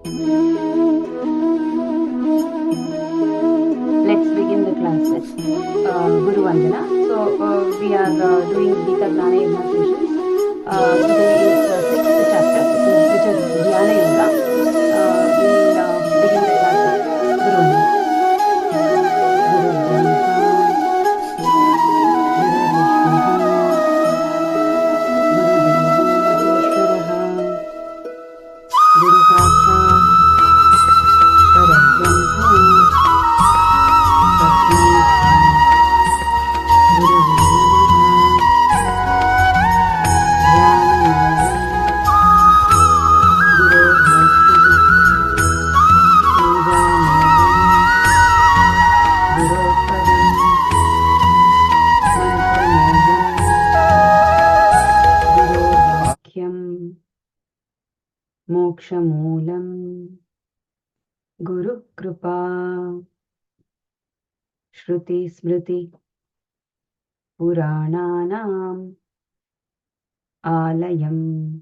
Let's begin the class with Guru Vandana. So we are doing Gita Dhyana Yoga sessions. Today is the 6th chapter, which is Dhyana Yoga. We'll begin the class with Guru Vandana. Guru Brahma, Guru Vishnu, Guru Devo Maheshwara, Guru Sakshat Parabrahma, Tasmai Gurave Namaha. Guru Bhakti Guru Padam Mantramogam Guru Vakyam Mokshamulam Guru Kripa Shruti Smriti Purananam Alayam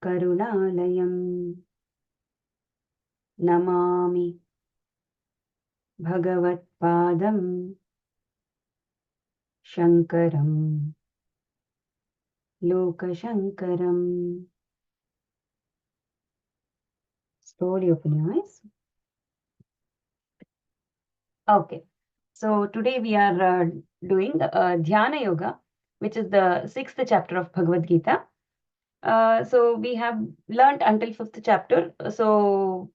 Karunalayam Namami Bhagavat Padam Shankaram Lokashankaram. Slowly open your eyes. Okay. So today we are doing Dhyana Yoga, which is the 6th chapter of Bhagavad Gita. So we have learned until 5th chapter. So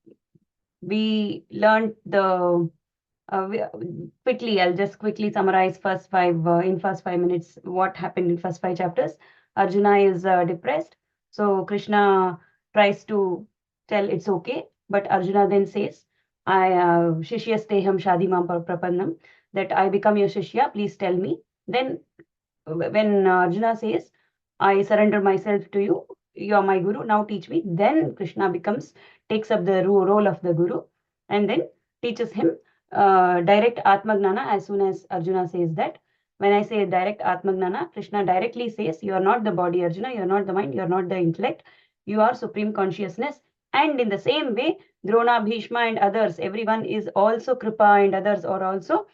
we learned the quickly. I'll just quickly summarize first five in first 5 minutes what happened in first 5 chapters. Arjuna is depressed, so Krishna tries to tell it's okay, but Arjuna then says, "I Shishyasteham Shadimam Prapannam," that I become your Shishya. Please tell me. Then when Arjuna says, "I surrender myself to you. You are my guru. Now teach me." Then Krishna takes up the role of the guru, and then teaches him direct Atmagnana. As soon as Arjuna says that, when I say direct Atmagnana, Krishna directly says, "You are not the body, Arjuna. You are not the mind. You are not the intellect. You are supreme consciousness." And in the same way, Drona, Bhishma, and others, everyone is also Kripa, and others are also.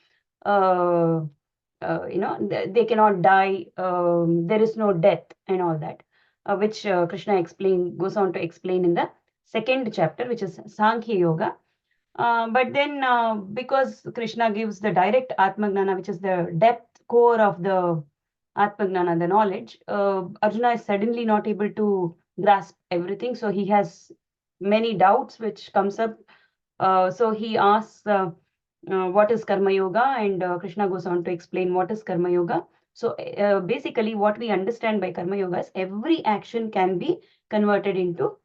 They cannot die. There is no death and all that, which Krishna goes on to explain in the 2nd chapter, which is Sankhya Yoga. But then, because Krishna gives the direct Atmagnana, which is the depth core of the Atmagnana, the knowledge, Arjuna is suddenly not able to grasp everything. So he has many doubts which comes up. So he asks, what is Karma Yoga? And Krishna goes on to explain what is Karma Yoga. So basically, what we understand by Karma Yoga is every action can be converted into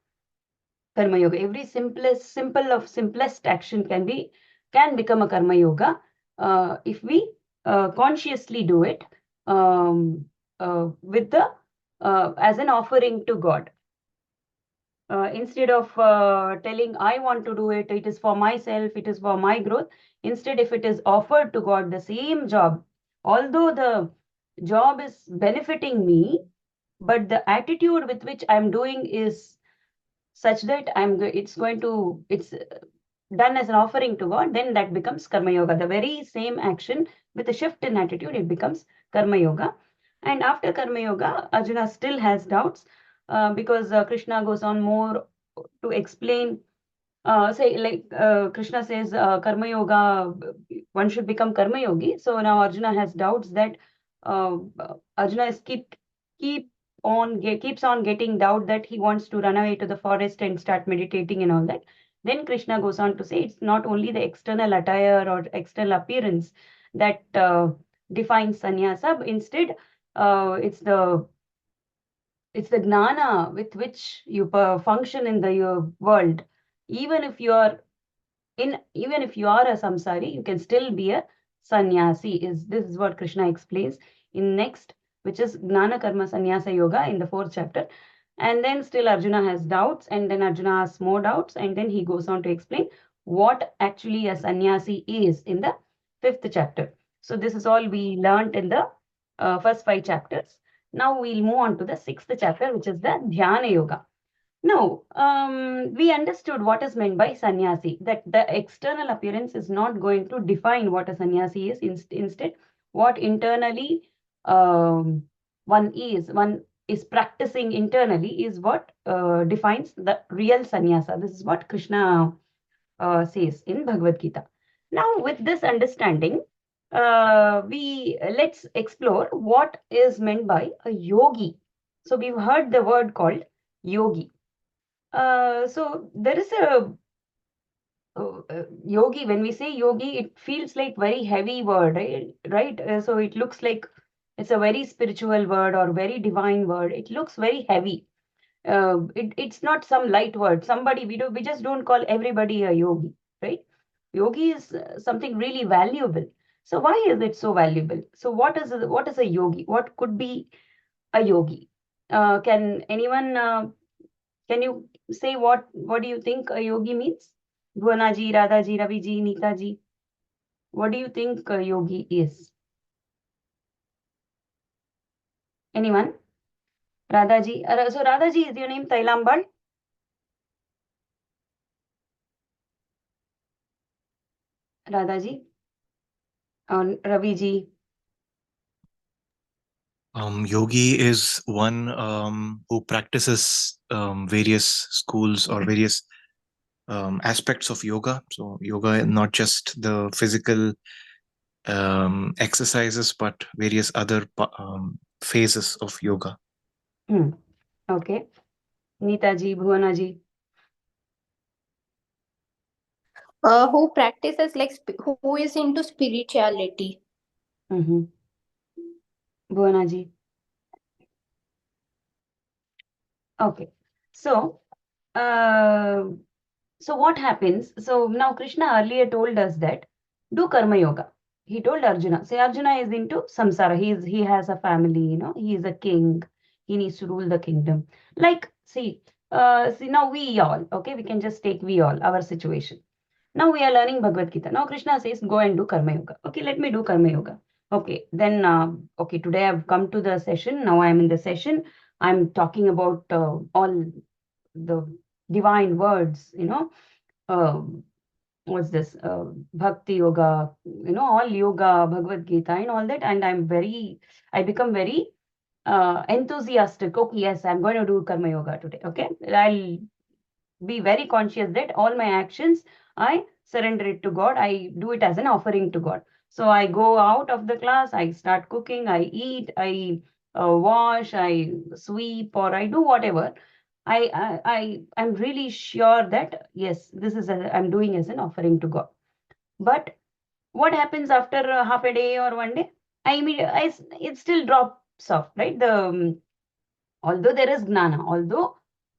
Karma Yoga. Every simplest action can become a Karma Yoga if we consciously do it with the as an offering to God. Instead of telling I want to do it, it is for myself, it is for my growth. Instead, if it is offered to God, the same job, although the job is benefiting me, but the attitude with which I'm doing is such that it's done as an offering to God, then that becomes Karma Yoga. The very same action with a shift in attitude, it becomes Karma Yoga. And after Karma Yoga, Arjuna still has doubts because Krishna goes on more to explain. Krishna says, Karma Yoga, one should become Karma Yogi. So now Arjuna has doubts that Arjuna is keeps on getting doubt that he wants to run away to the forest and start meditating and all that. Then Krishna goes on to say it's not only the external attire or external appearance that defines sannyasa. Instead, it's the gnana with which you function in the world. Even if you are a samsari, you can still be a sannyasi. This is what Krishna explains in next, which is Gnana Karma Sannyasa Yoga in the 4th chapter. And then still Arjuna has doubts, and then Arjuna has more doubts, and then he goes on to explain what actually a sannyasi is in the 5th chapter. So this is all we learned in the first 5 chapters. Now we'll move on to the 6th chapter, which is the Dhyana Yoga. Now, we understood what is meant by sannyasi, that the external appearance is not going to define what a sannyasi is. Instead, what internally one is practicing internally is what defines the real sannyasa. This is what Krishna says in Bhagavad Gita. Now, with this understanding, let's explore what is meant by a yogi. So we've heard the word called yogi. So there is a yogi. When we say yogi, it feels like very heavy word, right? Right. So it looks like it's a very spiritual word or very divine word. It looks very heavy. It's not some light word. We just don't call everybody a yogi, right? Yogi is something really valuable. So why is it so valuable? So what is a yogi? What could be a yogi? Can anyone can you say what do you think a yogi means? Bhuwana ji, Radha ji, Ravi ji, Neeta ji. What do you think a yogi is? Anyone? Radha ji. So Radha ji, is your name Tailambal? Radha ji. Ravi ji. Yogi is one who practices various schools or various aspects of yoga. So yoga, not just the physical exercises, but various other phases of yoga. Okay. Neeta ji, Bhuwana ji. Who practices like who is into spirituality. Mm-hmm. Bhuwana ji. Okay. So, uh, so what happens? So now Krishna earlier told us that do karma yoga. He told Arjuna. Say Arjuna is into samsara. He has a family. He is a king. He needs to rule the kingdom. Like see now we all. Okay, we can just take we all our situation. Now we are learning Bhagavad Gita. Now Krishna says, go and do Karma Yoga. Okay, let me do Karma Yoga. Okay, then, okay, today I've come to the session. Now I'm in the session. I'm talking about all the divine words, uh, what's this? Bhakti Yoga, all yoga, Bhagavad Gita, and all that. And I become very enthusiastic. Okay, yes, I'm going to do Karma Yoga today. Okay, I'll be very conscious that all my actions, I surrender it to God. I do it as an offering to God. So I go out of the class, I start cooking, I eat, I wash, I sweep, or I do whatever. I'm really sure that yes, I'm doing as an offering to God. But what happens after half a day or one day? It still drops off, right? Although there is gnana, although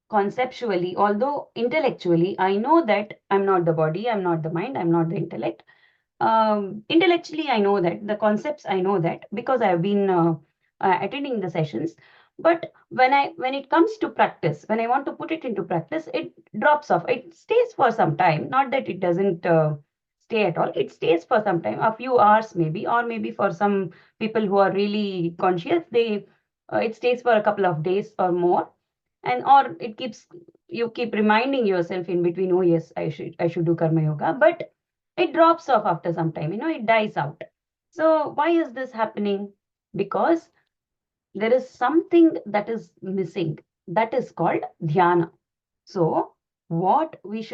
conceptually, although intellectually, I know that I'm not the body, I'm not the mind, I'm not the intellect. Intellectually, I know that the concepts, I know that because I've been attending the sessions. But when it comes to practice, when I want to put it into practice, it drops off. It stays for some time. Not that it doesn't stay at all. It stays for some time, a few hours maybe, or maybe for some people who are really conscious, they it stays for a couple of days or more, and or you keep reminding yourself in between, oh yes, I should do karma yoga, but it drops off after some time, it dies out. So why is this happening? Because there is something that is missing, that is called dhyana. So what is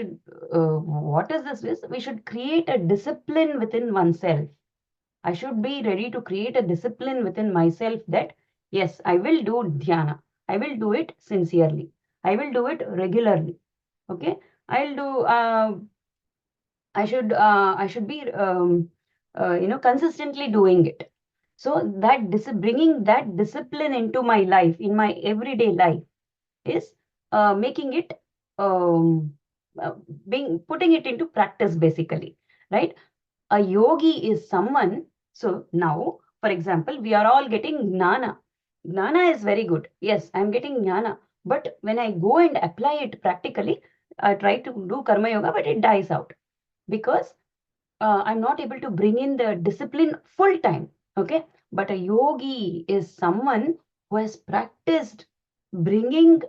this? We should create a discipline within oneself. I should be ready to create a discipline within myself that, yes, I will do dhyana. I will do it sincerely. I will do it regularly. Okay. I'll do, I should be, consistently doing it. So bringing that discipline into my life, in my everyday life, is making it, um, uh, putting it into practice basically, right? A yogi is someone. So now, for example, we are all getting gnana. Gnana is very good. Yes, I'm getting gnana. But when I go and apply it practically, I try to do karma yoga, but it dies out because I'm not able to bring in the discipline full time. Okay. But a yogi is someone who has practiced bringing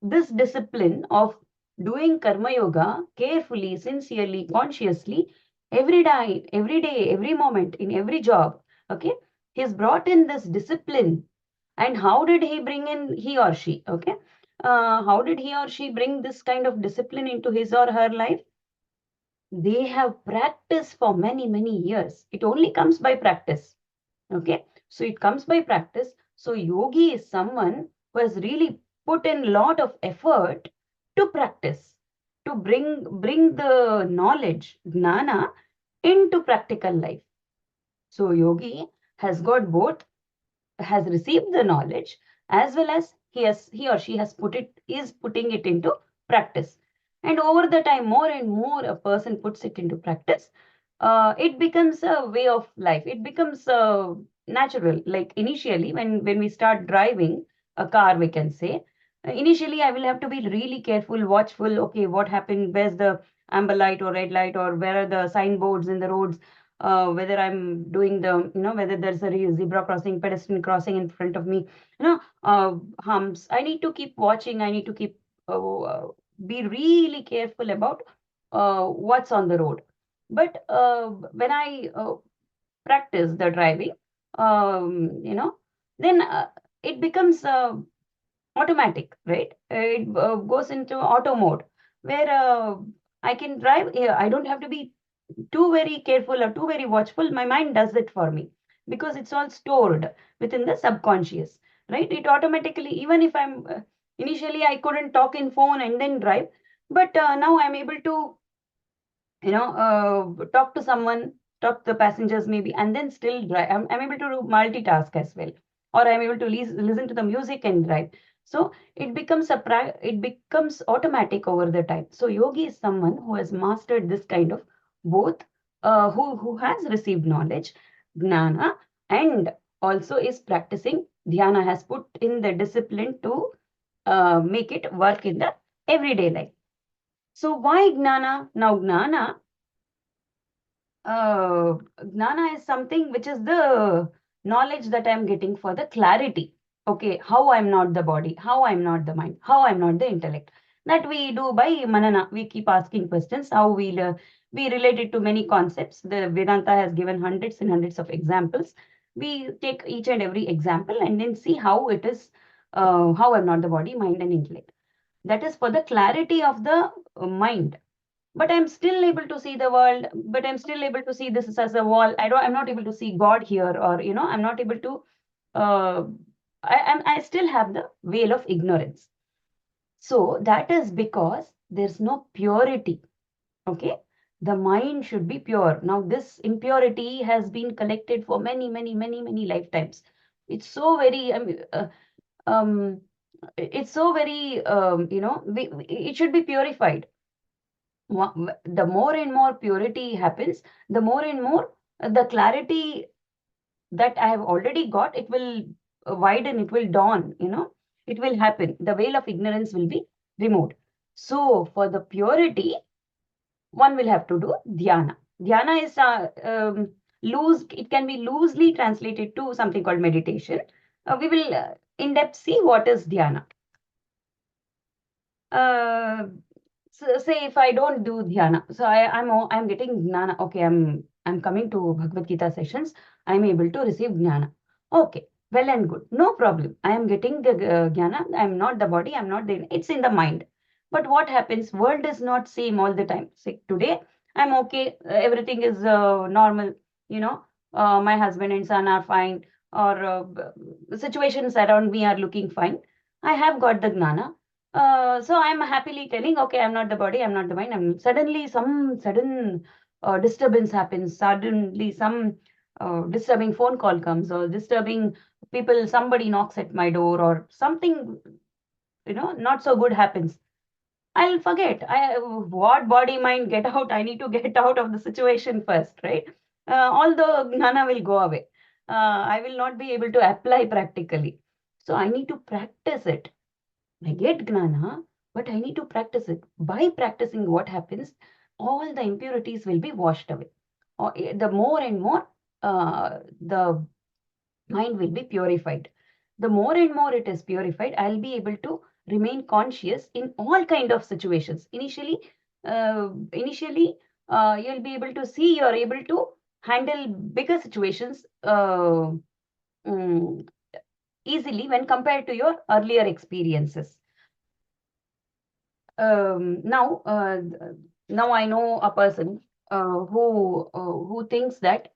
this discipline of doing karma yoga carefully, sincerely, consciously, every day, every moment, in every job. Okay, he's brought in this discipline. And how did he bring in, he or she? Okay, how did he or she bring this kind of discipline into his or her life? They have practiced for many, many years. It only comes by practice. Okay, so it comes by practice. So yogi is someone who has really put in a lot of effort to practice, to bring the knowledge, gnana, into practical life. So yogi has got both, has received the knowledge, as well as he or she has putting it into practice. And over the time, more and more a person puts it into practice, it becomes a way of life. It becomes natural. Like initially, when we start driving a car, we can say, initially I will have to be really careful, watchful. Okay, what happened? Where's the amber light or red light, or where are the signboards in the roads? Whether I'm doing the, whether there's a zebra crossing, pedestrian crossing in front of me, humps. I need to keep watching. I need to keep be really careful about what's on the road. But when I practice the driving, then it becomes automatic, right? It goes into auto mode where I can drive. I don't have to be too very careful or too very watchful. My mind does it for me because it's all stored within the subconscious, right? It automatically, even if I'm initially I couldn't talk in phone and then drive, but now I'm able to, talk to someone, talk to the passengers maybe, and then still drive. I'm able to do multitask as well, or I'm able to listen to the music and drive. So it becomes automatic over the time. So yogi is someone who has mastered this kind of both, who has received knowledge, gnana, and also is practicing dhyana, has put in the discipline to make it work in the everyday life. So why gnana? Now gnana is something which is the knowledge that I'm getting for the clarity. Okay, how I'm not the body, how I'm not the mind, how I'm not the intellect. That we do by manana. We keep asking questions, how we relate it to many concepts. The Vedanta has given hundreds and hundreds of examples. We take each and every example and then see how it is, how I'm not the body, mind, and intellect. That is for the clarity of the mind, but I'm still able to see the world, but I'm still able to see this as a wall. I'm not able to see God here, or I'm not able to, uh, I still have the veil of ignorance. So that is because there's no purity. Okay, the mind should be pure. Now this impurity has been collected for many, many, many, many lifetimes. It's so very, um it's so very, it should be purified. The more and more purity happens, the more and more the clarity that I have already got, it will widen, it will dawn, it will happen. The veil of ignorance will be removed. So for the purity, one will have to do dhyana. Dhyana is it can be loosely translated to something called meditation. We will in depth see what is dhyana. Uh, so say if I don't do dhyana, so I'm getting gnana. Okay, I'm coming to Bhagavad Gita sessions. I'm able to receive gnana. Okay, well and good, no problem. I am getting the jnana. I'm not the body. I'm not the. It's in the mind. But what happens? World is not same all the time. Say today I'm okay. Everything is normal. You know, my husband and son are fine, or situations around me are looking fine. I have got the gnana. So I'm happily telling, okay, I'm not the body, I'm not the mind. Suddenly some sudden disturbance happens. Suddenly some disturbing phone call comes, or disturbing people, somebody knocks at my door, or something, not so good happens. I'll forget. What body, mind, get out. I need to get out of the situation first, right? All the gnana will go away. I will not be able to apply practically. So I need to practice it. I get gnana, but I need to practice it. By practicing, what happens? All the impurities will be washed away. Or the more and more the mind will be purified. The more and more it is purified, I'll be able to remain conscious in all kind of situations. Initially, you'll be able to see you're able to handle bigger situations easily when compared to your earlier experiences. Now I know a person who thinks that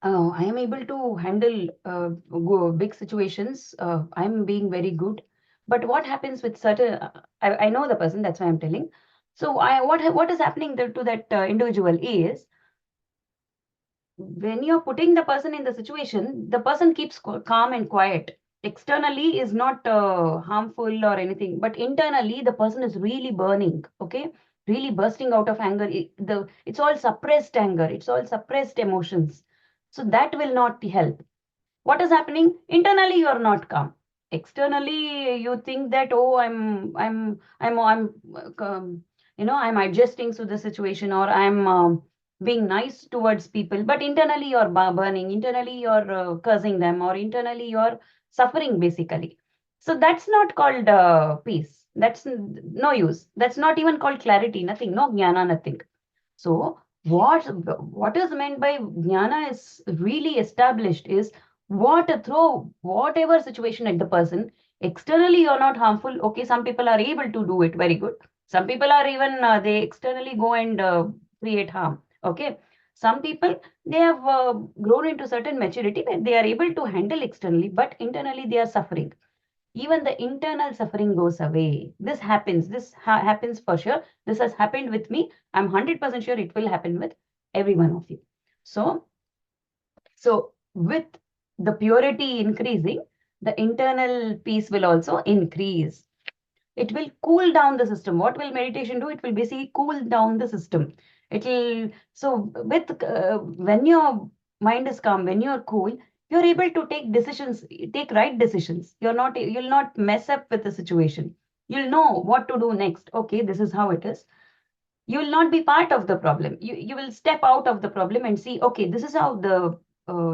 I am able to handle big situations. I'm being very good. But what happens with certain? I know the person. That's why I'm telling. So what is happening to that individual is when you're putting the person in the situation, the person keeps calm and quiet. Externally is not harmful or anything, but internally the person is really burning. Okay, really bursting out of anger. It's all suppressed anger. It's all suppressed emotions. So that will not help. What is happening internally? You are not calm. Externally you think that, oh, I'm adjusting to the situation, or I'm being nice towards people, but internally you're burning, internally you're cursing them, or internally you're suffering basically. So that's not called peace. That's no use. That's not even called clarity. Nothing. No jnana. Nothing. So what is meant by jnana is really established is what throw whatever situation at the person. Externally you're not harmful. Okay, some people are able to do it very good. Some people are even they externally go and create harm. Okay, some people they have grown into certain maturity where they are able to handle externally, but internally they are suffering. Even the internal suffering goes away. This happens. This happens for sure. This has happened with me. I'm 100% sure it will happen with every one of you. So with the purity increasing, the internal peace will also increase. It will cool down the system. What will meditation do? It will basically cool down the system. It will, so with when your mind is calm, when you're cool, you're able to take decisions, take right decisions. You'll not mess up with the situation. You'll know what to do next. Okay, this is how it is. You will not be part of the problem. You will step out of the problem and see, okay, this is how the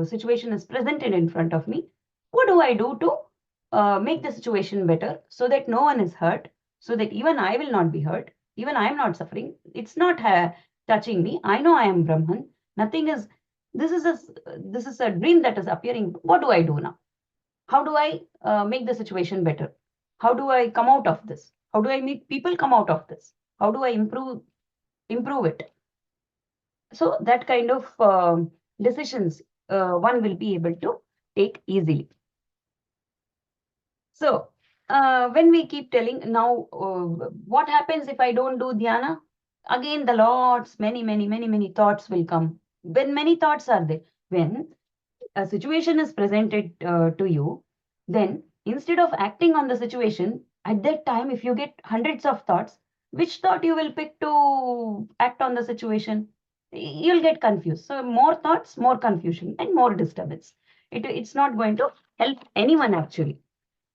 situation is presented in front of me. What do I do to make the situation better so that no one is hurt, so that even I will not be hurt, even I am not suffering. It's not touching me. I know I am Brahman. Nothing is. This is a this is a dream that is appearing. What do I do now? How do I make the situation better? How do I come out of this? How do I make people come out of this? How do I improve it? So that kind of decisions one will be able to take easily. So when we keep telling now, what happens if I don't do dhyana? Again, the lots, many thoughts will come. When many thoughts are there, when a situation is presented to you, then instead of acting on the situation, at that time, if you get hundreds of thoughts, which thought you will pick to act on the situation? You'll get confused. So more thoughts, more confusion, and more disturbance. It's not going to help anyone actually.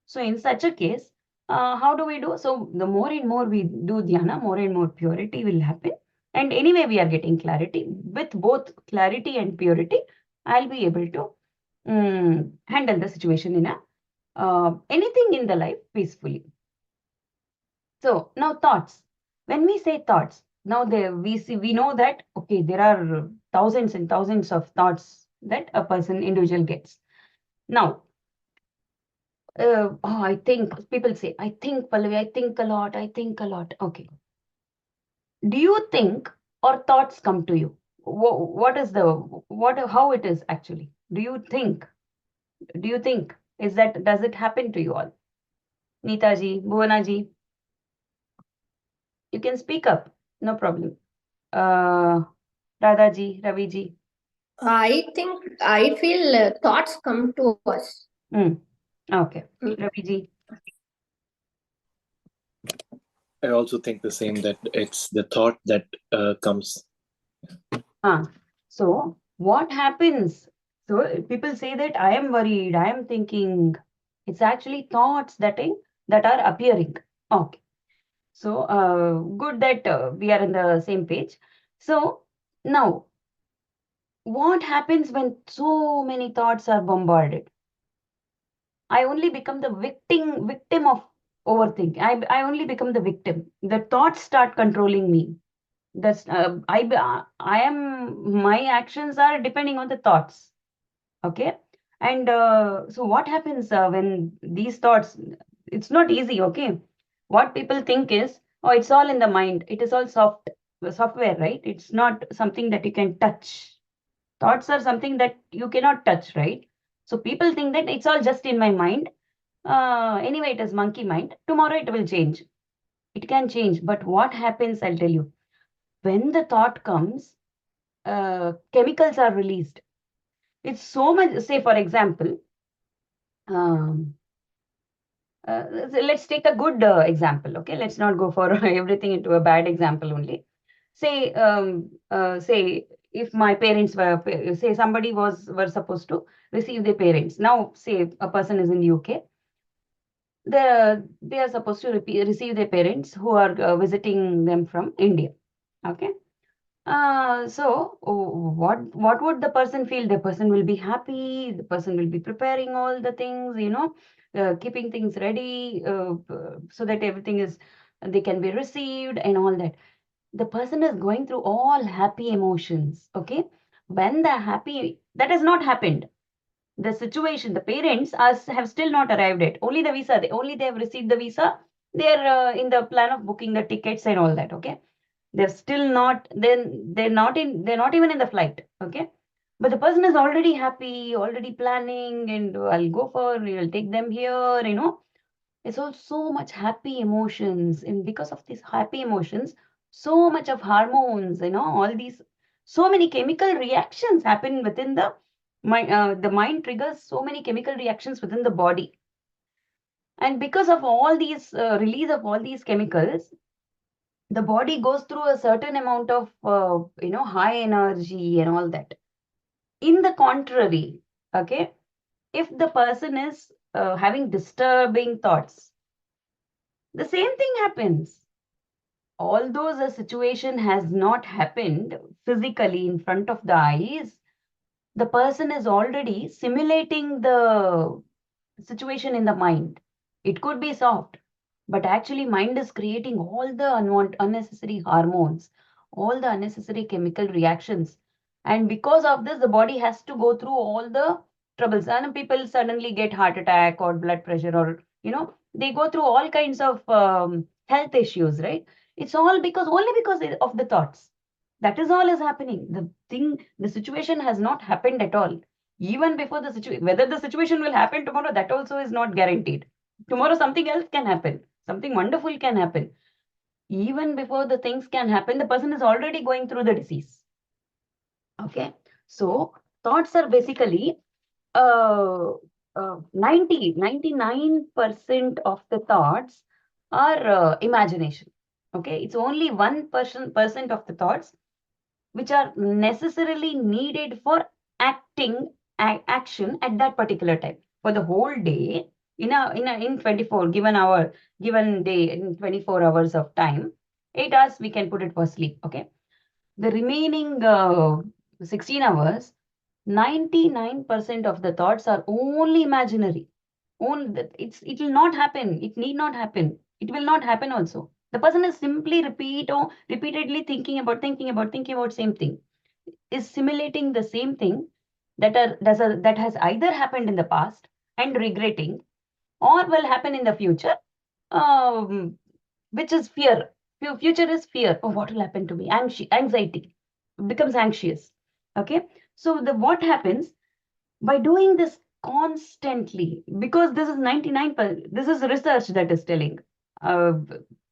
So in such a case, how do we do? So the more and more we do dhyana, more and more purity will happen. And anyway, we are getting clarity. With both clarity and purity, I'll be able to handle the situation in a anything in the life peacefully. So now thoughts. When we say thoughts, now we know that okay, there are thousands and thousands of thoughts that a person individual gets. Now I think people say, I think, Pallavi, I think a lot, I think a lot. Okay. Do you think or thoughts come to you? How it is actually? Do you think? Do you think? Does it happen to you all? Neetaji, Bhuvanaji, you can speak up. No problem. Radhaji, Raviji. I think I feel thoughts come to us. Okay. Raviji. I also think the same, that it's the thought that comes. So what happens? So people say that I am worried, I am thinking. It's actually thoughts that are appearing. Okay. So good that we are on the same page. So now, what happens when so many thoughts are bombarded? I only become the victim of overthink. I only become the victim. The thoughts start controlling me. That's I am, my actions are depending on the thoughts. Okay. And so what happens when these thoughts, it's not easy. Okay. What people think is, oh, it's all in the mind. It is all software, right? It's not something that you can touch. Thoughts are something that you cannot touch, right? So people think that it's all just in my mind. Anyway, it is monkey mind. Tomorrow it will change. It can change. But what happens, I'll tell you. When the thought comes, chemicals are released. It's so much, say, for example, um, let's take a good example. Okay, let's not go for everything into a bad example only. Say if my parents were, say somebody were supposed to receive their parents. Now, say a person is in the UK, they are supposed to receive their parents who are visiting them from India. Okay. What would the person feel? The person will be happy. The person will be preparing all the things, keeping things ready so that everything is, they can be received and all that. The person is going through all happy emotions. Okay, when the happy, that has not happened. The situation, the parents have still not arrived yet. Only the visa, only they have received the visa. They're in the plan of booking the tickets and all that. Okay, they're still not, then they're not even in the flight. Okay, but the person is already happy, already planning, and I'll go for, I'll take them here. It's all so much happy emotions, and because of these happy emotions, so much of hormones, all these, so many chemical reactions happen within the mind. The mind triggers so many chemical reactions within the body, and because of all these release of all these chemicals, the body goes through a certain amount of high energy and all that. In the contrary, okay, if the person is having disturbing thoughts, the same thing happens. Although the situation has not happened physically in front of the eyes, the person is already simulating the situation in the mind. It could be soft, but actually mind is creating all the unnecessary hormones, all the unnecessary chemical reactions. And because of this, the body has to go through all the troubles. And people suddenly get heart attack or blood pressure, or, they go through all kinds of health issues, right? It's all because, only because of the thoughts. That is all is happening. The situation has not happened at all. Even before the situation, whether the situation will happen tomorrow, that also is not guaranteed. Tomorrow something else can happen, something wonderful can happen. Even before the things can happen, the person is already going through the disease. Okay, so thoughts are basically 99% of the thoughts are imagination. Okay, it's only 1% of the thoughts which are necessarily needed for action at that particular time. For the whole day, in 24 given day, in 24 hours of time, 8 hours we can put it for sleep. Okay, the remaining 16 hours, 99% of the thoughts are only imaginary. It will not happen. It need not happen. It will not happen also. The person is simply repeatedly thinking about same thing, is simulating the same thing that has either happened in the past and regretting, or will happen in the future, um, which is fear. Future is fear. Oh, what will happen to me? Anxiety becomes anxious. Okay. So what happens by doing this constantly, because this is 99%, this is research that is telling. Uh,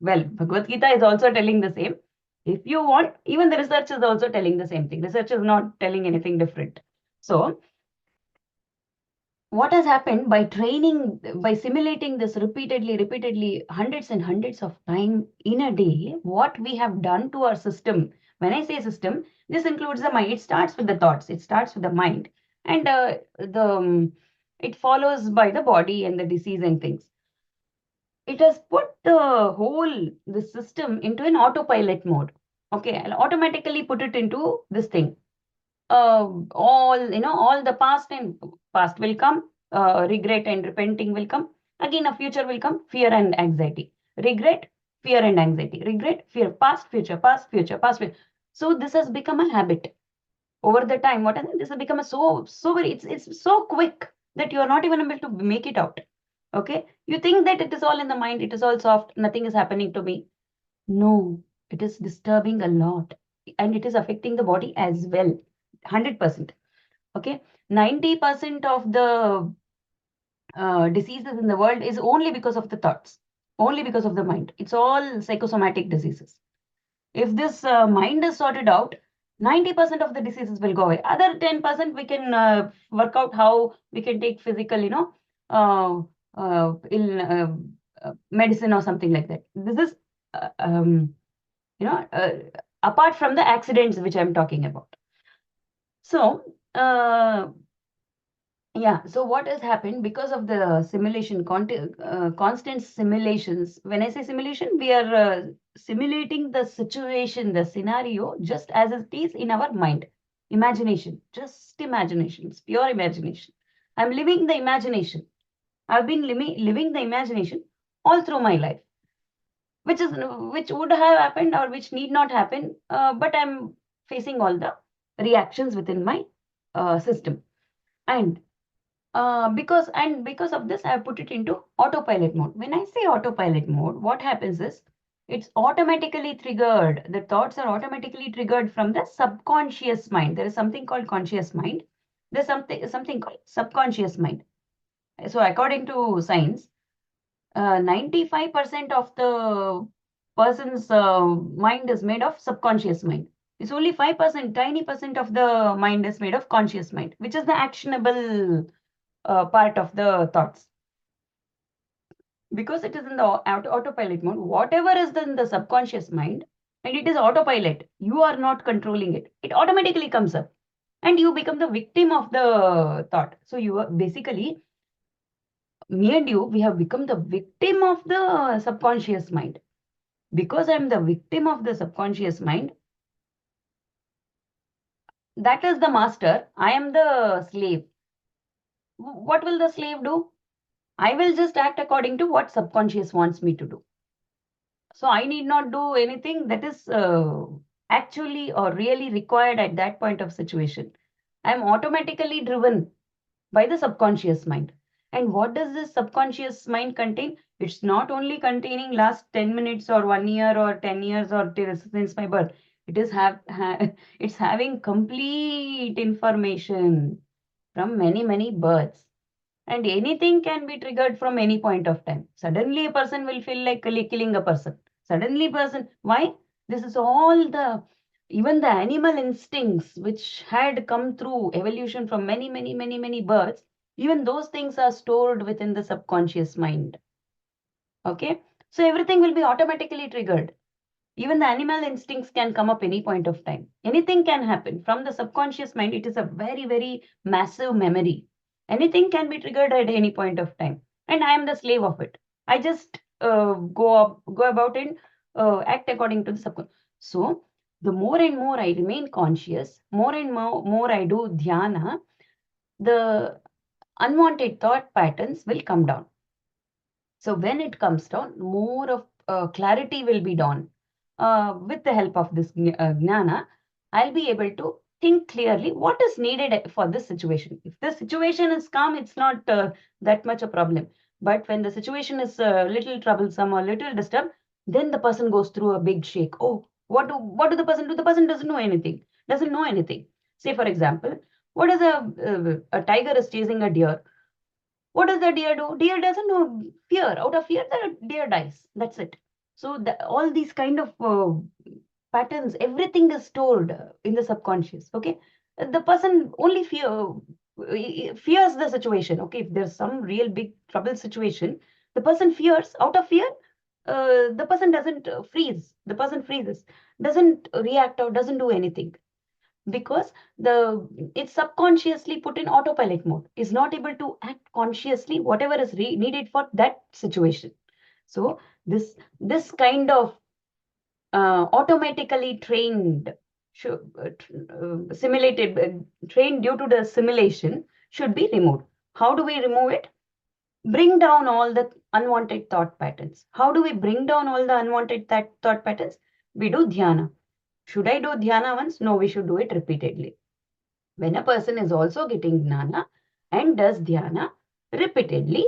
well, Bhagavad Gita is also telling the same. If you want, even the research is also telling the same thing. Research is not telling anything different. So what has happened by by simulating this repeatedly, hundreds and hundreds of time in a day, what we have done to our system. When I say system, this includes the mind. It starts with the thoughts. It starts with the mind, and it follows by the body and the disease and things. It has put the system into an autopilot mode. Okay, I'll automatically put it into this thing. All the past will come, regret and repenting will come, Again, a future will come, fear and anxiety. Regret, fear and anxiety. Regret, fear, past, future, past, future, past, future. So this has become a habit over the time. What this has become a so very, it's so quick that you are not even able to make it out. Okay, you think that it is all in the mind, it is all soft, nothing is happening to me. No, it is disturbing a lot, and it is affecting the body as well. 100%. Okay, 90% of the diseases in the world is only because of the thoughts, only because of the mind. It's all psychosomatic diseases. If this mind is sorted out, 90% of the diseases will go away. Other 10% we can work out how we can take physical, uh, medicine or something like that. This is, you know, uh, apart from the accidents which I'm talking about. So, yeah, so what has happened because of the simulation, constant simulations? When I say simulation, we are simulating the situation, the scenario, just as it is in our mind. Imagination, just imagination, it's pure imagination. I'm living the imagination. I've been living the imagination all through my life, which would have happened or which need not happen, but I'm facing all the reactions within my system. And because of this, I put it into autopilot mode. When I say autopilot mode, what happens is it's automatically triggered. The thoughts are automatically triggered from the subconscious mind. There is something called conscious mind. There's something called subconscious mind. So according to science, 95% of the person's mind is made of subconscious mind. It's only 5%, tiny percent of the mind is made of conscious mind, which is the actionable part of the thoughts. Because it is in the autopilot mode, whatever is in the subconscious mind, and it is autopilot, you are not controlling it. It automatically comes up, and you become the victim of the thought. So you are basically, me and you, we have become the victim of the subconscious mind. Because I'm the victim of the subconscious mind, that is the master, I am the slave. What will the slave do? I will just act according to what subconscious wants me to do. So I need not do anything that is actually or really required at that point of situation. I'm automatically driven by the subconscious mind. And what does this subconscious mind contain? It's not only containing last 10 minutes or 1 year or 10 years or since my birth. It is it's having complete information from many births. And anything can be triggered from any point of time. Suddenly a person will feel like killing a person. Suddenly person, why? This is all even the animal instincts which had come through evolution from many births, even those things are stored within the subconscious mind. Okay? So everything will be automatically triggered. Even the animal instincts can come up any point of time. Anything can happen. From the subconscious mind, it is a very massive memory. Anything can be triggered at any point of time. And I am the slave of it. I just go about and act according to the subconscious. So the more and more I remain conscious, more and more I do dhyana, the unwanted thought patterns will come down. So when it comes down, more of clarity will be done. With the help of this jnana, I'll be able to think clearly what is needed for this situation. If the situation is calm, it's not that much a problem. But when the situation is a little troublesome or little disturbed, then the person goes through a big shake. Oh, what do the person do? The person doesn't know anything. Doesn't know anything. Say for example, what is a tiger is chasing a deer. What does the deer do? Deer doesn't know fear. Out of fear, the deer dies. That's it. So all these kind of patterns, everything is stored in the subconscious. Okay, the person only fears the situation. Okay, if there's some real big trouble situation, the person fears. Out of fear, the person doesn't freeze. The person freezes, doesn't react or doesn't do anything, because it's subconsciously put in autopilot mode, is not able to act consciously whatever is needed for that situation. So this kind of automatically trained simulated trained due to the simulation should be removed. How do we remove it? bring down all the unwanted thought patterns. How do we bring down all the unwanted thought patterns? We do dhyana. Should I do dhyana once? No, we should do it repeatedly. When a person is also getting jnana and does dhyana repeatedly,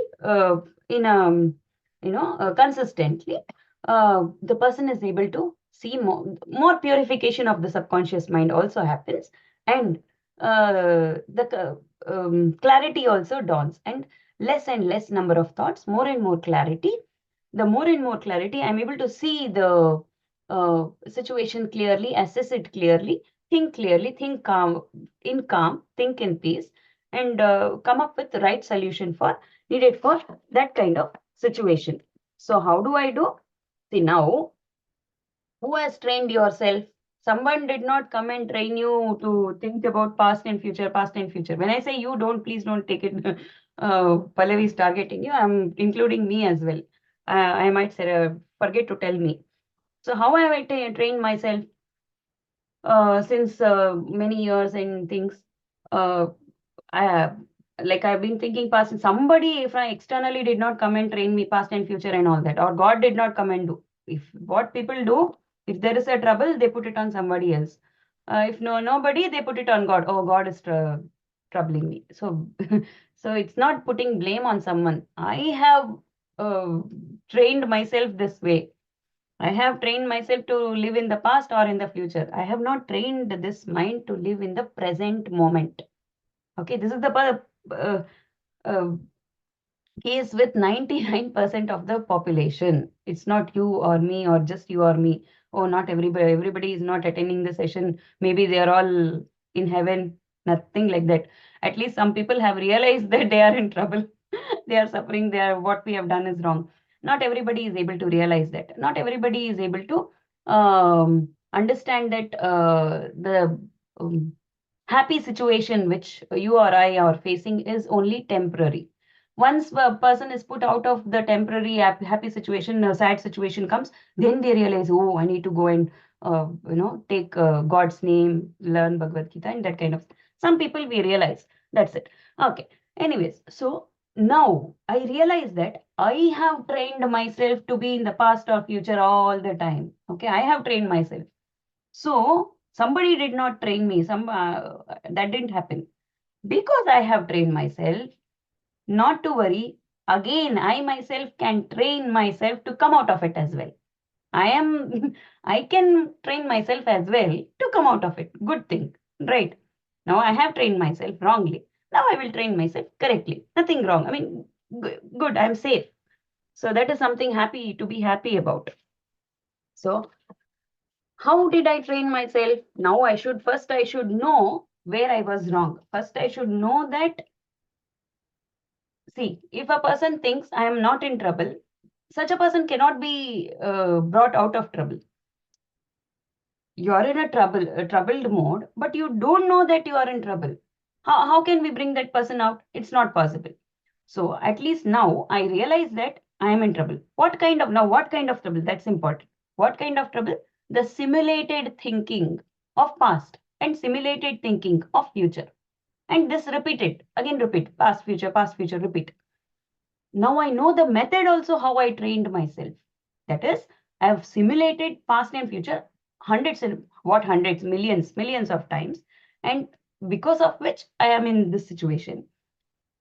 in consistently, the person is able to see more purification of the subconscious mind also happens, and the clarity also dawns, and less number of thoughts, more and more clarity. The more and more clarity, I'm able to see the situation clearly, assess it clearly, think clearly, think calm, think in peace, and come up with the right solution needed for that kind of situation. So how do I do? See, now, who has trained yourself? Someone did not come and train you to think about past and future, past and future. When I say you, please don't take it. Pallavi is targeting you. I'm including me as well. I might say, forget to tell me. So how have I trained myself since many years and things? Uh, I have, like I've been thinking past, somebody if I externally did not come and train me past and future and all that, or God did not come and do. If what people do, if there is a trouble, they put it on somebody else. If nobody, they put it on God. Oh, God is troubling me. So, so it's not putting blame on someone. I have uh, trained myself this way. I have trained myself to live in the past or in the future. I have not trained this mind to live in the present moment. Okay, this is the uh, case with 99% of the population. It's not you or me or just you or me. Oh, not everybody. Everybody is not attending the session. Maybe they are all in heaven. Nothing like that. At least some people have realized that they are in trouble. They are suffering. What we have done is wrong. Not everybody is able to realize that. Not everybody is able to understand that the happy situation which you or I are facing is only temporary. Once a person is put out of the temporary happy situation, a sad situation comes, then they realize, oh, I need to go and take God's name, learn Bhagavad Gita, and that kind of. Some people we realize that's it. Okay. Anyways, so now I realize that I have trained myself to be in the past or future all the time. Okay, I have trained myself. So somebody did not train me. That didn't happen because I have trained myself. Not to worry. Again, I myself can train myself to come out of it as well. I am. I can train myself as well to come out of it. Good thing, right? Now I have trained myself wrongly. Now I will train myself correctly. Nothing wrong. I mean, good. I'm safe. So that is something happy to be happy about. So how did I train myself? Now I should know where I was wrong. First, I should know that, see, if a person thinks I am not in trouble, such a person cannot be brought out of trouble. You are in a troubled mode, but you don't know that you are in trouble. How can we bring that person out? It's not possible. So at least now I realize that I am in trouble. What kind of trouble? That's important. What kind of trouble? The simulated thinking of past and simulated thinking of future. And this repeated, again repeat, past, future, repeat. Now I know the method also how I trained myself. That is, I have simulated past and future millions of times. And because of which I am in this situation.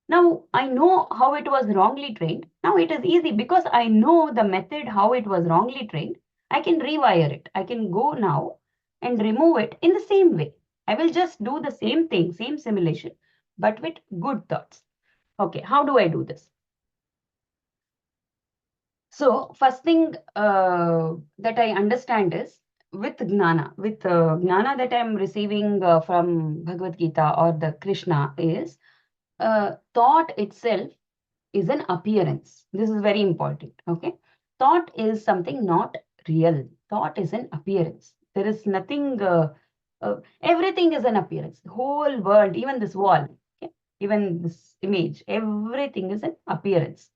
Now I know how it was wrongly trained. Now it is easy because I know the method how it was wrongly trained. I can rewire it. I can go now and remove it in the same way. I will just do the same thing, same simulation, but with good thoughts. Okay, how do I do this? So first thing that I understand is with Gnana that I'm receiving from Bhagavad Gita or the Krishna is thought itself is an appearance. This is very important. Okay. Thought is something not real. Thought is an appearance. There is nothing, everything is an appearance. The whole world, even this wall, okay, even this image, everything is an appearance.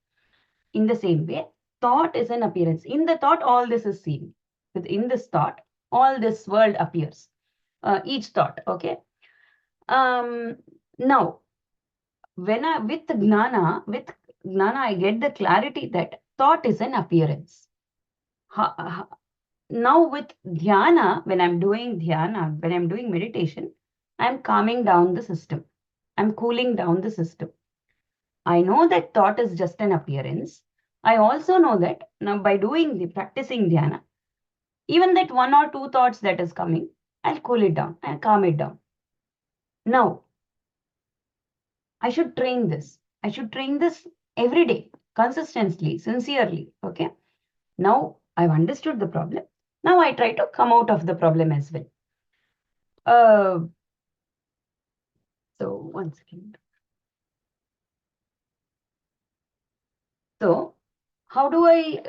In the same way, thought is an appearance. In the thought, all this is seen. Within this thought, all this world appears. Each thought, okay. Now, with Gnana, I get the clarity that thought is an appearance. Now with dhyana, when I'm doing dhyana, when I'm doing meditation, I'm calming down the system. I'm cooling down the system. I know that thought is just an appearance. I also know that now by doing the practicing dhyana, even that one or two thoughts that is coming, I'll cool it down and calm it down. Now, I should train this. I should train this every day, consistently, sincerely. Okay. Now I've understood the problem. Now I try to come out of the problem as well. So one second. So how do I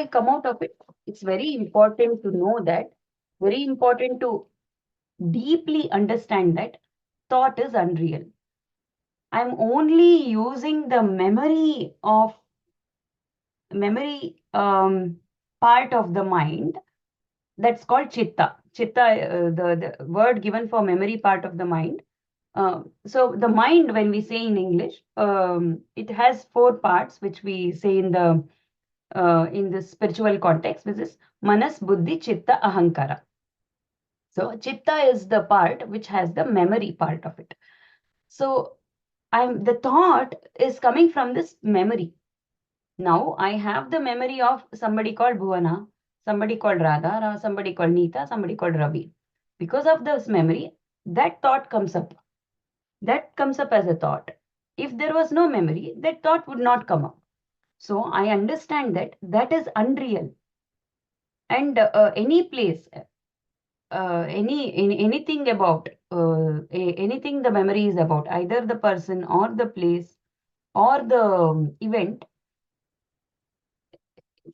come out of it? It's very important to know that, very important to deeply understand that thought is unreal. I'm only using the memory part of the mind that's called chitta. Chitta, the word given for memory part of the mind. So the mind, when we say in English, it has four parts, which we say in the spiritual context, which is manas, buddhi, chitta, ahankara. So chitta is the part which has the memory part of it. So the thought is coming from this memory. Now I have the memory of somebody called Bhuvana, somebody called Radha, somebody called Neeta, somebody called Ravi. Because of this memory, that thought comes up. That comes up as a thought. If there was no memory, that thought would not come up. So I understand that that is unreal. And any place, anything about anything the memory is about, either the person or the place or the event,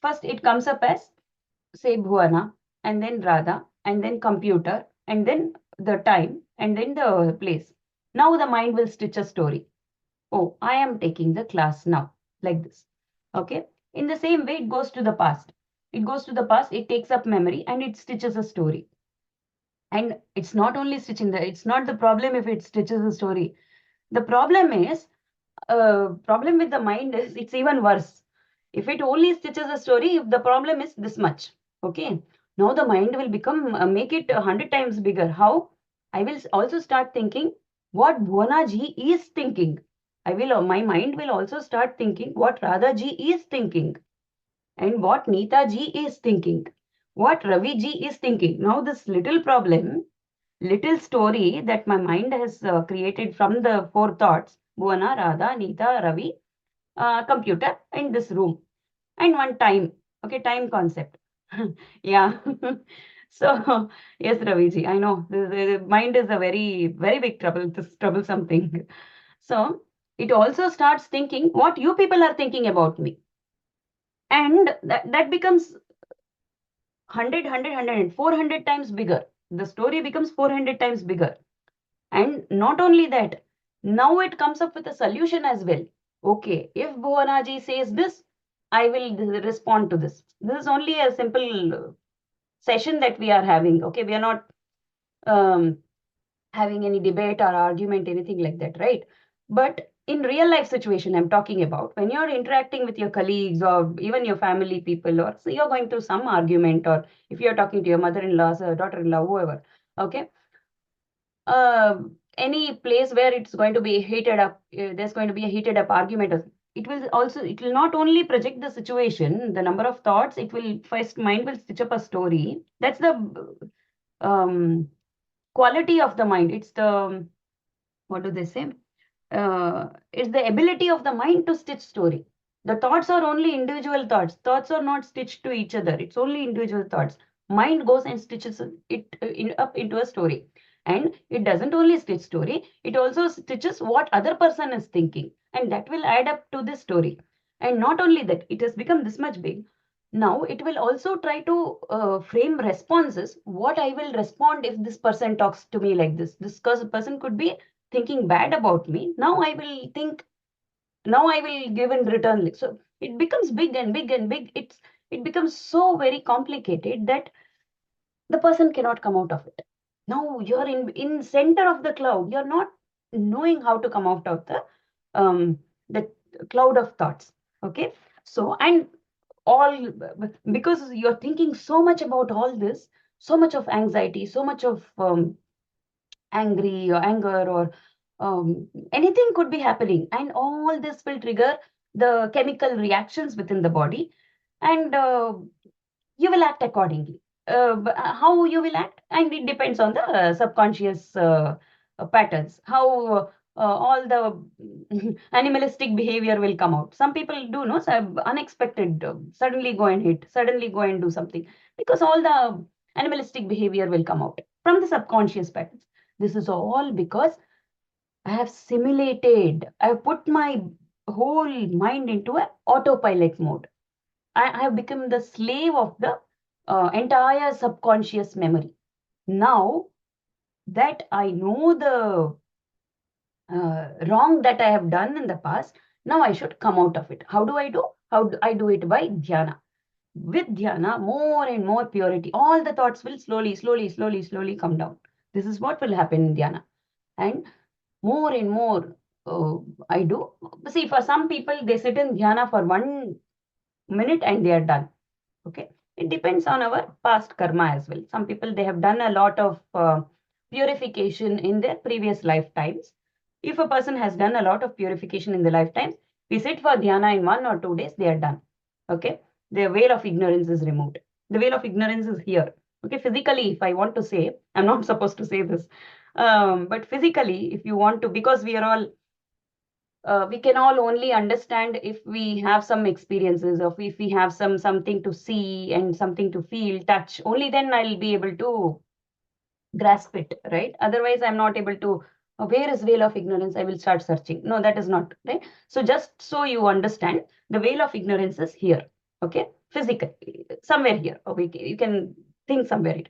first it comes up as, say, Bhuvana, and then Radha, and then computer, and then the time, and then the place. Now the mind will stitch a story. Oh, I am taking the class now, like this. Okay. In the same way, it goes to the past. It goes to the past, it takes up memory, and it stitches a story. And it's not only stitching it's not the problem if it stitches a story. The problem is, problem with the mind is it's even worse. If it only stitches a story, if the problem is this much, okay, now the mind will become, make it 100 times bigger. How? I will also start thinking what Bhuwana ji is thinking. My mind will also start thinking what Radha ji is thinking and what Neeta ji is thinking, what Ravi ji is thinking. Now this little problem, little story that my mind has created from the four thoughts, Bhuvana, Radha, Neeta, Ravi, computer, and this room, and one time. Okay, time concept. Yeah. So, yes, Raviji, I know the mind is a very, very big this troublesome thing. So, it also starts thinking what you people are thinking about me. And that becomes 100, 400 times bigger. The story becomes 400 times bigger. And not only that, now it comes up with a solution as well. Okay, if Bhuvanaji says this, I will respond to this. This is only a simple session that we are having. Okay, we are not um, having any debate or argument, anything like that, right? But in real life situation, I'm talking about when you're interacting with your colleagues or even your family people, or so you're going through some argument, or if you're talking to your mother-in-law, daughter-in-law, whoever, okay, any place where it's going to be heated up, there's going to be a heated up argument. It will not only project the situation, the number of thoughts, it will first mind will stitch up a story. That's the um, quality of the mind. It's the, what do they say? It's the ability of the mind to stitch story. The thoughts are only individual thoughts. Thoughts are not stitched to each other. It's only individual thoughts. Mind goes and stitches it up into a story. And it doesn't only stitch story, it also stitches what other person is thinking. And that will add up to this story. And not only that, it has become this much big. Now it will also try to frame responses. What I will respond if this person talks to me like this. This person could be thinking bad about me. Now I will think, now I will give in return. So it becomes big and big and big. It becomes so very complicated that the person cannot come out of it. Now you're in center of the cloud. You're not knowing how to come out of the cloud of thoughts. Okay, so and all because you're thinking so much about all this, so much of anxiety, so much of angry or anger or anything could be happening, and all this will trigger the chemical reactions within the body, and you will act accordingly. How you will act, and it depends on the subconscious patterns. How all the animalistic behavior will come out. Some people do know unexpected, suddenly go and hit, suddenly go and do something, because all the animalistic behavior will come out from the subconscious patterns. This is all because I have simulated, I have put my whole mind into an autopilot mode. I have become the slave of the entire subconscious memory. Now that I know the wrong that I have done in the past, now I should come out of it. How do I do? How do I do it? By dhyana. With dhyana, more and more purity. All the thoughts will slowly come down. This is what will happen in dhyana. And more and more I do. See, for some people, they sit in dhyana for 1 minute and they are done. Okay, it depends on our past karma as well. Some people, they have done a lot of purification in their previous lifetimes. If a person has done a lot of purification in the lifetimes, we sit for dhyana in 1 or 2 days, they are done. Okay, the veil of ignorance is removed. The veil of ignorance is here. Okay, physically, if I want to say, I'm not supposed to say this, but physically, if you want to, because we are all we can all only understand if we have some experiences, or if we have something to see and something to feel, touch. Only then I'll be able to grasp it, right? Otherwise, I'm not able to. Where is veil of ignorance? I will start searching. No, that is not right. So just so you understand, the veil of ignorance is here. Okay, physically, somewhere here. Okay, you can think somewhere.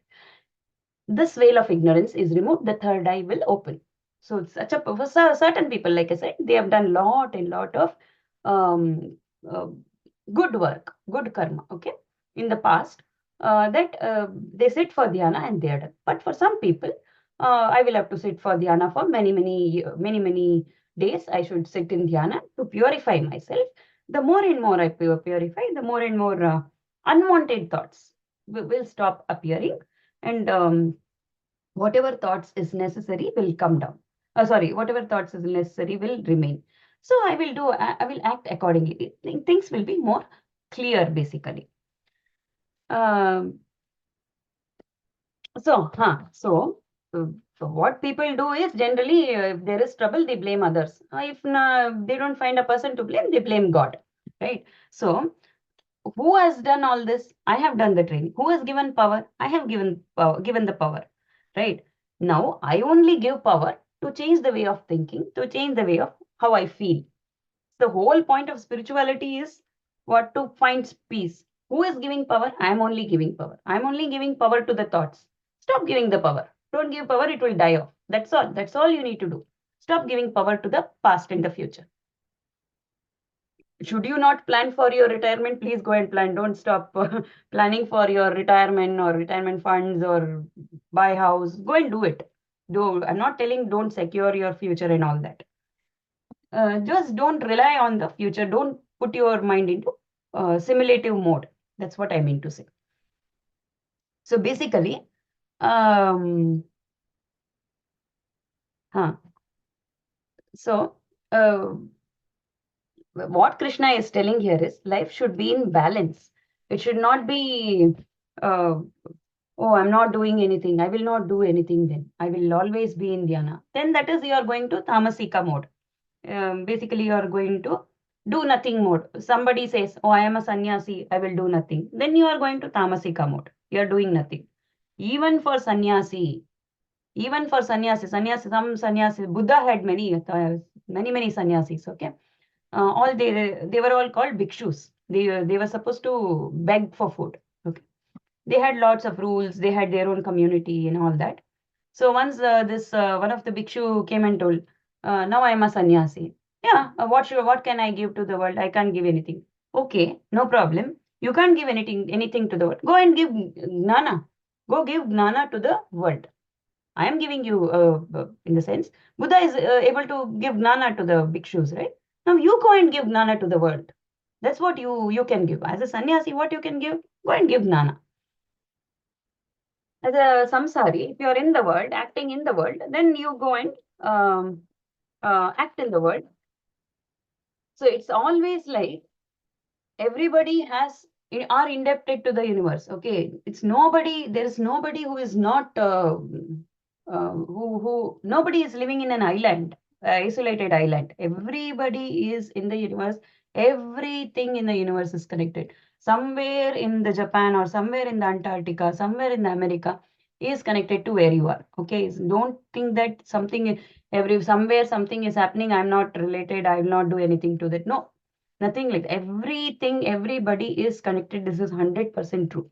This veil of ignorance is removed, the third eye will open. So such a for certain people, like I said, they have done lot of um, uh, good work, good karma. Okay, in the past, that they sit for dhyana and they are done. But for some people, I will have to sit for dhyana for many days. I should sit in dhyana to purify myself. The more and more I purify, the more and more unwanted thoughts will stop appearing, and whatever thoughts is necessary will come down. Sorry, whatever thoughts is necessary will remain. So I will act accordingly. Things will be more clear, basically. Um, so what people do is generally, if there is trouble, they blame others. If they don't find a person to blame, they blame God, right? So who has done all this? I have done the training. Who has given power? I have given the power, right? Now I only give power to change the way of thinking, to change the way of how I feel. The whole point of spirituality is what? To find peace. Who is giving power? I am only giving power. I am only giving power to the thoughts. Stop giving the power. Don't give power, it will die off. That's all. That's all you need to do. Stop giving power to the past and the future. Should you not plan for your retirement, please go and plan. Don't stop planning for your retirement or retirement funds or buy house. Go and do it. I'm not telling don't secure your future and all that. Just don't rely on the future. Don't put your mind into simulative mode. That's what I mean to say. So basically, um, huh. So what Krishna is telling here is life should be in balance. It should not be, oh, I'm not doing anything. I will not do anything then. I will always be in dhyana. Then that is, you are going to tamasika mode. Basically, you are going to do nothing mode. Somebody says, oh, I am a sannyasi, I will do nothing. Then you are going to tamasika mode. You are doing nothing. Even for sannyasi, some sannyasi, Buddha had many sannyasis, okay? All they were all called bhikshus. They were supposed to beg for food. Okay, they had lots of rules. They had their own community and all that. So once this one of the bhikshu came and told, "Now I am a sannyasi. Yeah, what can I give to the world? I can't give anything. Okay, no problem. You can't give anything to the world. Go and give gnana. Go give gnana to the world. I am giving you, in the sense, Buddha is able to give gnana to the bhikshus, right? Now you go and give gnana to the world. That's what you can give. As a sannyasi, what you can give? Go and give gnana. As a samsari, if you're in the world, acting in the world, then you go and act in the world. So it's always like everybody are indebted to the universe. Okay, it's nobody. There is nobody who is not who nobody is living in an island, isolated island. Everybody is in the universe. Everything in the universe is connected. Somewhere in the Japan or somewhere in the Antarctica, somewhere in the America is connected to where you are. Okay, so don't think that somewhere something is happening. I'm not related. I will not do anything to that. No, nothing like that. Everything, everybody is connected. This is 100% true.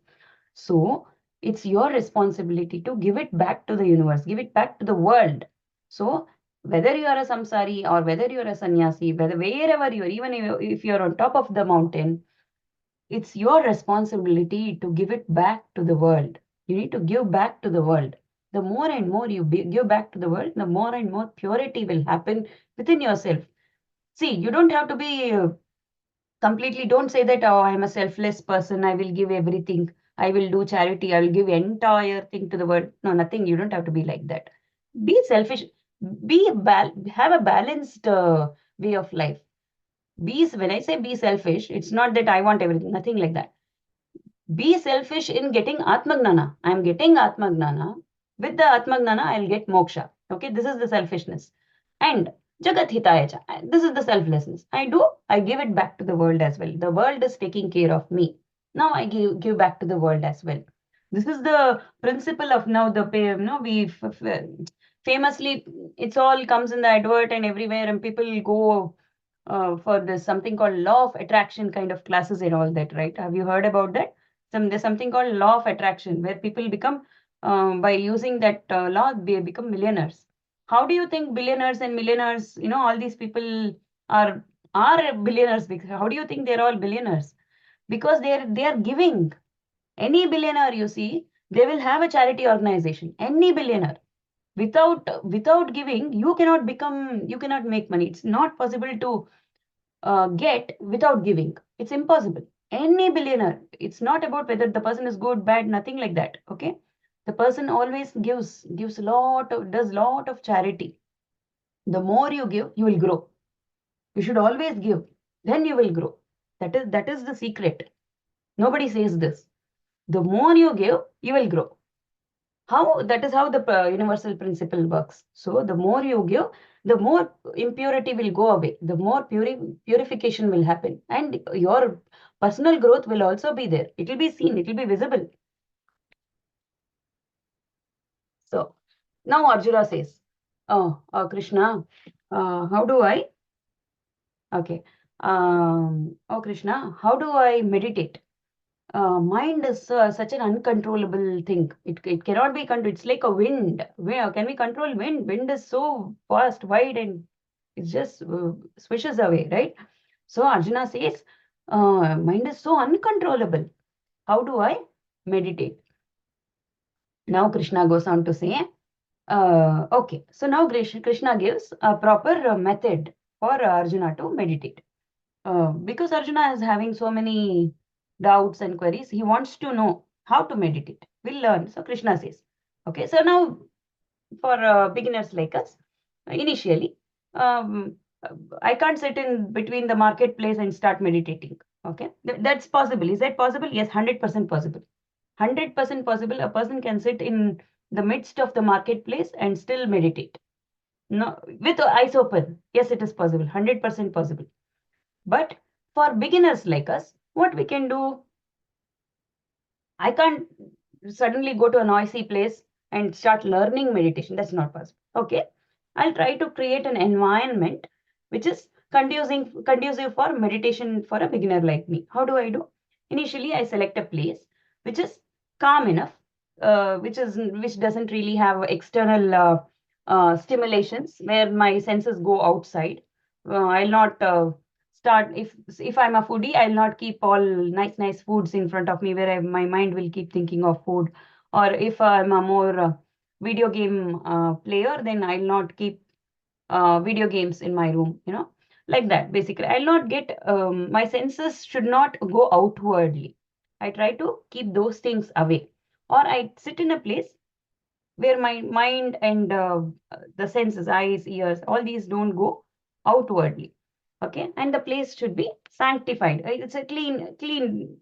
So it's your responsibility to give it back to the universe, give it back to the world. So whether you are a samsari or whether you are a sannyasi, wherever you are, even if you're on top of the mountain, it's your responsibility to give it back to the world. You need to give back to the world. The more and more you give back to the world, the more and more purity will happen within yourself. See, you don't have to be completely, don't say that, oh, I'm a selfless person, I will give everything, I will do charity, I will give entire thing to the world. No, nothing. You don't have to be like that. Be selfish. Have a balanced way of life. When I say be selfish, it's not that I want everything, nothing like that. Be selfish in getting Atmagnana. I'm getting Atmagnana. With the Atmagnana, I'll get moksha. Okay, this is the selfishness. And Jagat Hitayacha. This is the selflessness. I give it back to the world as well. The world is taking care of me. Now I give back to the world as well. This is the principle of now the we famously, it's all comes in the advert and everywhere, and people go for this something called law of attraction kind of classes and all that, right? Have you heard about that? There's something called law of attraction where people become, by using that law, they become millionaires. How do you think billionaires and millionaires, all these people are billionaires? How do you think they're all billionaires? Because they are giving. Any billionaire you see, they will have a charity organization. Any billionaire. Without giving, you cannot make money. It's not possible to get without giving. It's impossible. Any billionaire, it's not about whether the person is good, bad, nothing like that. Okay. The person always does lot of charity. The more you give, you will grow. You should always give. Then you will grow. That is the secret. Nobody says this. The more you give, you will grow. That is how the universal principle works. So the more you give, the more impurity will go away, the more purification will happen, and your personal growth will also be there. It will be seen, it will be visible. So now Arjuna says, oh, Krishna, how do I okay oh Krishna, how do I meditate? Mind is such an uncontrollable thing. It cannot be controlled. It's like a wind. Where can we control wind? Wind is so fast, wide, and it just swishes away, right? So Arjuna says, mind is so uncontrollable. How do I meditate? Now Krishna goes on to say, okay, so now Krishna gives a proper method for Arjuna to meditate. Because Arjuna is having so many doubts and queries, he wants to know how to meditate. We'll learn. So Krishna says, okay, so now for beginners like us, initially, um, I can't sit in between the marketplace and start meditating. Okay, that's possible. Is that possible? Yes, 100% possible. 100% possible. A person can sit in the midst of the marketplace and still meditate. No, with eyes open. Yes, it is possible. 100% possible. But for beginners like us, what we can do, I can't suddenly go to a noisy place and start learning meditation. That's not possible. Okay. I'll try to create an environment which is conducive for meditation for a beginner like me. How do I do? Initially, I select a place which is calm enough, which doesn't really have external stimulations where my senses go outside. I'll not start if I'm a foodie, I'll not keep all nice foods in front of me where my mind will keep thinking of food. Or if I'm a more video game player, then I'll not keep video games in my room. Like that, basically. I'll not get, my senses should not go outwardly. I try to keep those things away. Or I sit in a place where my mind and the senses, eyes, ears, all these don't go outwardly. Okay, and the place should be sanctified. It's a clean.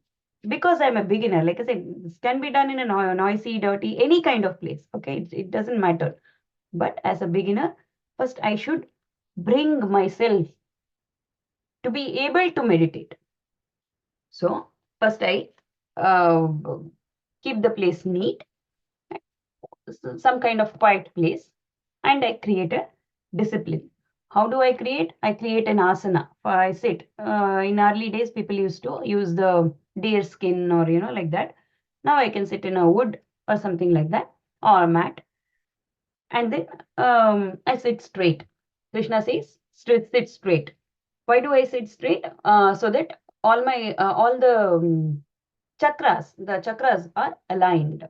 Because I'm a beginner, like I said, this can be done in a noisy, dirty, any kind of place. Okay, it doesn't matter. But as a beginner, first I should bring myself to be able to meditate. So first I uh, keep the place neat, some kind of quiet place, and I create a discipline. How do I create? I create an asana. I sit. In early days, people used to use the deer skin or, like that. Now I can sit in a wood or something like that, or a mat, and then I sit straight. Krishna says, sit straight. Why do I sit straight? So that all the chakras are aligned.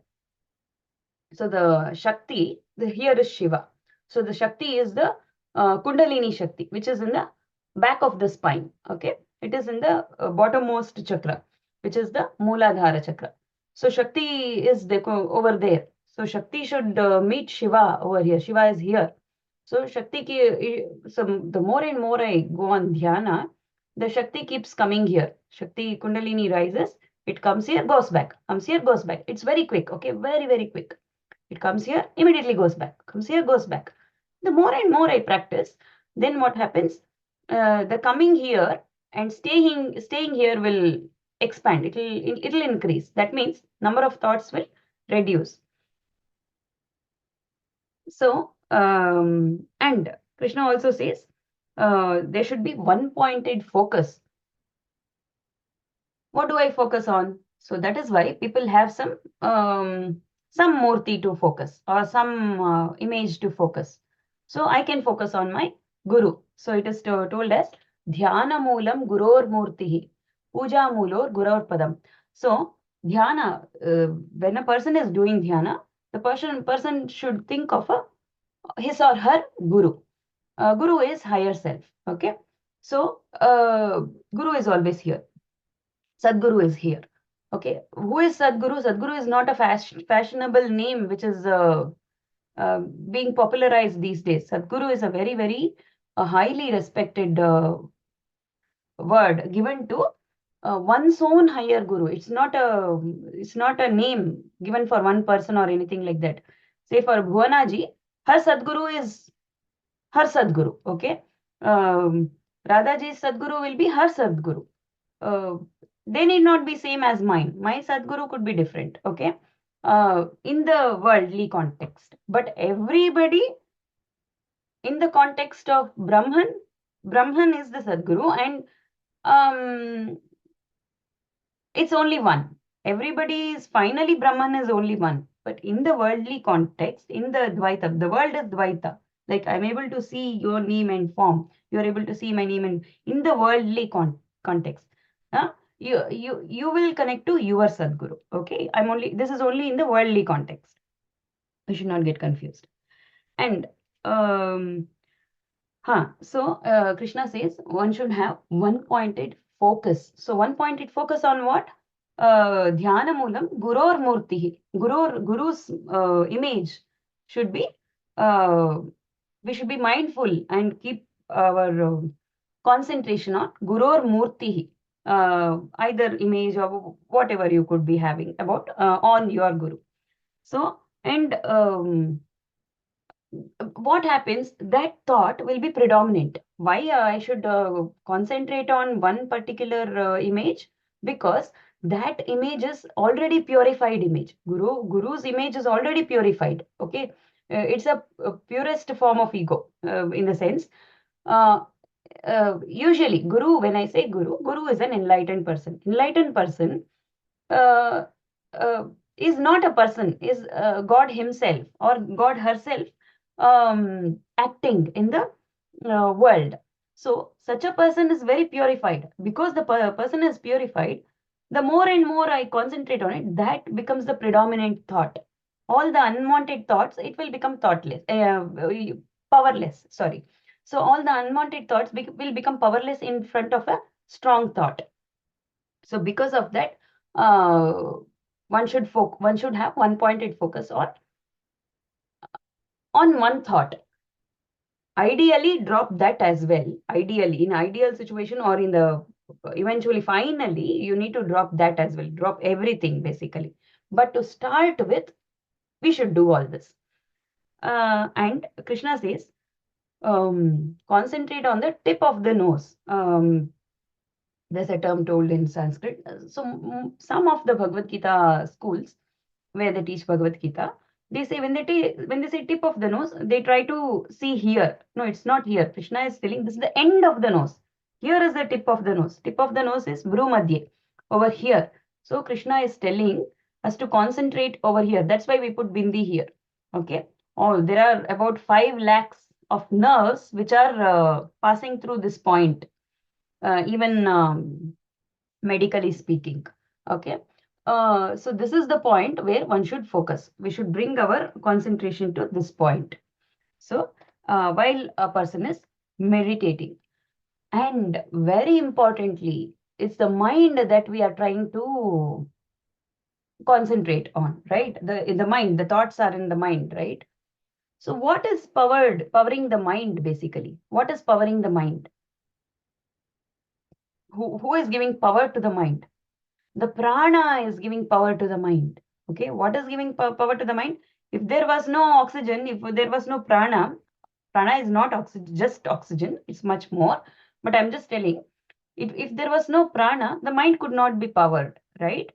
So the Shakti, here is Shiva. So the Shakti is the Kundalini Shakti, which is in the back of the spine. Okay, it is in the bottommost chakra, which is the Mooladhara chakra. So Shakti is over there. So Shakti should meet Shiva over here. Shiva is here. So so the more and more I go on dhyana, the Shakti keeps coming here. Shakti Kundalini rises, it comes here, goes back, comes here, goes back. It's very quick, okay, very, very quick. It comes here, immediately goes back, comes here, goes back. The more and more I practice, then what happens? The coming here and staying here will expand. It'll increase. That means number of thoughts will reduce. So, and Krishna also says there should be one-pointed focus. What do I focus on? So that is why people have some murti to focus or some image to focus. So I can focus on my guru. So it is told as Dhyana Moolam Guror Murtihi, Puja Mulor Guror Padam. So Dhyana, when a person is doing Dhyana, the person should think of his or her guru. Guru is higher self. Okay. So guru is always here. Sadguru is here. Okay. Who is Sadguru? Sadguru is not a fashionable name which is being popularized these days. Sadguru is a very, very highly respected word given to one's own higher guru. It's not a name given for one person or anything like that. Say for Bhuvanaji, her Sadguru is her Sadguru. Okay. Radhaji's Sadguru will be her Sadguru. They need not be same as mine. My Sadguru could be different. Okay. In the worldly context. But everybody in the context of Brahman is the Sadguru, and it's only one. Everybody is finally Brahman is only one. But in the worldly context, in the Dvaita, the world is Dvaita. Like I'm able to see your name and form. You are able to see my name and in the worldly context. You will connect to your Sadguru. Okay. This is only in the worldly context. You should not get confused. And so Krishna says one should have one-pointed focus. So one-pointed focus on what? Dhyana Moolam Guror Murtihi. Guru's image should be, we should be mindful and keep our concentration on Guror Murtihi. Either image or whatever you could be having about on your Guru. So, and what happens, that thought will be predominant. Why I should concentrate on one particular image? Because that image is already purified image. Guru's image is already purified. Okay. It's a purest form of ego in the sense. Usually when I say Guru is an enlightened person. Enlightened person uh, is not a person, is God himself or God herself acting in the world. So such a person is very purified. Because the person is purified, the more and more I concentrate on it, that becomes the predominant thought. All the unwanted thoughts, it will become thoughtless, powerless. Sorry. So all the unwanted thoughts will become powerless in front of a strong thought. So because of that, one should have one pointed focus on one thought. Ideally, drop that as well. Ideally, in ideal situation, or in the eventually, finally, you need to drop that as well. Drop everything basically. But to start with, we should do all this. And Krishna says, concentrate on the tip of the nose. There's a term told in Sanskrit. So some of the Bhagavad Gita schools where they teach Bhagavad Gita, they say when they say tip of the nose, they try to see here. No, it's not here. Krishna is telling this is the end of the nose. Here is the tip of the nose. Tip of the nose is Bhrumadhya, over here. So Krishna is telling us to concentrate over here. That's why we put Bindi here. Okay. Oh, there are about 5 lakhs of nerves which are passing through this point. Even medically speaking. Okay. So this is the point where one should focus. We should bring our concentration to this point. So while a person is meditating, and very importantly, it's the mind that we are trying to concentrate on, right? In the mind, the thoughts are in the mind, right? So what is powering the mind basically? What is powering the mind? Who is giving power to the mind? The prana is giving power to the mind. Okay, what is giving power to the mind? If there was no oxygen, if there was no prana, prana is not oxygen, just oxygen, it's much more. But I'm just telling, if there was no prana, the mind could not be powered, right?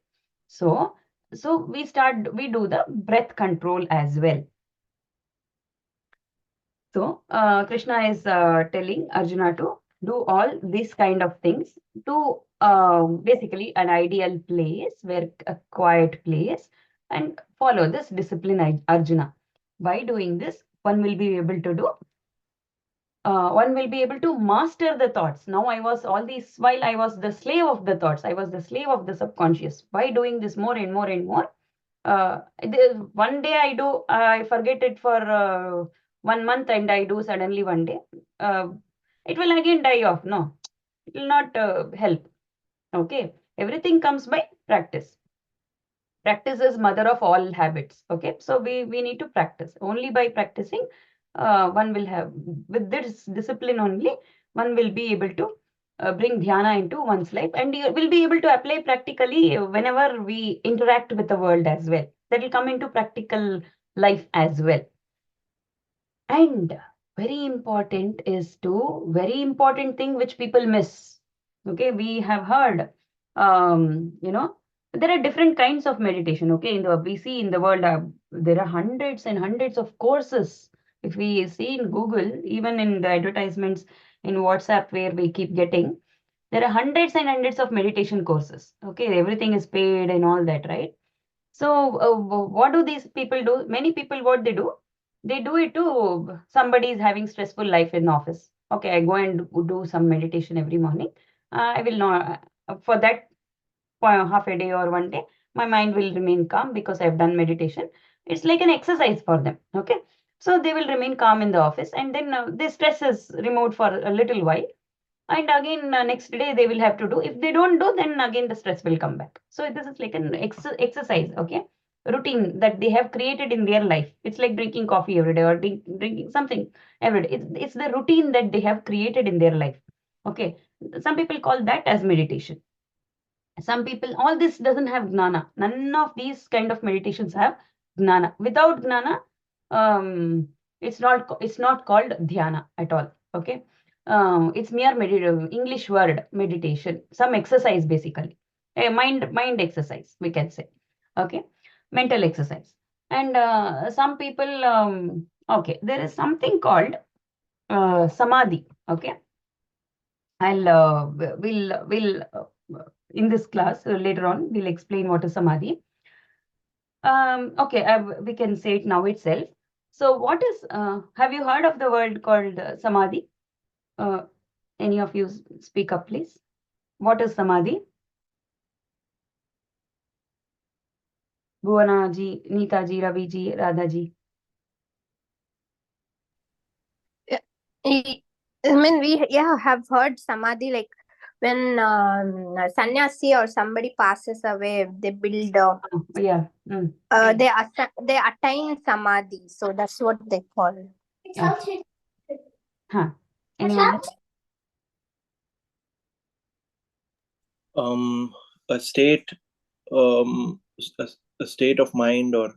So we do the breath control as well. So Krishna is telling Arjuna to do all these kind of things to basically an ideal place, where a quiet place, and follow this discipline, Arjuna. By doing this, one will be able to do. One will be able to master the thoughts. Now while I was the slave of the thoughts, I was the slave of the subconscious. By doing this more and more and more, one day I forget it for 1 month, and I do suddenly one day. It will again die off. No, it will not help. Okay, everything comes by practice. Practice is mother of all habits. Okay, so we need to practice. Only by practicing, one will have, with this discipline only, one will be able to bring dhyana into one's life, and you will be able to apply practically whenever we interact with the world as well. That will come into practical life as well. And very important thing which people miss. Okay, we have heard, there are different kinds of meditation. Okay, we see in the world, there are hundreds and hundreds of courses. If we see in Google, even in the advertisements in WhatsApp, where we keep getting, there are hundreds and hundreds of meditation courses. Okay, everything is paid and all that, right? So what do these people do? Many people, what they do it to somebody is having stressful life in office. Okay, I go and do some meditation every morning. I will not, for that, for half a day or one day, my mind will remain calm because I've done meditation. It's like an exercise for them. Okay, so they will remain calm in the office, and then the stress is removed for a little while, and again next day they will have to do. If they don't do, then again the stress will come back. So this is like an exercise. Okay, routine that they have created in their life. It's like drinking coffee every day, or drinking something every day. It's the routine that they have created in their life. Okay, some people call that as meditation. Some people, all this doesn't have gnana. None of these kind of meditations have gnana. Without gnana, it's not called dhyana at all. Okay, it's mere English word meditation, some exercise basically, a mind exercise, we can say. Okay, mental exercise. And some people, okay, there is something called samadhi. Okay, we'll in this class, later on, we'll explain what is samadhi. Okay, we can say it now itself. So what is, have you heard of the word called samadhi? Any of you speak up, please. What is samadhi? Bhuvana ji, Neeta ji, Ravi ji, Radha ji. I- I mean, we have heard samadhi, like when sannyasi or somebody passes away, they build. Yeah. Mm. They attain samadhi, so that's what they call. Okay. Huh. Anyone else? A state, a state of mind, or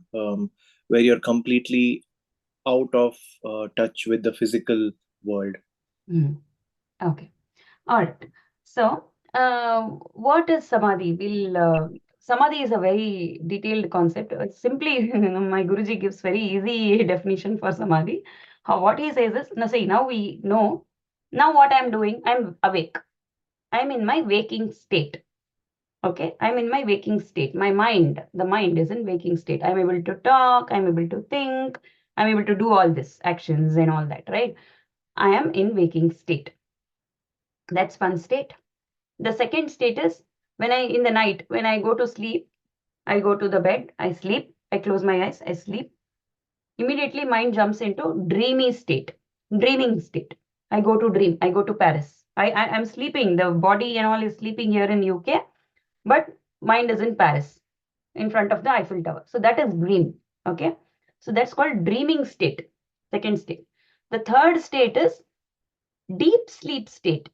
where you're completely out of touch with the physical world. Mm. Okay. All right. So, what is samadhi? Samadhi is a very detailed concept. Simply, my Guruji gives very easy definition for samadhi. What he says is, now see, now we know. Now what I'm doing, I'm awake. I'm in my waking state. Okay, I'm in my waking state. The mind is in waking state. I'm able to talk. I'm able to think. I'm able to do all this actions and all that. Right? I am in waking state. That's one state. The second state is in the night, when I go to sleep, I go to the bed, I sleep, I close my eyes, I sleep. Immediately mind jumps into dreamy state, dreaming state. I go to dream, I go to Paris. I'm sleeping, the body and all is sleeping here in UK, but mind is in Paris, in front of the Eiffel Tower. So that is dream. Okay. So that's called dreaming state, second state. The third state is deep sleep state.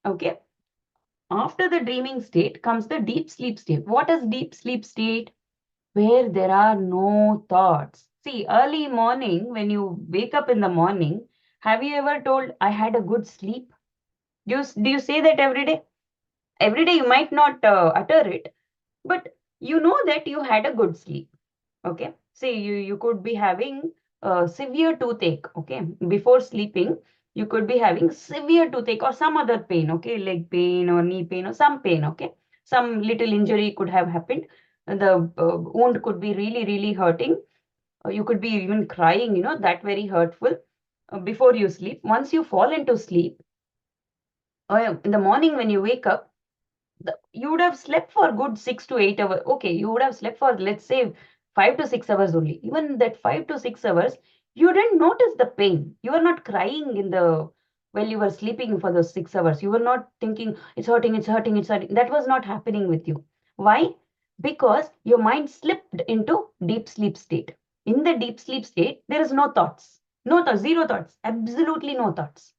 Okay. After the dreaming state comes the deep sleep state. What is deep sleep state? Where there are no thoughts. See, early morning, when you wake up in the morning, have you ever told, I had a good sleep? Do you say that every day? Every day you might not utter it, but you know that you had a good sleep. Okay. Say you could be having severe toothache. Okay. Before sleeping, you could be having severe toothache or some other pain. Okay. Leg pain or knee pain or some pain. Okay. Some little injury could have happened. The wound could be really, really hurting. You could be even crying, that very hurtful before you sleep. Once you fall into sleep, in the morning when you wake up, you would have slept for good 6 to 8 hours. Okay, you would have slept for, let's say, 5 to 6 hours only. Even that 5 to 6 hours, you didn't notice the pain. You were not crying while you were sleeping for those 6 hours. You were not thinking, it's hurting, it's hurting, it's hurting. That was not happening with you. Why? Because your mind slipped into deep sleep state. In the deep sleep state, there is no thoughts. No thoughts, zero thoughts, absolutely no thoughts.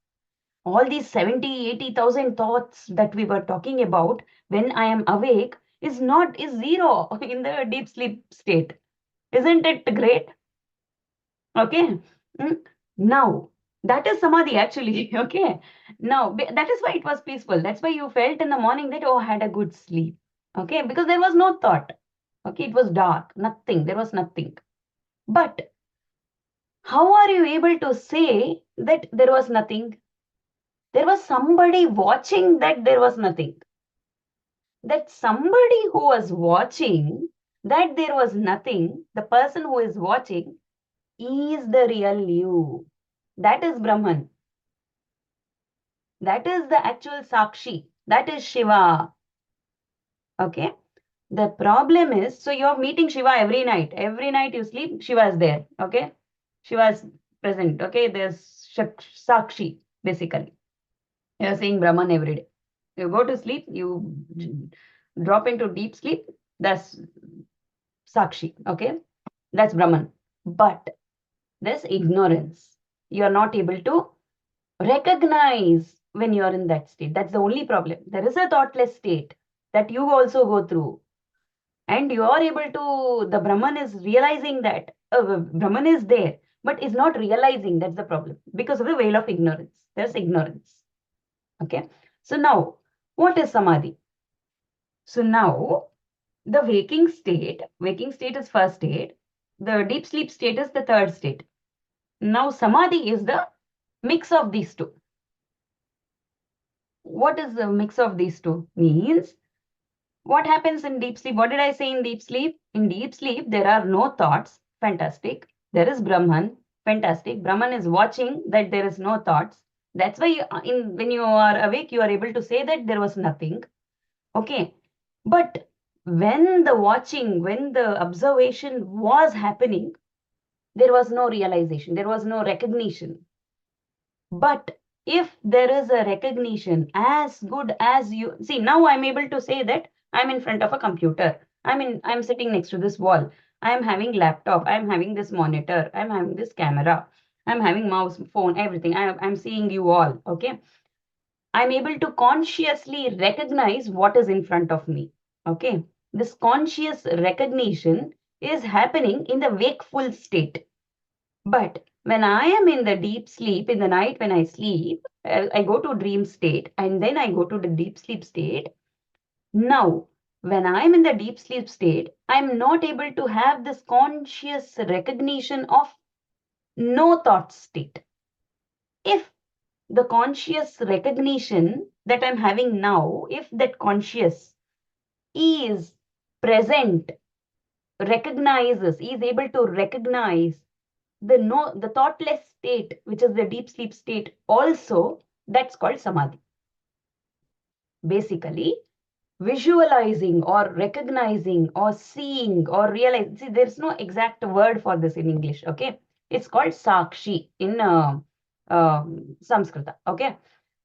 All these 70, 80,000 thoughts that we were talking about when I am awake is zero in the deep sleep state. Isn't it great? Okay. Mm. Now, that is samadhi actually. Okay. Now, that is why it was peaceful. That's why you felt in the morning that, oh, I had a good sleep. Okay. Because there was no thought. Okay. It was dark. Nothing. There was nothing. But how are you able to say that there was nothing? There was somebody watching that there was nothing. That somebody who was watching that there was nothing, the person who is watching is the real you. That is Brahman. That is the actual Sakshi. That is Shiva. Okay. The problem is, so you're meeting Shiva every night. Every night you sleep, Shiva is there. Okay. Shiva is present. Okay. There's Sakshi, basically. You're seeing Brahman every day. You go to sleep, you drop into deep sleep, that's Sakshi, okay? That's Brahman. But there's ignorance. You are not able to recognize when you are in that state. That's the only problem. There is a thoughtless state that you also go through. And you are able to, the Brahman is realizing that Brahman is there, but is not realizing. That's the problem because of the veil of ignorance. There's ignorance. Okay. So now, what is Samadhi? So now, the waking state is first state. The deep sleep state is the third state. Now, Samadhi is the mix of these two. What is the mix of these two? Means, what happens in deep sleep? What did I say in deep sleep? In deep sleep, there are no thoughts. Fantastic. There is Brahman. Fantastic. Brahman is watching that there is no thoughts. That's why when you are awake, you are able to say that there was nothing. Okay. But when the observation was happening, there was no realization, there was no recognition. But if there is a recognition as good as you see, now I'm able to say that I'm in front of a computer. I'm sitting next to this wall. I'm having laptop. I'm having this monitor. I'm having this camera. I'm having mouse, phone, everything. I'm seeing you all. Okay. I'm able to consciously recognize what is in front of me. Okay. This conscious recognition is happening in the wakeful state. But when I am in the deep sleep, in the night when I sleep, I go to dream state and then I go to the deep sleep state. Now, when I'm in the deep sleep state, I'm not able to have this conscious recognition of no thought state. If the conscious recognition that I'm having now, if that conscious is present, recognizes, is able to recognize the thoughtless state, which is the deep sleep state also, that's called samadhi. Basically, visualizing or recognizing or seeing or realizing. See, there's no exact word for this in English. Okay, it's called sakshi in Sanskrita. Okay,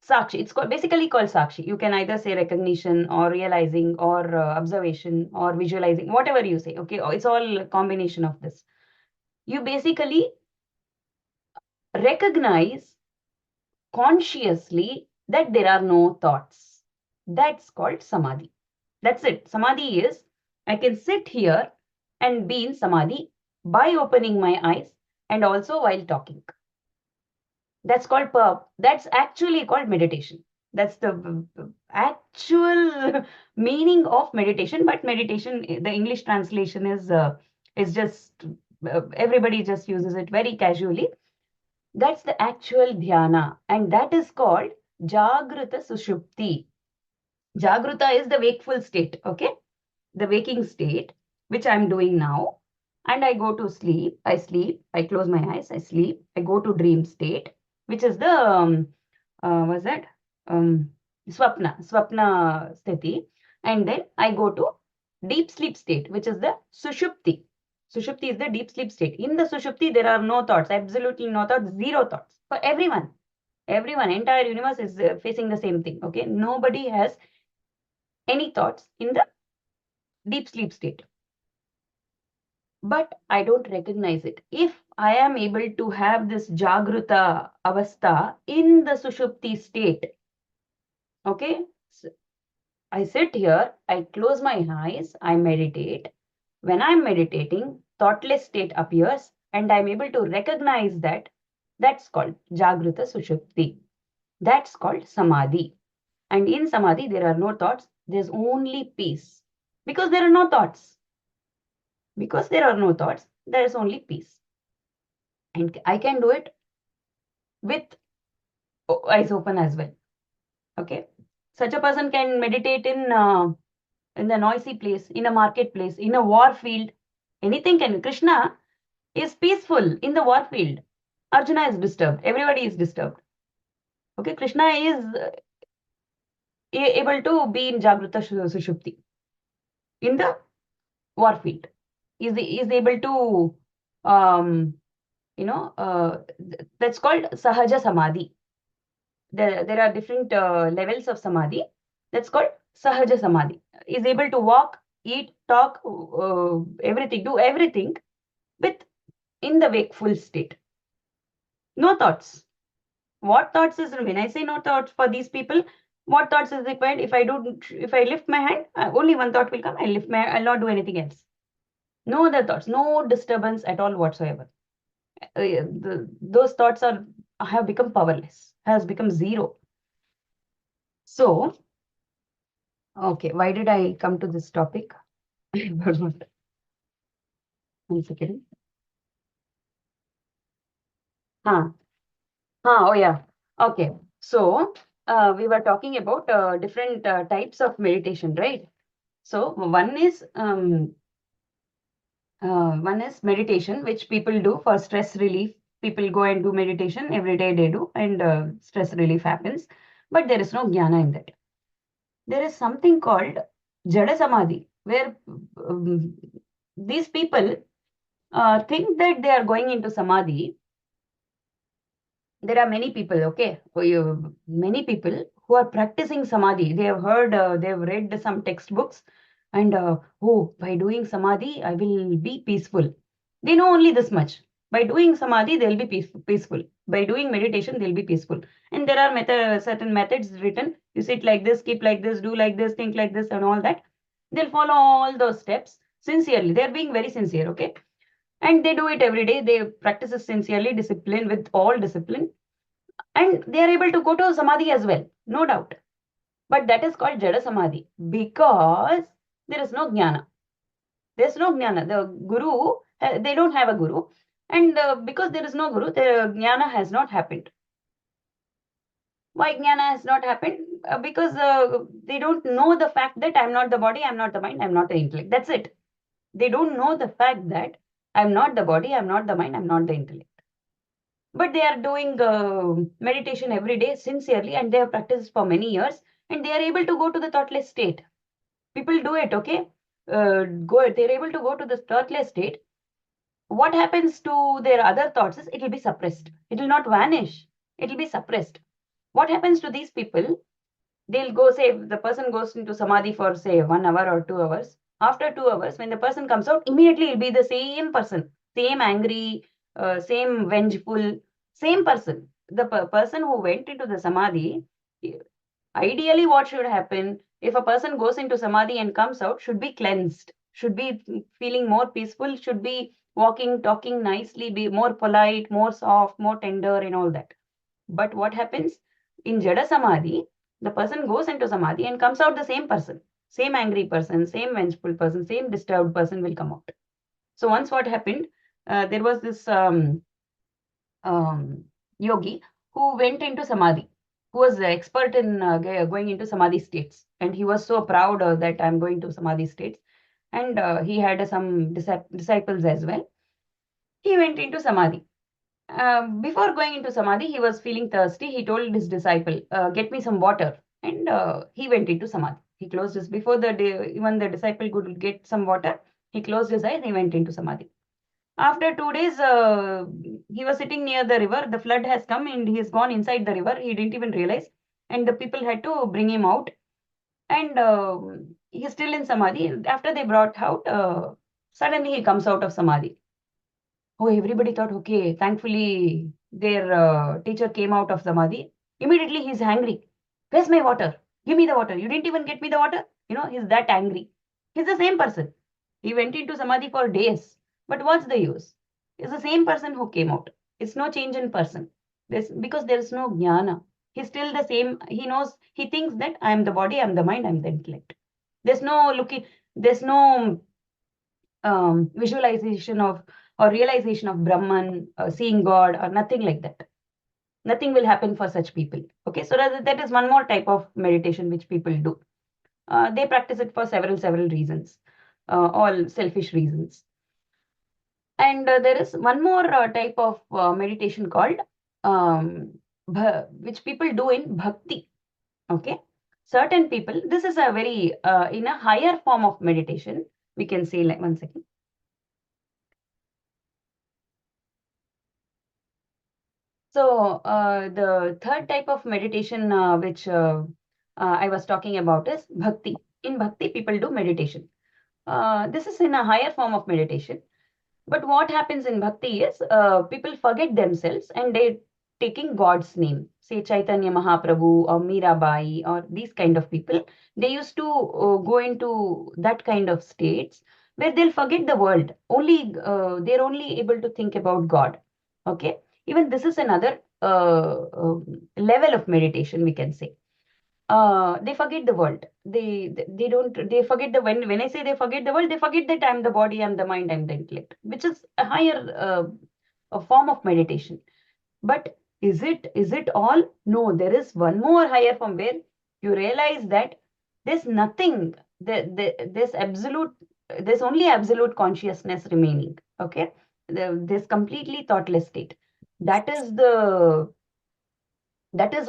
sakshi. It's basically called sakshi. You can either say recognition or realizing or observation or visualizing, whatever you say. Okay, it's all a combination of this. You basically recognize consciously that there are no thoughts. That's called samadhi. That's it. Samadhi is, I can sit here and be in samadhi by opening my eyes and also while talking. That's called, that's actually called meditation. That's the actual meaning of meditation. But meditation, the English translation is just, everybody just uses it very casually. That's the actual dhyana, and that is called Jagrita Sushupti. Jagruta is the wakeful state, okay? The waking state, which I'm doing now. And I go to sleep, I close my eyes, I sleep, I go to dream state, which is the, what's that? Swapna sthiti. And then I go to deep sleep state, which is the Sushupti. Sushupti is the deep sleep state. In the Sushupti, there are no thoughts, absolutely no thoughts, zero thoughts for everyone. Everyone, entire universe is facing the same thing. Okay, nobody has any thoughts in the deep sleep state. But I don't recognize it. If I am able to have this Jagruta Avastha in the Sushupti state, okay, so I sit here, I close my eyes, I meditate. When I'm meditating, thoughtless state appears and I'm able to recognize that. That's called Jagruta Sushupti. That's called Samadhi. And in Samadhi, there are no thoughts. There's only peace. Because there are no thoughts. Because there are no thoughts, there is only peace. And I can do it with eyes open as well. Okay. Such a person can meditate in the noisy place, in a marketplace, in a war field. Anything can. Krishna is peaceful in the war field. Arjuna is disturbed. Everybody is disturbed. Okay. Krishna is able to be in Jagruta Sushupti in the war field. Is able to that's called Sahaja Samadhi. There are different levels of Samadhi. That's called Sahaja Samadhi. Is able to walk, eat, talk, everything, do everything with in the wakeful state. No thoughts. What thoughts is, when I say no thoughts for these people, what thoughts is required? If I lift my hand, only one thought will come. I'll not do anything else. No other thoughts, no disturbance at all whatsoever. Those thoughts have become powerless, has become zero. So, okay, why did I come to this topic? I forgot. 1 second. Oh yeah. Okay. So, we were talking about different types of meditation, right? So, one is meditation, which people do for stress relief. People go and do meditation every day they do, and stress relief happens. But there is no jnana in that. There is something called Jada Samadhi, where these people think that they are going into Samadhi, there are many people, okay, many people who are practicing samadhi. They have heard, they have read some textbooks, and oh, by doing samadhi, I will be peaceful. They know only this much. By doing samadhi, they'll be peaceful. By doing meditation, they'll be peaceful. And there are certain methods written. You sit like this, keep like this, do like this, think like this, and all that. They'll follow all those steps sincerely. They're being very sincere, okay? And they do it every day. They practice it sincerely, discipline with all discipline, and they are able to go to samadhi as well, no doubt. But that is called jada samadhi because there is no jnana. There's no jnana. The guru, they don't have a guru, and because there is no guru, the jnana has not happened. Why jnana has not happened? Because they don't know the fact that I'm not the body, I'm not the mind, I'm not the intellect. That's it. They don't know the fact that I'm not the body, I'm not the mind, I'm not the intellect. But they are doing meditation every day sincerely, and they have practiced for many years, and they are able to go to the thoughtless state. People do it, okay? They're able to go to the thoughtless state. What happens to their other thoughts is it will be suppressed. It will not vanish. It will be suppressed. What happens to these people? They'll go, say, if the person goes into samadhi for, say, 1 hour or 2 hours. After 2 hours, when the person comes out, immediately it'll be the same person, same angry, same vengeful, same person. The person who went into the samadhi, ideally, what should happen if a person goes into samadhi and comes out should be cleansed, should be feeling more peaceful, should be walking, talking nicely, be more polite, more soft, more tender, and all that. But what happens in Jada Samadhi? The person goes into Samadhi and comes out the same person, same angry person, same vengeful person, same disturbed person will come out. So once what happened, there was this yogi who went into Samadhi, who was the expert in going into Samadhi states. And he was so proud that I'm going to Samadhi states. And he had some disciples as well. He went into Samadhi. Before going into samadhi, he was feeling thirsty. He told his disciple, "Get me some water." And he went into samadhi. He closed his before the day, even the disciple could get some water. He closed his eyes. He went into samadhi. After 2 days, he was sitting near the river. The flood has come and he has gone inside the river. He didn't even realize, and the people had to bring him out. And he's still in samadhi. After they brought out, suddenly he comes out of samadhi. Oh, everybody thought, okay, thankfully their teacher came out of Samadhi. Immediately he's angry. Where's my water? Give me the water. You didn't even get me the water. He's that angry. He's the same person. He went into Samadhi for days. But what's the use? It's the same person who came out. It's no change in person. Because there is no jnana. He's still the same. He knows, he thinks that I am the body, I am the mind, I am the intellect. There's no visualization of or realization of Brahman, seeing God, or nothing like that. Nothing will happen for such people. Okay, so that is one more type of meditation which people do. They practice it for several reasons, all selfish reasons. And there is one more type of meditation called which people do in bhakti. Okay, certain people. This is a very in a higher form of meditation. We can say, like, one second. So the third type of meditation which I was talking about is bhakti. In bhakti, people do meditation. This is in a higher form of meditation. But what happens in bhakti is people forget themselves and they taking God's name. Say Chaitanya Mahaprabhu or Mirabai or these kind of people. They used to go into that kind of states where they'll forget the world. They're only able to think about God. Okay. Even this is another level of meditation, we can say. They forget the world. They don't, they forget when I say they forget the world, they forget that I'm the body, I'm the mind, I'm the intellect, which is a higher a form of meditation. But is it all? No, there is one more higher form where you realize that there's nothing, there's only absolute consciousness remaining. Okay. There's completely thoughtless state. That is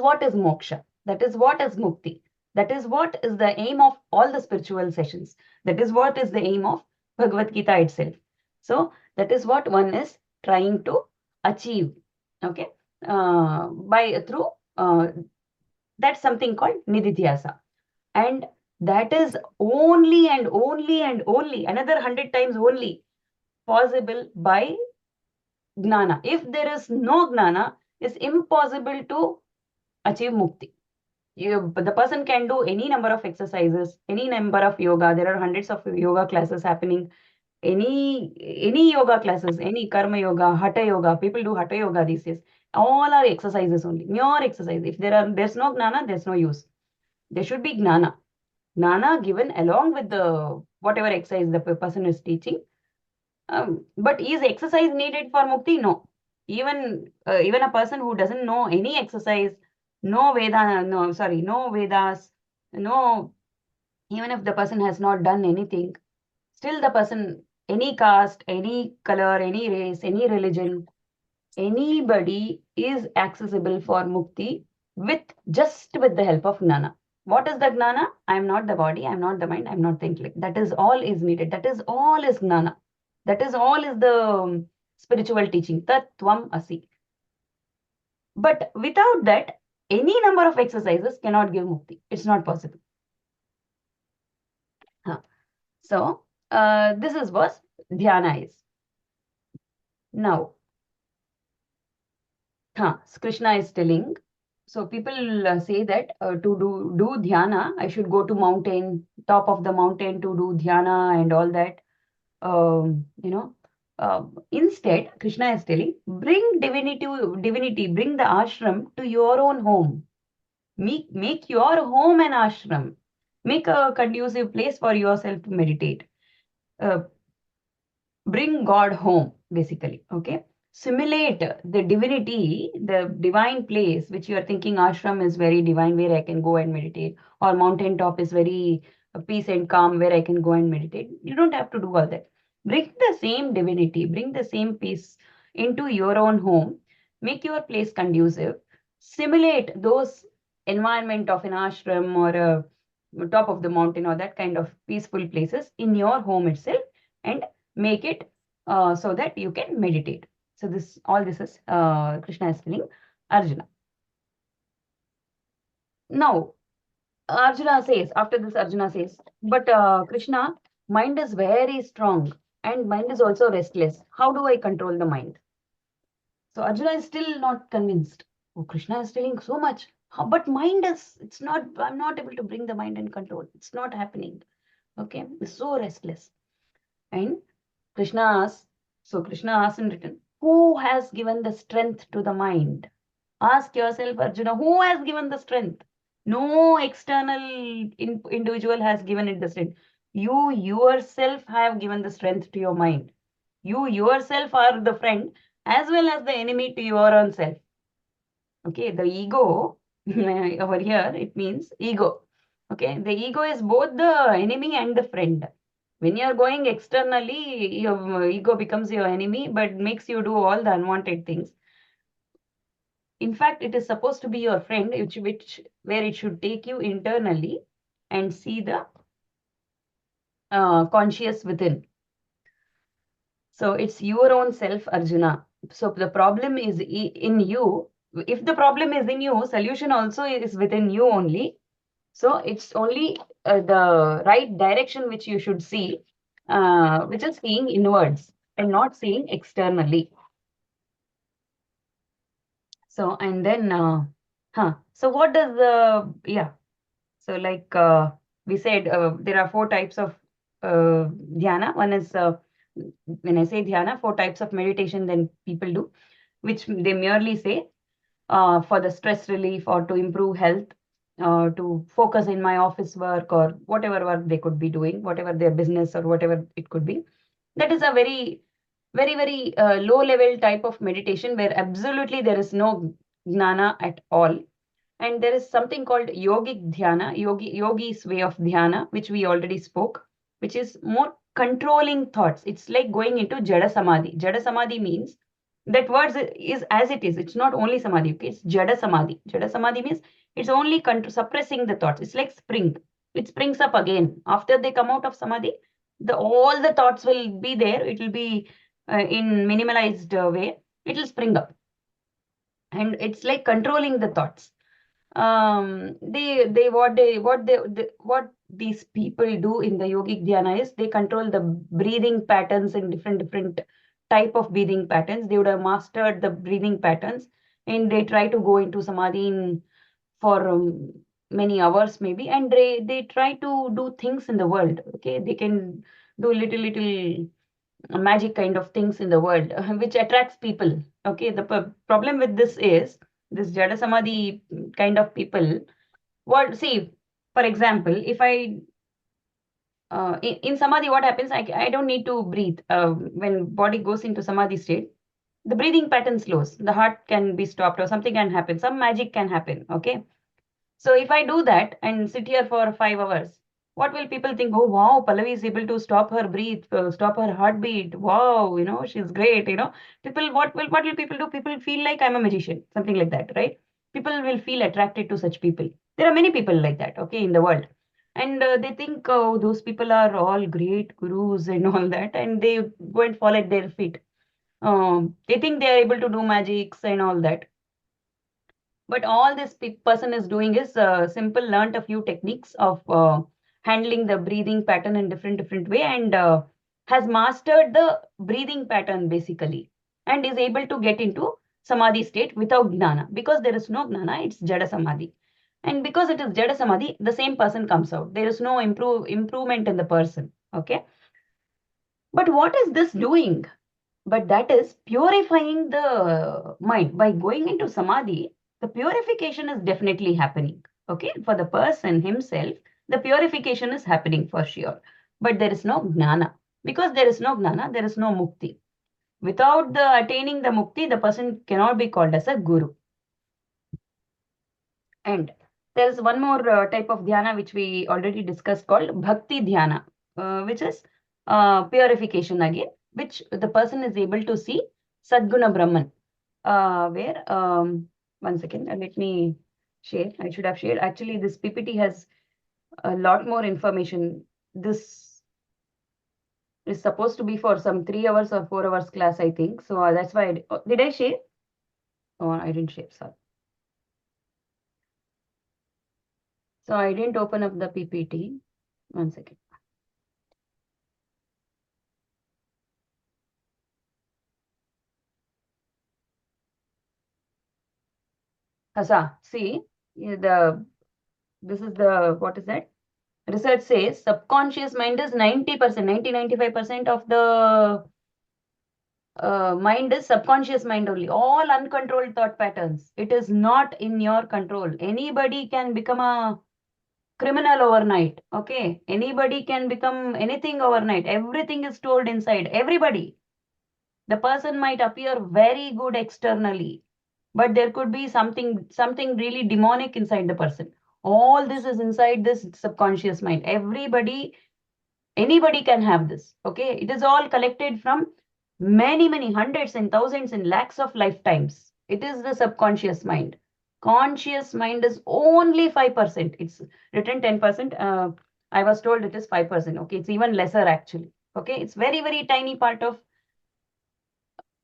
what is moksha. That is what is mukti. That is what is the aim of all the spiritual sessions. That is what is the aim of Bhagavad Gita itself. So that is what one is trying to achieve. Okay. through that's something called nididhyasa. And that is only and only and only, another 100 times only, possible by gnana. If there is no gnana, it's impossible to achieve mukti. The person can do any number of exercises, any number of yoga. There are hundreds of yoga classes happening. Any yoga classes, any karma yoga, hatha yoga. People do hatha yoga these days. All are exercises only, mere exercise. If there's no gnana, there's no use. There should be gnana. Gnana given along with the whatever exercise the person is teaching. But is exercise needed for mukti? No. Even a person who doesn't know any exercise, no Vedas, no, even if the person has not done anything, still the person, any caste, any color, any race, any religion, anybody is accessible for mukti just with the help of gnana. What is the gnana? I am not the body, I am not the mind, I am not the intellect. That is all is needed. That is all is gnana. That is all is the spiritual teaching. Tat Tvam Asi. But without that, any number of exercises cannot give mukti. It's not possible. So, this is what dhyana is. Now, Krishna is telling. So people say that to do dhyana, I should go to mountain, top of the mountain to do dhyana and all that. Instead, Krishna is telling, bring divinity, bring the ashram to your own home. Make your home an ashram. Make a conducive place for yourself to meditate. Bring God home, basically. Okay. Simulate the divinity, the divine place, which you are thinking ashram is very divine, where I can go and meditate, or mountaintop is very peace and calm, where I can go and meditate. You don't have to do all that. Bring the same divinity, bring the same peace into your own home, make your place conducive, simulate those environment of an ashram or a top of the mountain or that kind of peaceful places in your home itself, and make it so that you can meditate. So all this is Krishna is telling Arjuna. Now, after this Arjuna says, but Krishna, mind is very strong and mind is also restless. How do I control the mind? So Arjuna is still not convinced. Oh, Krishna is telling so much. But mind I'm not able to bring the mind in control. It's not happening. Okay, it's so restless. And Krishna asks in return, who has given the strength to the mind? Ask yourself, Arjuna, who has given the strength? No external individual has given it the strength. You yourself have given the strength to your mind. You yourself are the friend as well as the enemy to your own self. Okay, the ego, over here, it means ego. Okay, the ego is both the enemy and the friend. When you're going externally, your ego becomes your enemy, but makes you do all the unwanted things. In fact, it is supposed to be your friend, where it should take you internally and see the conscious within. So it's your own self, Arjuna. So the problem is in you. If the problem is in you, solution also is within you only. So it's only the right direction which you should see, which is seeing inwards and not seeing externally. So, and then, so what does so like we said, there are 4 types of dhyana. One is, when I say dhyana, 4 types of meditation then people do, which they merely say for the stress relief or to improve health, to focus in my office work or whatever work they could be doing, whatever their business or whatever it could be. That is a very, very, very low level type of meditation where absolutely there is no gnana at all. And there is something called yogic dhyana, yogi's way of dhyana, which we already spoke, which is more controlling thoughts. It's like going into jada samadhi. Jada samadhi means that words is as it is. It's not only samadhi. Okay? It's jada samadhi. Jada samadhi means it's only suppressing the thoughts. It's like spring. It springs up again. After they come out of samadhi, all the thoughts will be there. It will be in minimalized way. It will spring up. and it's like controlling the thoughts. What these people do in the yogic dhyana is they control the breathing patterns in different type of breathing patterns. They would have mastered the breathing patterns, and they try to go into samadhi for many hours maybe, and they try to do things in the world. Okay, they can do little magic kind of things in the world, which attracts people. Okay, the problem with this is this Jada Samadhi kind of people. What, see, for example, if I in Samadhi, what happens? I don't need to breathe. When body goes into Samadhi state, the breathing pattern slows. The heart can be stopped, or something can happen. Some magic can happen. Okay, so if I do that and sit here for 5 hours, what will people think? Oh, wow, Pallavi is able to stop her breath, stop her heartbeat. Wow, she's great. People, what will people do? People feel like I'm a magician, something like that, right? People will feel attracted to such people. There are many people like that, okay, in the world, and they think, oh, those people are all great gurus and all that, and they go and fall at their feet. They think they are able to do magics and all that. But all this person is doing is simple learned a few techniques of handling the breathing pattern in different way, and has mastered the breathing pattern basically, and is able to get into samadhi state without gnana. Because there is no gnana, it's jada samadhi. And because it is jada samadhi, the same person comes out. There is no improvement in the person. Okay. But what is this doing? But that is purifying the mind. By going into samadhi, the purification is definitely happening. Okay, for the person himself, the purification is happening for sure. But there is no gnana. Because there is no gnana, there is no mukti. Without the attaining the mukti, the person cannot be called as a guru. And there is one more type of dhyana which we already discussed called bhakti dhyana, which is purification again, which the person is able to see Sadguna Brahman. Where, one second, let me share. I should have shared. Actually, this PPT has a lot more information. This is supposed to be for some 3 hours or 4 hours class, I think. So that's why did I share? Oh, I didn't share, sorry. So I didn't open up the PPT. One second. Asa, see, this is the, what is that? Research says subconscious mind is 90%, 95% of the mind is subconscious mind only. All uncontrolled thought patterns. It is not in your control. Anybody can become a criminal overnight. Okay. Anybody can become anything overnight. Everything is stored inside. Everybody. The person might appear very good externally, but there could be something really demonic inside the person. All this is inside this subconscious mind. Anybody can have this. Okay. It is all collected from many hundreds and thousands and lakhs of lifetimes. It is the subconscious mind. Conscious mind is only 5%. It's written 10%. I was told it is 5%. Okay. It's even lesser actually. Okay. It's very tiny part of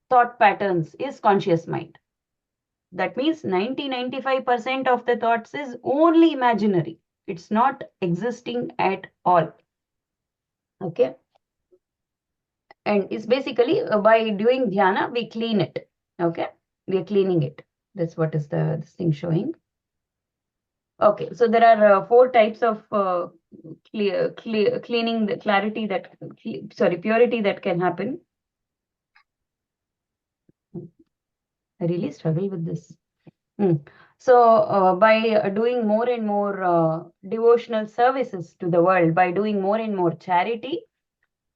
thought patterns is conscious mind. That means 95% of the thoughts is only imaginary. It's not existing at all. Okay. And it's basically by doing dhyana, we clean it. Okay. We are cleaning it. That's what is this thing showing. Okay. So there are 4 types of cleaning, the clarity that, purity that can happen. I really struggle with this. So by doing more and more devotional services to the world, by doing more and more charity,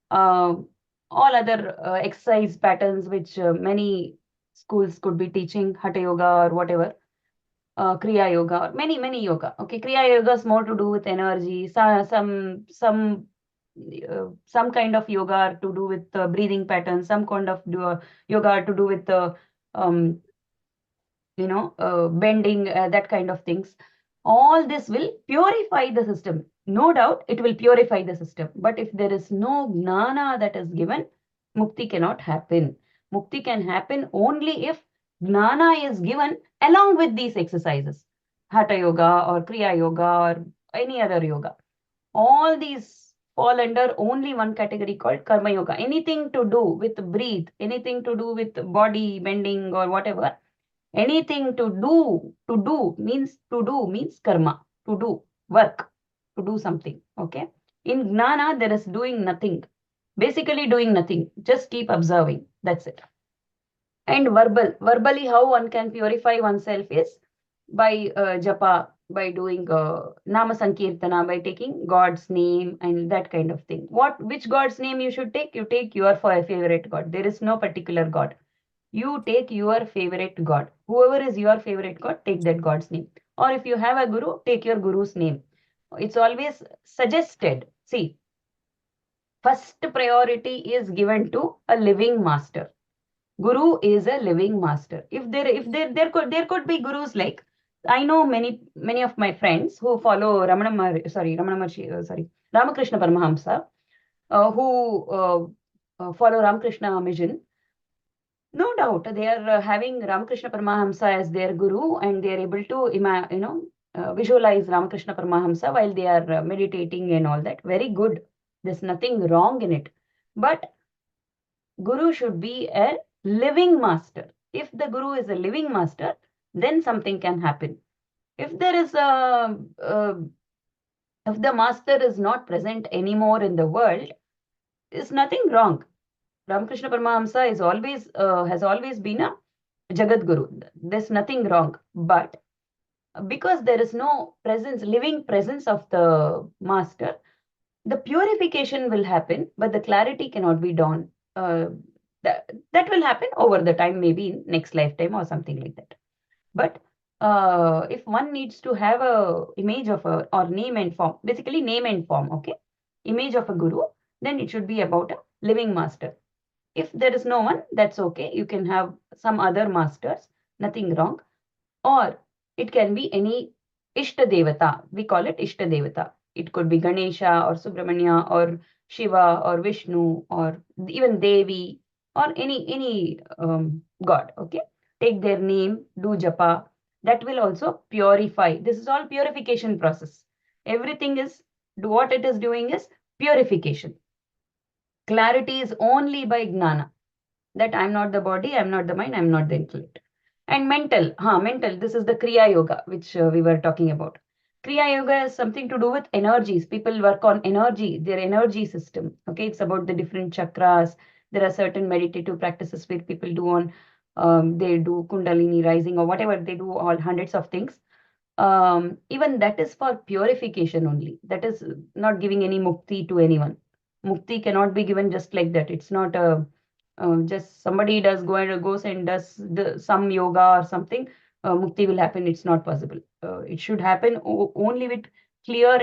all other exercise patterns which many schools could be teaching, Hatha Yoga or whatever, Kriya Yoga, or many yoga. Okay, Kriya Yoga is more to do with energy. Some kind of yoga to do with breathing patterns. Some kind of yoga to do with um, bending, that kind of things. All this will purify the system. No doubt it will purify the system. But if there is no gnana that is given, mukti cannot happen. Mukti can happen only if Gnana is given along with these exercises, Hatha Yoga or Kriya Yoga or any other yoga. All these fall under only one category called Karma Yoga. Anything to do with breathe, anything to do with body bending or whatever, anything to do means karma, to do, work, to do something. Okay. In Gnana, there is doing nothing. Basically doing nothing. Just keep observing. That's it. And verbally, how one can purify oneself is by japa, by doing nama sankirtana, by taking God's name and that kind of thing. Which God's name you should take? You take your favorite God. There is no particular God. You take your favorite God. Whoever is your favorite God, take that God's name. Or if you have a guru, take your guru's name. It's always suggested. See, first priority is given to a living master. Guru is a living master. If there could be gurus like, I know many of my friends who follow Ramakrishna Paramahamsa, who follow Ramakrishna mission. No doubt, they are having Ramakrishna Paramahamsa as their guru, and they are able to visualize Ramakrishna Paramahamsa while they are meditating and all that. Very good. There's nothing wrong in it. But Guru should be a living master. If the Guru is a living master, then something can happen. If there is if the master is not present anymore in the world, is nothing wrong. Ramakrishna Paramahamsa is always has always been a Jagat Guru. There's nothing wrong. But because there is no presence, living presence of the master, the purification will happen, but the clarity cannot be done. That will happen over the time, maybe in next lifetime or something like that. But if one needs to have a image of a, or name and form, basically name and form, okay, image of a guru, then it should be about a living master. If there is no one, that's okay. You can have some other masters, nothing wrong. Or it can be any Ishta Devata. We call it Ishta Devata. It could be Ganesha or Subramanya or Shiva or Vishnu or even Devi or any god. Okay, take their name, do japa. That will also purify. This is all purification process. Everything is what it is doing is purification. Clarity is only by gnana. That I'm not the body, I'm not the mind, I'm not the intellect. And mental, this is the Kriya Yoga, which we were talking about. Kriya Yoga has something to do with energies. People work on energy, their energy system. Okay, it's about the different chakras. There are certain meditative practices where people do on, they do Kundalini rising or whatever, they do all hundreds of things. Even that is for purification only. That is not giving any mukti to anyone. Mukti cannot be given just like that. It's not a just somebody goes and does some yoga or something, mukti will happen. It's not possible. It should happen only with clear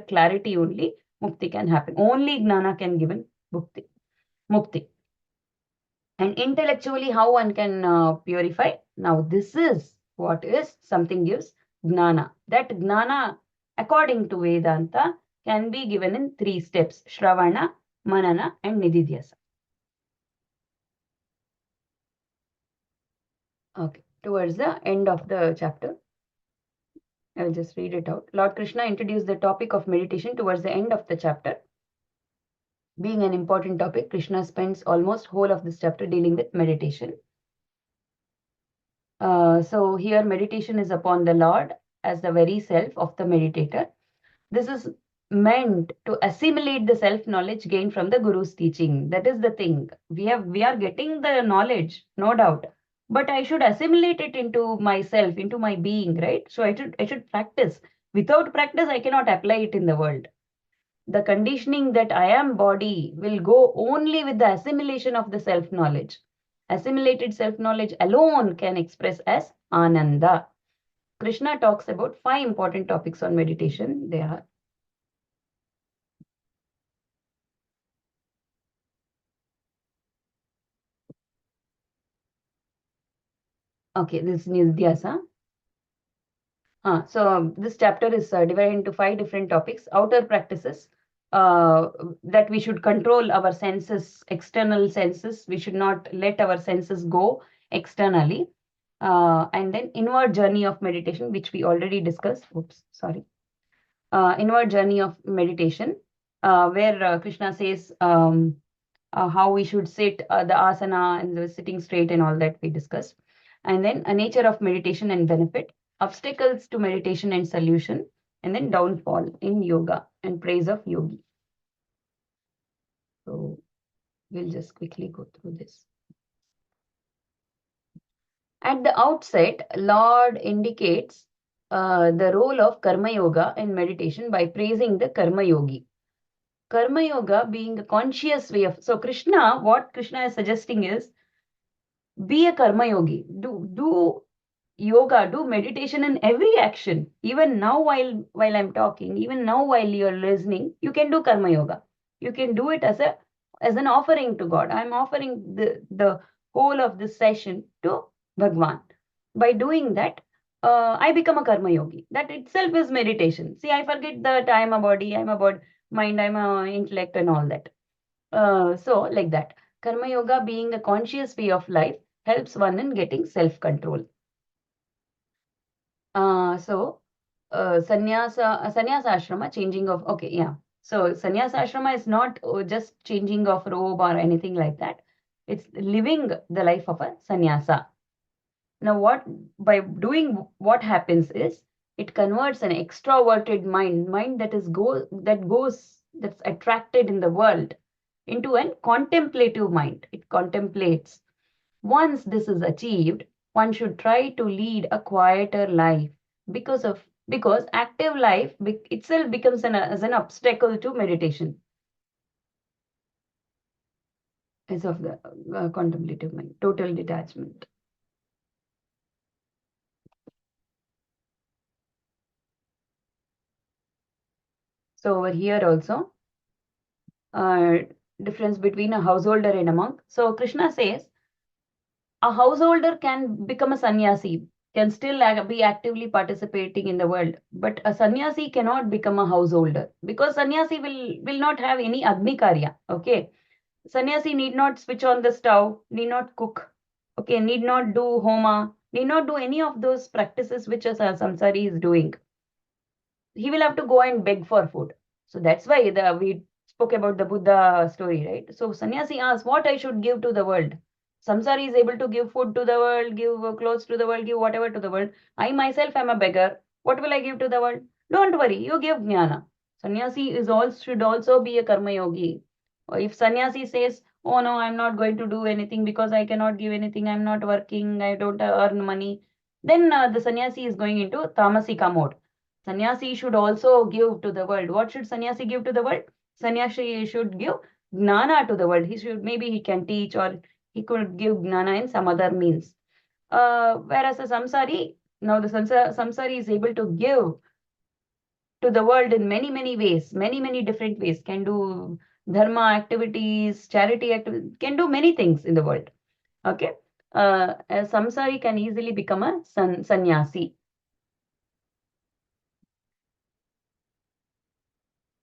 clarity only. Mukti can happen. Only gnana can given mukti. And intellectually, how one can purify? Now, this is what is something gives gnana. That gnana, according to Vedanta, can be given in 3 steps: Shravana, Manana, and Nididhyasa. Okay, towards the end of the chapter, I will just read it out. Lord Krishna introduced the topic of meditation towards the end of the chapter. Being an important topic, Krishna spends almost whole of this chapter dealing with meditation. So here meditation is upon the Lord as the very self of the meditator. This is meant to assimilate the self-knowledge gained from the Guru's teaching. That is the thing. We are getting the knowledge, no doubt. But I should assimilate it into myself, into my being, right? So I should practice. Without practice, I cannot apply it in the world. The conditioning that I am body will go only with the assimilation of the self-knowledge. Assimilated self-knowledge alone can express as Ananda. Krishna talks about 5 important topics on meditation. They are okay, this is Nidhyasa. So this chapter is divided into 5 different topics. Outer practices, that we should control our senses, external senses. We should not let our senses go externally. And then inward journey of meditation, which we already discussed. Oops, sorry. Inward journey of meditation, where Krishna says how we should sit, the asana and the sitting straight and all that we discussed. And then a nature of meditation and benefit, obstacles to meditation and solution, and then downfall in yoga and praise of yogi. So we'll just quickly go through this. At the outset, Lord indicates the role of Karma Yoga in meditation by praising the Karma Yogi. Karma Yoga being a conscious way of... So Krishna, what Krishna is suggesting is, be a Karma Yogi. Do yoga, do meditation in every action. Even now while I'm talking, even now while you're listening, you can do Karma Yoga. You can do it as an offering to God. I'm offering the whole of this session to Bhagwan. By doing that, I become a Karma Yogi. That itself is meditation. See, I forget that I'm a body, I'm a mind, I'm a intellect and all that. So like that. Karma Yoga being a conscious way of life helps one in getting self-control. Sannyasa ashrama, changing of, okay, yeah. So sannyasa ashrama is not just changing of robe or anything like that. It's living the life of a sannyasa. Now, by doing what happens is, it converts an extroverted mind that's attracted in the world, into a contemplative mind. It contemplates. Once this is achieved, one should try to lead a quieter life, because active life itself becomes as an obstacle to meditation. As of the contemplative mind, total detachment. So over here also, difference between a householder and a monk. So Krishna says, a householder can become a sannyasi, can still be actively participating in the world, but a sannyasi cannot become a householder, because sannyasi will not have any agni karya. Okay, sannyasi need not switch on the stove, need not cook, okay, need not do homa, need not do any of those practices which a samsari is doing. He will have to go and beg for food. So that's why we spoke about the Buddha story, right? So sannyasi asks what I should give to the world. Samsari is able to give food to the world, give clothes to the world, give whatever to the world. I myself am a beggar. What will I give to the world? Don't worry, you give jnana. Sannyasi should also be a karma yogi. Or if sannyasi says, oh no, I'm not going to do anything because I cannot give anything, I'm not working, I don't earn money, then the sannyasi is going into tamasika mode. Sannyasi should also give to the world. What should sannyasi give to the world? Sannyasi should give gnana to the world. Maybe he can teach, or he could give gnana in some other means. Whereas a samsari, now the samsari is able to give to the world in many, many ways, many, many different ways, can do dharma activities, charity activities, can do many things in the world. Okay. A samsari can easily become a sannyasi.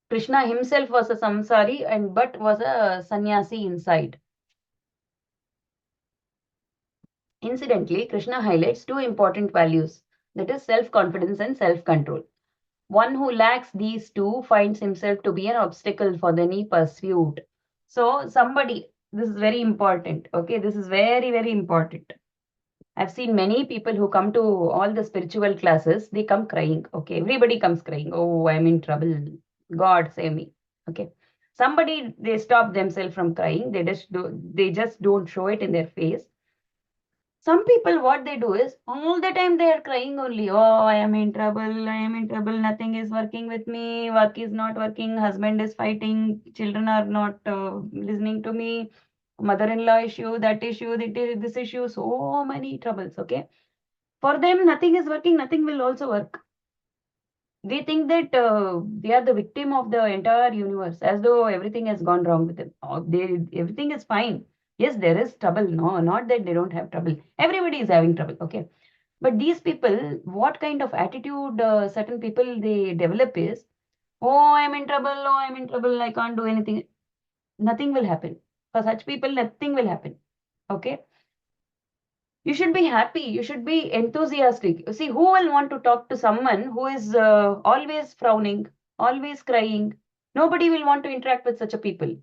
Krishna himself was a samsari but was a sannyasi inside. Incidentally, Krishna highlights two important values, that is self-confidence and self-control. One who lacks these two finds himself to be an obstacle for any pursuit. So this is very important. Okay, this is very, very important. I've seen many people who come to all the spiritual classes, they come crying. Okay, everybody comes crying. Oh, I'm in trouble. God save me. Okay. They stop themselves from crying. They just don't show it in their face. Some people, what they do is, all the time they are crying only. Oh, I am in trouble. I am in trouble. Nothing is working with me. Work is not working. Husband is fighting. Children are not listening to me. Mother-in-law issue, that issue, this issue. So many troubles. Okay. For them, nothing is working. Nothing will also work. They think that they are the victim of the entire universe, as though everything has gone wrong with them. Everything is fine. Yes, there is trouble. No, not that they don't have trouble. Everybody is having trouble. Okay. But these people, what kind of attitude certain people they develop is, oh, I'm in trouble. Oh, I'm in trouble. I can't do anything. Nothing will happen. For such people, nothing will happen. Okay. You should be happy. You should be enthusiastic. See, who will want to talk to someone who is always frowning, always crying? Nobody will want to interact with such a people.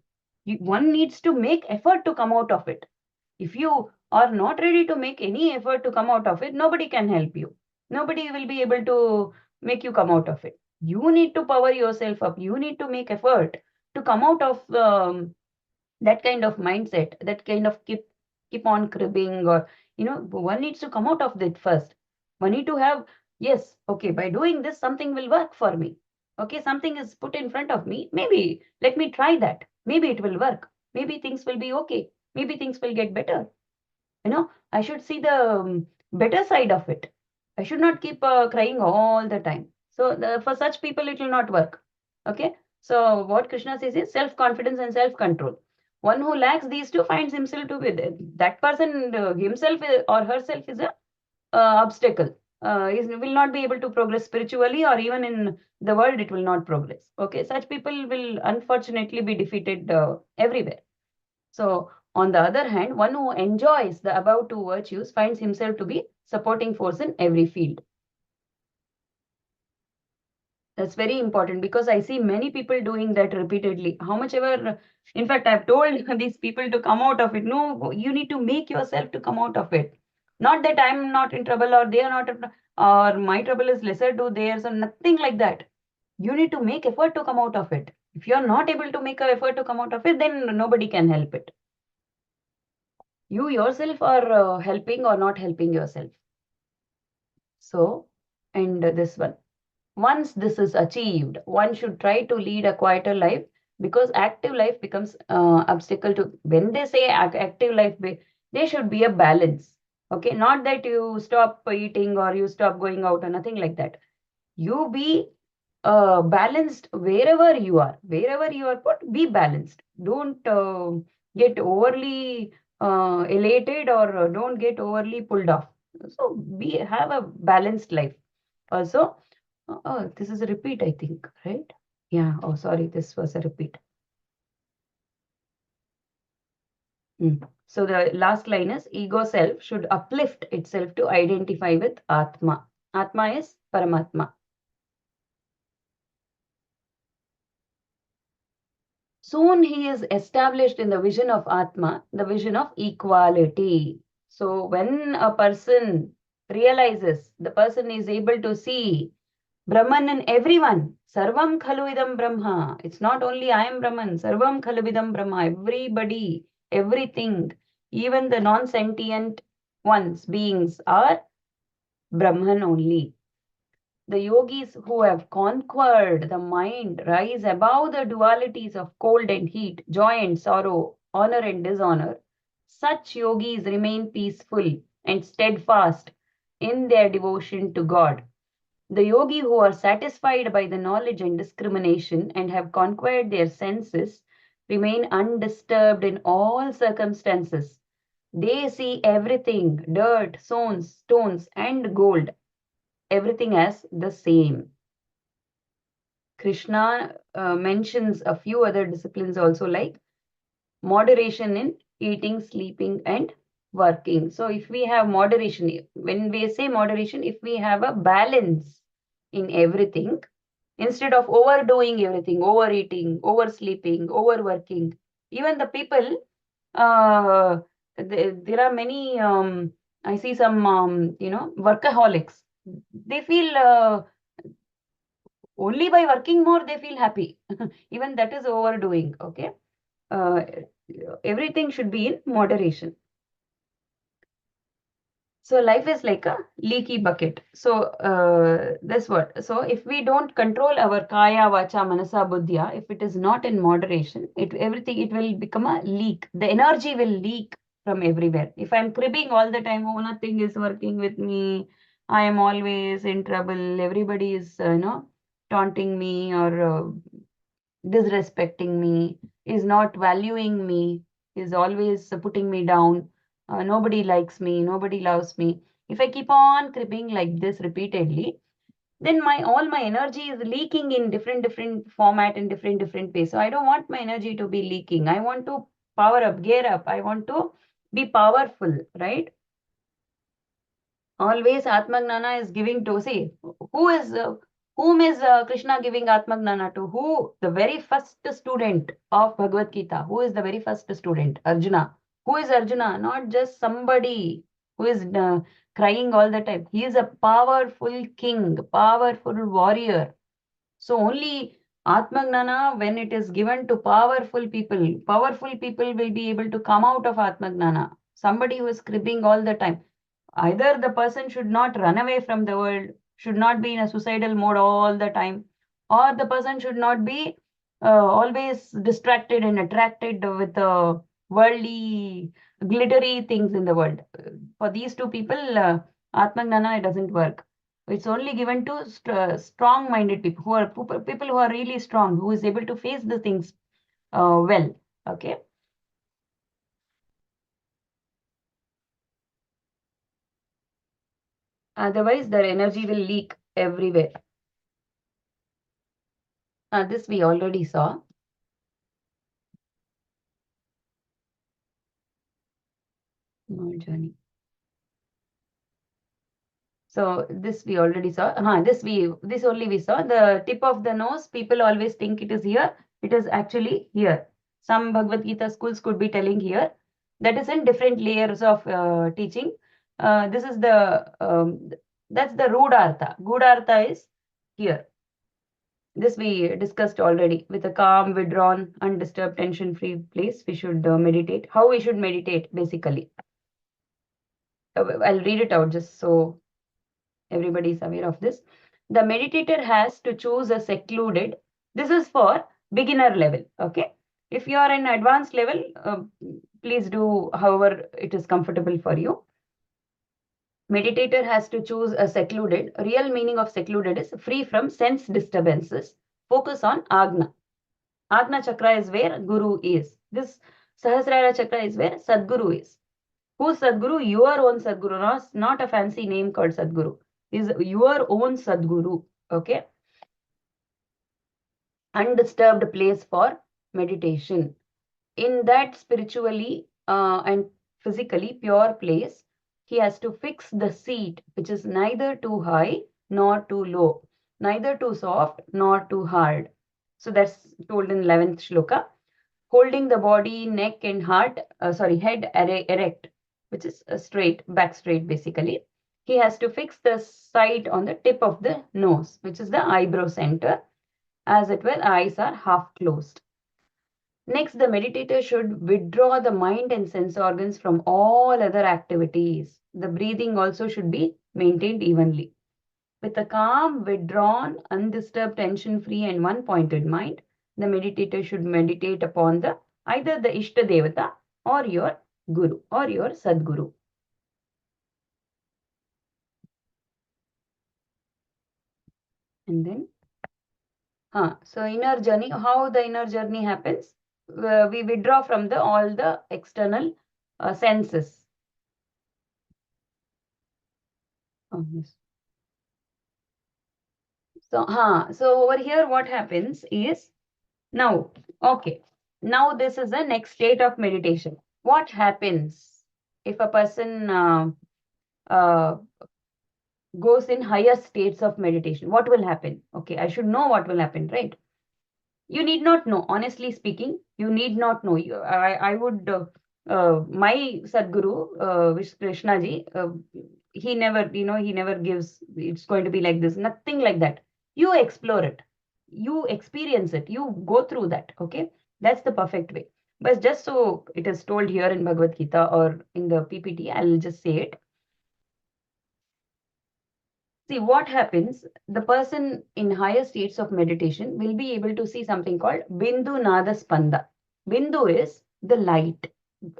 One needs to make effort to come out of it. If you are not ready to make any effort to come out of it, nobody can help you. Nobody will be able to make you come out of it. You need to power yourself up. You need to make effort to come out of that kind of mindset, that kind of keep on cribbing, or one needs to come out of that first. One need to have, yes, okay, by doing this something will work for me. Okay, something is put in front of me, maybe let me try that, maybe it will work, maybe things will be okay, maybe things will get better. I should see the better side of it. I should not keep crying all the time. So for such people it will not work. Okay, so what Krishna says is self confidence and self control. One who lacks these two finds himself to be that person, himself or herself is a obstacle. Will not be able to progress spiritually, or even in the world it will not progress. Okay, such people will unfortunately be defeated everywhere. So, on the other hand, one who enjoys the above two virtues finds himself to be supporting force in every field. That's very important, because I see many people doing that repeatedly. How much ever, in fact, I've told these people to come out of it. No, you need to make yourself to come out of it. Not that I'm not in trouble, or they are not, or my trouble is lesser to theirs, or nothing like that. You need to make effort to come out of it. If you're not able to make an effort to come out of it, then nobody can help it. You yourself are helping or not helping yourself. So, and this one. Once this is achieved, one should try to lead a quieter life, because active life becomes obstacle to, when they say active life, there should be a balance. Okay, not that you stop eating or you stop going out or nothing like that. You be balanced wherever you are put, be balanced. Don't get overly elated, or don't get overly pulled off. So have a balanced life. Also, oh, this is a repeat, I think, right? Yeah. Oh, sorry, this was a repeat. So the last line is, ego self should uplift itself to identify with Atma. Atma is Paramatma. Soon he is established in the vision of Atma, the vision of equality. So when a person realizes, the person is able to see Brahman in everyone. Sarvam khalu idam Brahma. It's not only I am Brahman. Sarvam khalu idam Brahma. Everybody, everything, even the non-sentient ones, beings, are Brahman only. The yogis who have conquered the mind rise above the dualities of cold and heat, joy and sorrow, honor and dishonor. Such yogis remain peaceful and steadfast in their devotion to God. The yogi who are satisfied by the knowledge and discrimination and have conquered their senses remain undisturbed in all circumstances. They see everything, dirt, stones, and gold, everything as the same. Krishna mentions a few other disciplines also, like moderation in eating, sleeping, and working. So if we have moderation, when we say moderation, if we have a balance in everything, instead of overdoing everything, overeating, oversleeping, overworking, even the people, there are many, I see some, workaholics. They feel only by working more, they feel happy. Even that is overdoing, okay? Uh, Everything should be in moderation. So life is like a leaky bucket. So this what? So if we don't control our kaya, vacha, manasa, buddhya, if it is not in moderation, it will become a leak. The energy will leak from everywhere. If I'm cribbing all the time, oh, nothing is working with me, I am always in trouble. Everybody is, taunting me, or disrespecting me, is not valuing me, is always putting me down. Nobody likes me, nobody loves me. If I keep on creeping like this repeatedly, then my all my energy is leaking in different format and different ways. So I don't want my energy to be leaking. I want to power up, gear up. I want to be powerful, right? Always Atmagnana is giving to, see, whom is Krishna giving Atmagnana to? Who? The very first student of Bhagavad Gita. Who is the very first student? Arjuna. Who is Arjuna? Not just somebody who is crying all the time. He is a powerful king, powerful warrior. So only Atmagnana, when it is given to powerful people will be able to come out of Atmagnana. Somebody who is cribbing all the time. Either the person should not run away from the world, should not be in a suicidal mode all the time, or the person should not be always distracted and attracted with worldly, glittery things in the world. For these two people, Atmagnana, it doesn't work. It's only given to strong-minded people who are really strong, who is able to face the things well. Okay. Otherwise, their energy will leak everywhere. This we already saw. No journey. So this we already saw. This only we saw. The tip of the nose, people always think it is here. It is actually here. Some Bhagavad Gita schools could be telling here. That is in different layers of teaching. This is that's the Rudhartha. Gudhartha is here. This we discussed already. With a calm, withdrawn, undisturbed, tension-free place, we should meditate. How we should meditate, basically. I'll read it out just so everybody is aware of this. The meditator has to choose a secluded. This is for beginner level. Okay. If you are in advanced level, please do however it is comfortable for you. Meditator has to choose a secluded. Real meaning of secluded is free from sense disturbances. Focus on Agna. Agna chakra is where Guru is. This Sahasrara chakra is where Sadguru is. Who's Sadguru? Your own Sadguru, not a fancy name called Sadguru. Is your own Sadguru. Okay. Undisturbed place for meditation. In that spiritually and physically pure place, he has to fix the seat, which is neither too high nor too low, neither too soft nor too hard. So that's told in 11th shloka. Holding the body, neck and head erect, which is straight, back straight basically. He has to fix the sight on the tip of the nose, which is the eyebrow center. As it were, eyes are half closed. Next, the meditator should withdraw the mind and sense organs from all other activities. The breathing also should be maintained evenly. With a calm, withdrawn, undisturbed, tension-free and one-pointed mind, the meditator should meditate upon either the Ishta Devata or your Guru or your Sadguru. And then, so inner journey, how the inner journey happens? We withdraw from all the external senses. Oh, yes. So over here, what happens is now, okay, now this is the next state of meditation. What happens if a person goes in higher states of meditation? What will happen? Okay, I should know what will happen, right? You need not know. Honestly speaking, you need not know. I would, my Sadguru, Krishna ji, he never, he never gives, it's going to be like this. Nothing like that. You explore it. You experience it. You go through that. Okay. That's the perfect way. But just so it is told here in Bhagavad Gita or in the PPT, I'll just say it. See what happens, the person in higher states of meditation will be able to see something called Bindu Nada Spanda. Bindu is the light.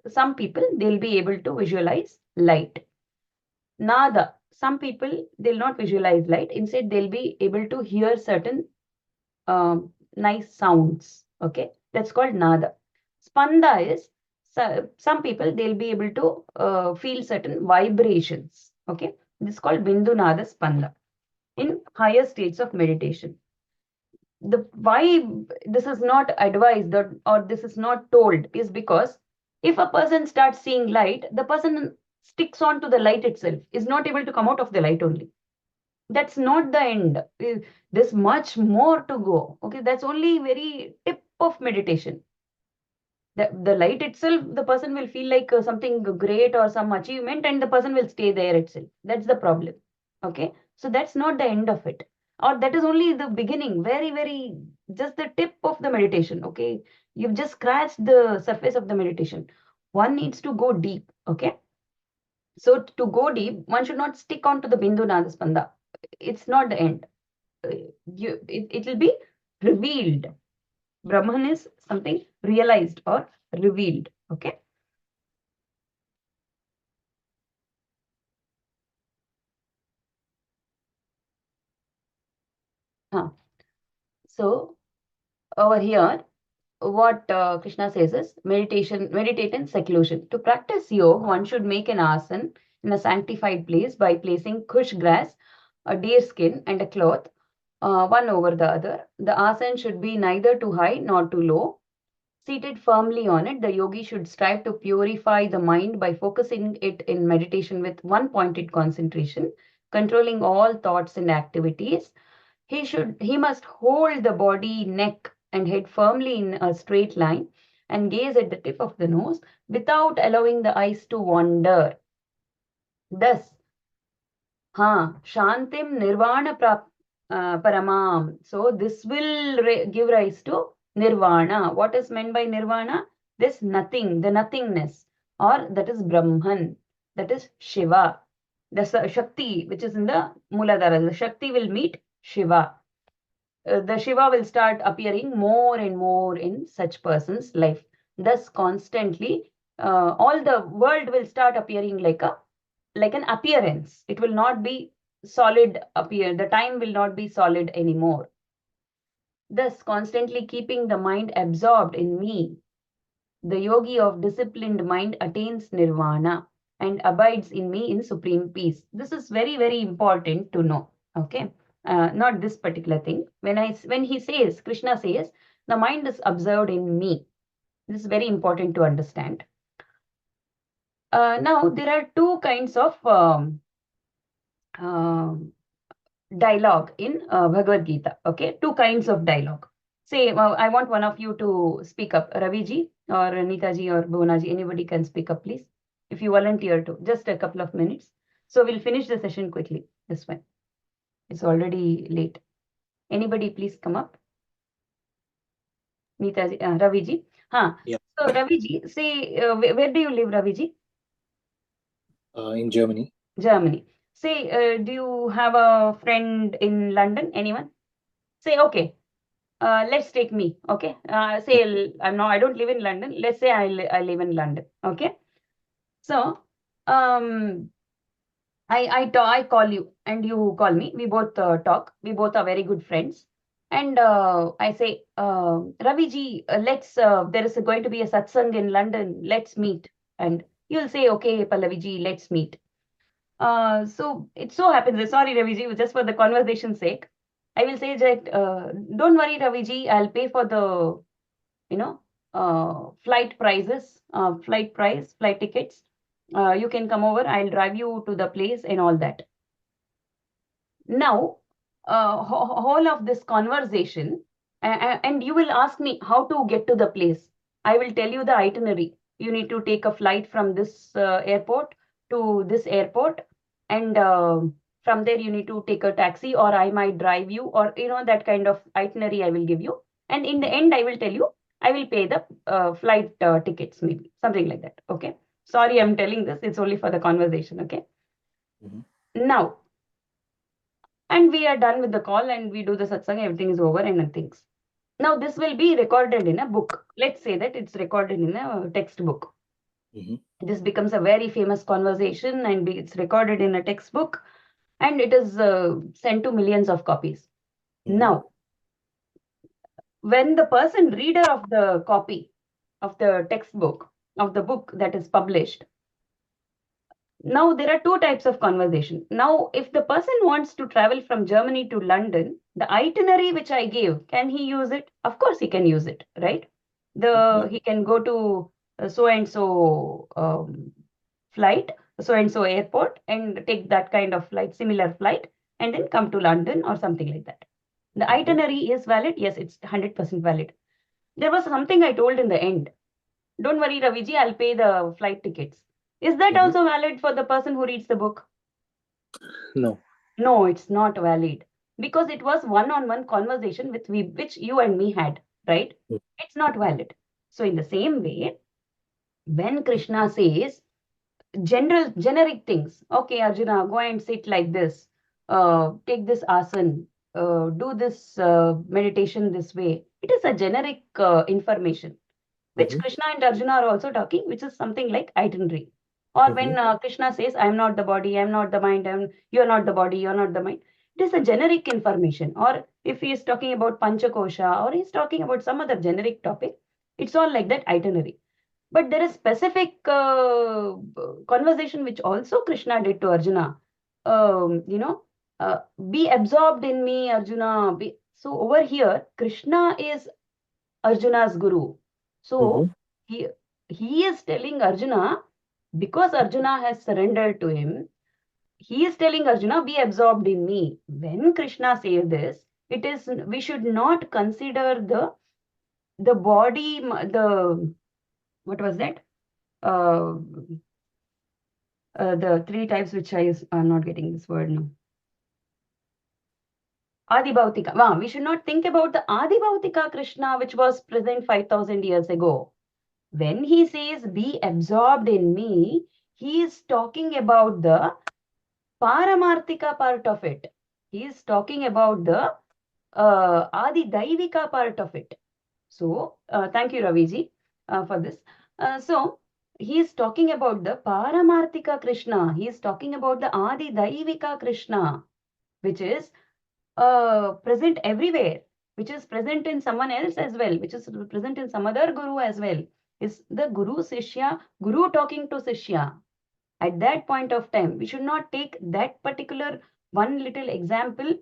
Some people, they'll be able to visualize light. Nada, some people, they'll not visualize light. Instead, they'll be able to hear certain nice sounds. Okay, that's called Nada. Spanda is, some people, they'll be able to feel certain vibrations. Okay, this is called Bindu Nada Spanda in higher states of meditation. Why this is not advised or this is not told is because if a person starts seeing light, the person sticks on to the light itself, is not able to come out of the light only. That's not the end. There's much more to go. Okay, that's only very tip of meditation. The light itself, the person will feel like something great or some achievement, and the person will stay there itself. That's the problem. Okay, so that's not the end of it, or that is only the beginning, very, very, just the tip of the meditation. Okay, you've just scratched the surface of the meditation. One needs to go deep. Okay, so to go deep, one should not stick on to the bindu nadaspanda. It's not the end. It will be revealed. Brahman is something realized or revealed. Okay. So over here, what Krishna says is meditate in seclusion. To practice yoga, one should make an asana in a sanctified place by placing kush grass, a deer skin, and a cloth, one over the other. The asana should be neither too high nor too low. Seated firmly on it, the yogi should strive to purify the mind by focusing it in meditation with one pointed concentration, controlling all thoughts and activities. He must hold the body, neck, and head firmly in a straight line and gaze at the tip of the nose without allowing the eyes to wander. Thus, Shantim Nirvana Paramam. So this will give rise to Nirvana. What is meant by Nirvana? This nothing, the nothingness, or that is Brahman, that is Shiva. The Shakti, which is in the Muladhara, the Shakti will meet Shiva. The Shiva will start appearing more and more in such person's life. Thus, constantly, all the world will start appearing like an appearance. It will not be solid appear. The time will not be solid anymore. Thus, constantly keeping the mind absorbed in me, the yogi of disciplined mind attains nirvana and abides in me in supreme peace. This is very, very important to know. Okay. Not this particular thing. When he says, Krishna says, the mind is observed in me. This is very important to understand. Now, there are two kinds of dialogue in Bhagavad Gita. Okay, two kinds of dialogue. Say, I want one of you to speak up. Raviji or Neetaji or Bhunaji, anybody can speak up, please. If you volunteer to, just a couple of minutes. So we'll finish the session quickly. This one. It's already late. Anybody please come up? Neetaji, Raviji. Yeah. So Raviji, say, where do you live, Raviji? In Germany. Germany. Say, do you have a friend in London? Anyone? Say, okay. Let's take me. Okay. Say I don't live in London. Let's say I live in London. Okay. So, I call you and you call me. We both talk. We both are very good friends. And I say, Raviji, there is going to be a satsang in London. Let's meet. And you'll say, okay, Pallaviji, let's meet. So it so happens, sorry, Raviji, just for the conversation's sake, I will say that, don't worry, Raviji, I'll pay for the, flight prices, flight tickets. You can come over, I'll drive you to the place and all that. Now, whole of this conversation, and you will ask me how to get to the place. I will tell you the itinerary. You need to take a flight from this airport to this airport, and from there you need to take a taxi, or I might drive you, or that kind of itinerary I will give you. And in the end, I will tell you, I will pay the flight tickets, maybe something like that. Okay. Sorry, I'm telling this. It's only for the conversation. Okay. Now, and we are done with the call and we do the satsang, everything is over and things. Now, this will be recorded in a book. Let's say that it's recorded in a textbook. This becomes a very famous conversation and it's recorded in a textbook and it is sent to millions of copies. Now, when the person reader of the copy of the textbook, of the book that is published, now there are two types of conversation. Now, if the person wants to travel from Germany to London, the itinerary which I gave, can he use it? Of course he can use it, right? He can go to so and so flight so and so airport and take that kind of flight, similar flight, and then come to London or something like that. The itinerary is valid. Yes, it's 100% valid. There was something I told in the end. Don't worry, Raviji, I'll pay the flight tickets. Is that also valid for the person who reads the book? No. No, it's not valid, because it was one-on-one conversation which you and me had, right? It's not valid. So in the same way, when Krishna says generic things, okay, Arjuna, go and sit like this, take this asana, do this meditation this way. It is a generic information, which Krishna and Arjuna are also talking, which is something like itinerary. Or when Krishna says, I am not the body, I am not the mind, you are not the body, you are not the mind. It is a generic information. Or if he is talking about Panchakosha, or he is talking about some other generic topic, it's all like that itinerary. But there is specific conversation which also Krishna did to Arjuna. Be absorbed in me, Arjuna. So over here, Krishna is Arjuna's guru. So he is telling Arjuna, because Arjuna has surrendered to him, he is telling Arjuna, be absorbed in me. When Krishna says this, it is, we should not consider the body, what was that? The three types which I'm not getting this word now. Adibhautika. We should not think about the Adibhautika Krishna which was present 5,000 years ago. When he says, be absorbed in me, he is talking about the Paramarthika part of it. He is talking about the Adi Daivika part of it. So, thank you, Raviji, for this. So, he is talking about the Paramarthika Krishna. He is talking about the Adi Daivika Krishna, which is present everywhere, which is present in someone else as well, which is present in some other guru as well. Is the Guru Sishya, Guru talking to Sishya. At that point of time, we should not take that particular one little example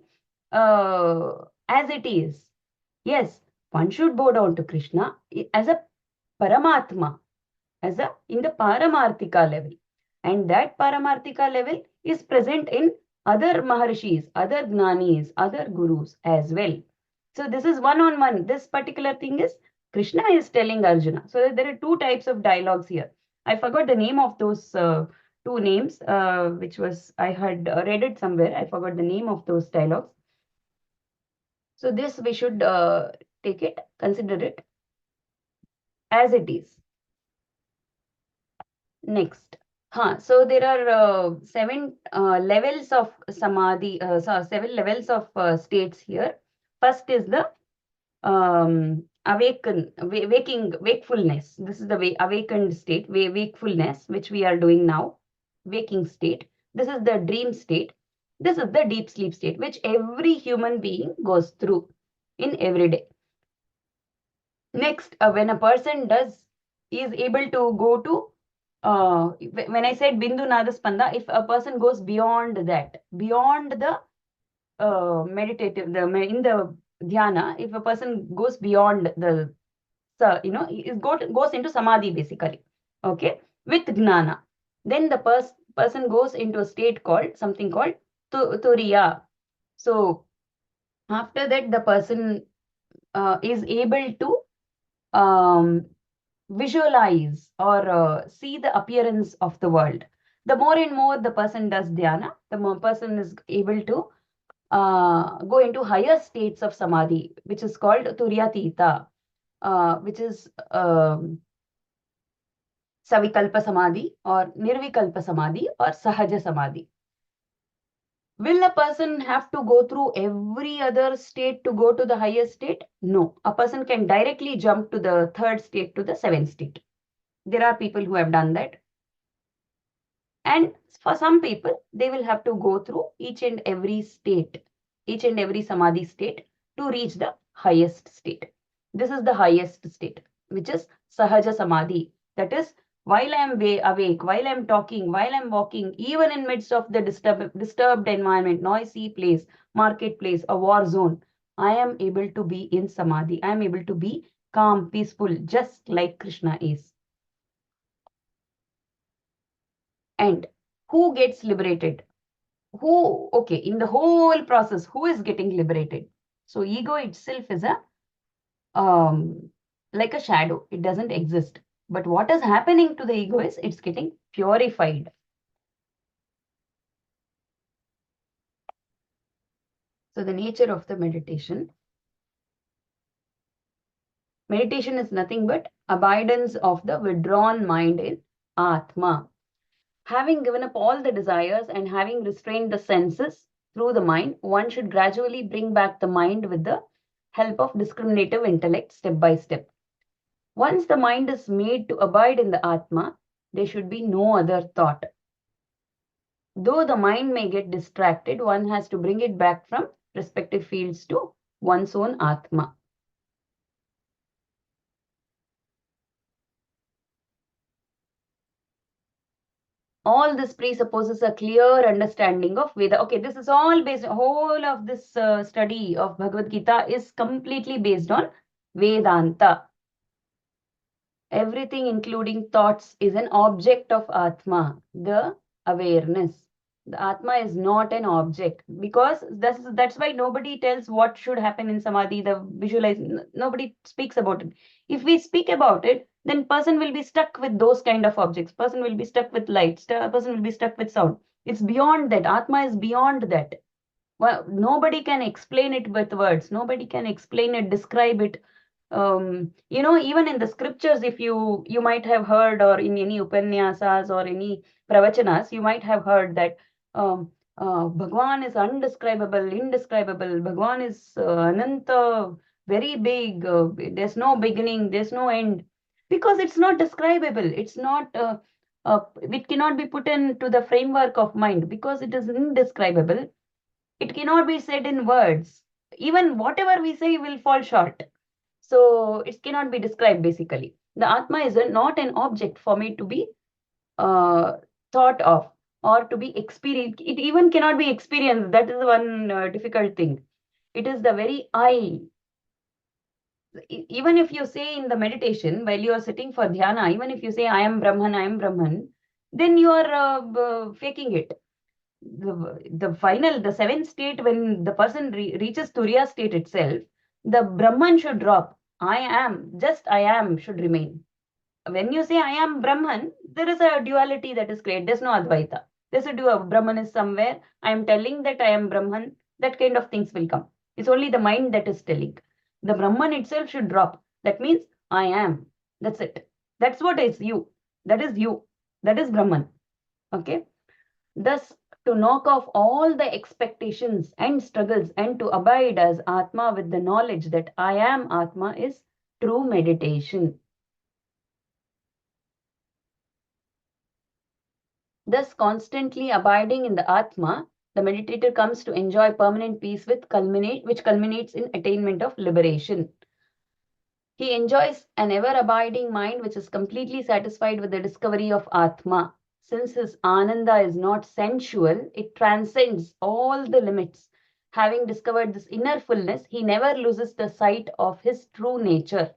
as it is. Yes, one should bow down to Krishna as a Paramatma, in the Paramarthika level. And that Paramarthika level is present in other Maharshis, other Gnanis, other Gurus as well. So this is one-on-one. This particular thing is Krishna is telling Arjuna. So there are two types of dialogues here. I forgot the name of those two names, which was, I had read it somewhere. I forgot the name of those dialogues. So this we should take it, consider it as it is. Next. So there are seven levels of samadhi, seven levels of states here. First is the wakefulness. This is the awakened state, wakefulness, which we are doing now, waking state. This is the dream state. This is the deep sleep state, which every human being goes through in every day. Next, when a person is able to go to, when I said Bindu Nadaspanda, if a person goes beyond that, beyond the meditative, in the dhyana, if a person goes beyond the, goes into samadhi basically, okay, with gnana, then the person goes into a state called, something called turiya. So after that, the person is able to visualize or see the appearance of the world. The more and more the person does dhyana, the more person is able to go into higher states of samadhi, which is called turyatita, which is savikalpa samadhi or nirvikalpa samadhi or sahaja samadhi. Will a person have to go through every other state to go to the highest state? No. A person can directly jump to the third state, to the seventh state. There are people who have done that. And for some people, they will have to go through each and every state, each and every samadhi state to reach the highest state. This is the highest state, which is sahaja samadhi. That is, while I am awake, while I am talking, while I am walking, even in midst of the disturbed environment, noisy place, marketplace, a war zone, I am able to be in samadhi. I am able to be calm, peaceful, just like Krishna is. And Who gets liberated? Who, okay, in the whole process, who is getting liberated? So ego itself is a like a shadow. It doesn't exist. But what is happening to the ego is it's getting purified. So the nature of the meditation. Meditation is nothing but abidance of the withdrawn mind in Atma. Having given up all the desires and having restrained the senses through the mind, one should gradually bring back the mind with the help of discriminative intellect step by step. Once the mind is made to abide in the Atma, there should be no other thought. Though the mind may get distracted, one has to bring it back from respective fields to one's own Atma. All this presupposes a clear understanding of Veda. Okay, this is all based, whole of this study of Bhagavad Gita is completely based on Vedanta. Everything, including thoughts, is an object of Atma, the awareness. The Atma is not an object, because that's why nobody tells what should happen in Samadhi, the visualize, nobody speaks about it. If we speak about it, then person will be stuck with those kind of objects. Person will be stuck with light. Person will be stuck with sound. It's beyond that. Atma is beyond that. Well, nobody can explain it with words. Nobody can explain it, describe it. Even in the scriptures, if you might have heard, or in any upanyasas or any pravachanas, you might have heard that Bhagwan is undescribable, indescribable. Bhagwan is Ananta, very big. There's no beginning, there's no end, because it's not describable. It's not. It cannot be put into the framework of mind because it is indescribable. It cannot be said in words. Even whatever we say will fall short. So it cannot be described basically. The Atma is not an object for me to be thought of or to be experienced. It even cannot be experienced. That is one difficult thing. It is the very I. Even if you say in the meditation, while you are sitting for dhyana, even if you say, I am Brahman, then you are faking it. The final, the seventh state, when the person reaches Turiya state itself, the Brahman should drop. I am should remain. When you say I am Brahman, there is a duality that is created. There's no Advaita. There's a Brahman is somewhere. I am telling that I am Brahman. That kind of things will come. It's only the mind that is telling. The Brahman itself should drop. That means I am. That's it. That's what is you. That is you. That is Brahman. Okay. Thus, to knock off all the expectations and struggles and to abide as Atma with the knowledge that I am Atma is true meditation. Thus, constantly abiding in the Atma, the meditator comes to enjoy permanent peace which culminates in attainment of liberation. He enjoys an ever-abiding mind which is completely satisfied with the discovery of Atma. Since his Ananda is not sensual, it transcends all the limits. Having discovered this inner fullness, he never loses the sight of his true nature.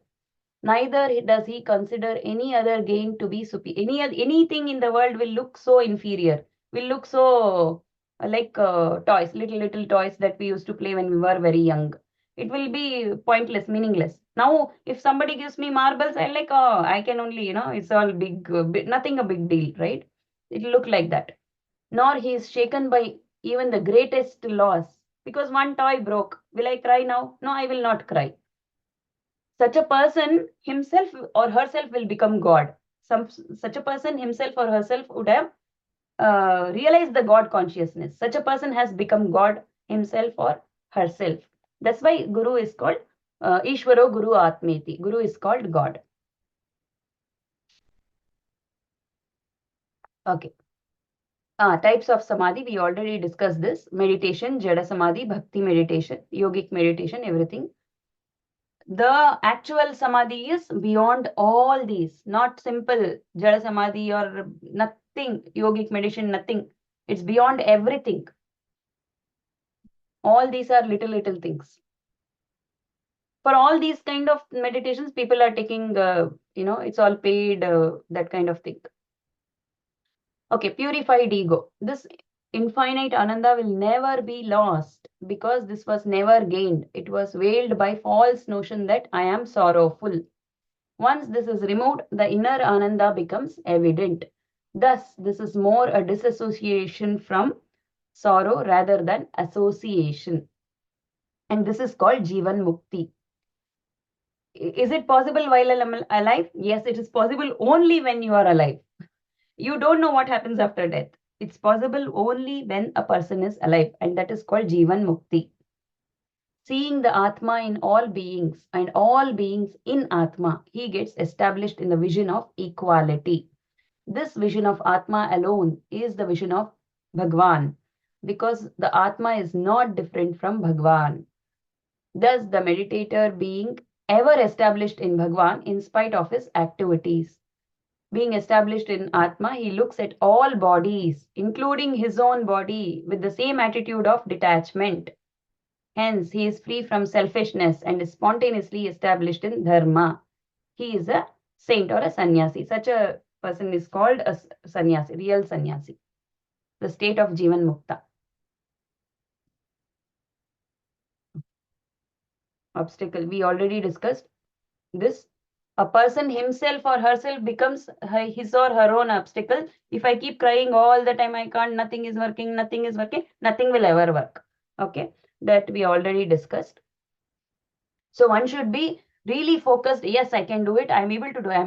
Neither does he consider any other gain to be superior. Anything in the world will look so inferior, will look so like toys, little toys that we used to play when we were very young. It will be pointless, meaningless. Now, if somebody gives me marbles, I'm like, oh, I can only, it's all big, nothing a big deal, right? It'll look like that. Nor he is shaken by even the greatest loss. Because one toy broke. Will I cry now? No, I will not cry. Such a person himself or herself will become God. Such a person himself or herself would have realized the God consciousness. Such a person has become God himself or herself. That's why Guru is called Ishvaro Guru Atmeti. Guru is called God. Okay. Types of samadhi, we already discussed this. Meditation, Jada Samadhi, Bhakti meditation, Yogic meditation, everything. The actual samadhi is beyond all these, not simple Jada Samadhi or nothing, yogic meditation, nothing. It's beyond everything. All these are little things. For all these kind of meditations, people are taking, it's all paid, that kind of thing. Okay, purified ego. This infinite Ananda will never be lost because this was never gained. It was veiled by false notion that I am sorrowful. Once this is removed, the inner Ananda becomes evident. Thus, this is more a disassociation from sorrow rather than association. And this is called Jivan Mukti. Is it possible while I'm alive? Yes, it is possible only when you are alive. You don't know what happens after death. It's possible only when a person is alive, and that is called Jivan Mukti. Seeing the Atma in all beings and all beings in Atma, he gets established in the vision of equality. This vision of Atma alone is the vision of Bhagwan, because the Atma is not different from Bhagwan. Thus, the meditator being ever established in Bhagwan in spite of his activities. Being established in Atma, he looks at all bodies, including his own body, with the same attitude of detachment. Hence, he is free from selfishness and is spontaneously established in Dharma. He is a saint or a sannyasi. Such a person is called a sannyasi, real sannyasi. The state of Jivan Mukta. Obstacle. We already discussed this. A person himself or herself becomes his or her own obstacle. If I keep crying all the time, I can't, nothing is working, nothing will ever work. Okay, that we already discussed. So one should be really focused. Yes, I can do it. I'm able to do it.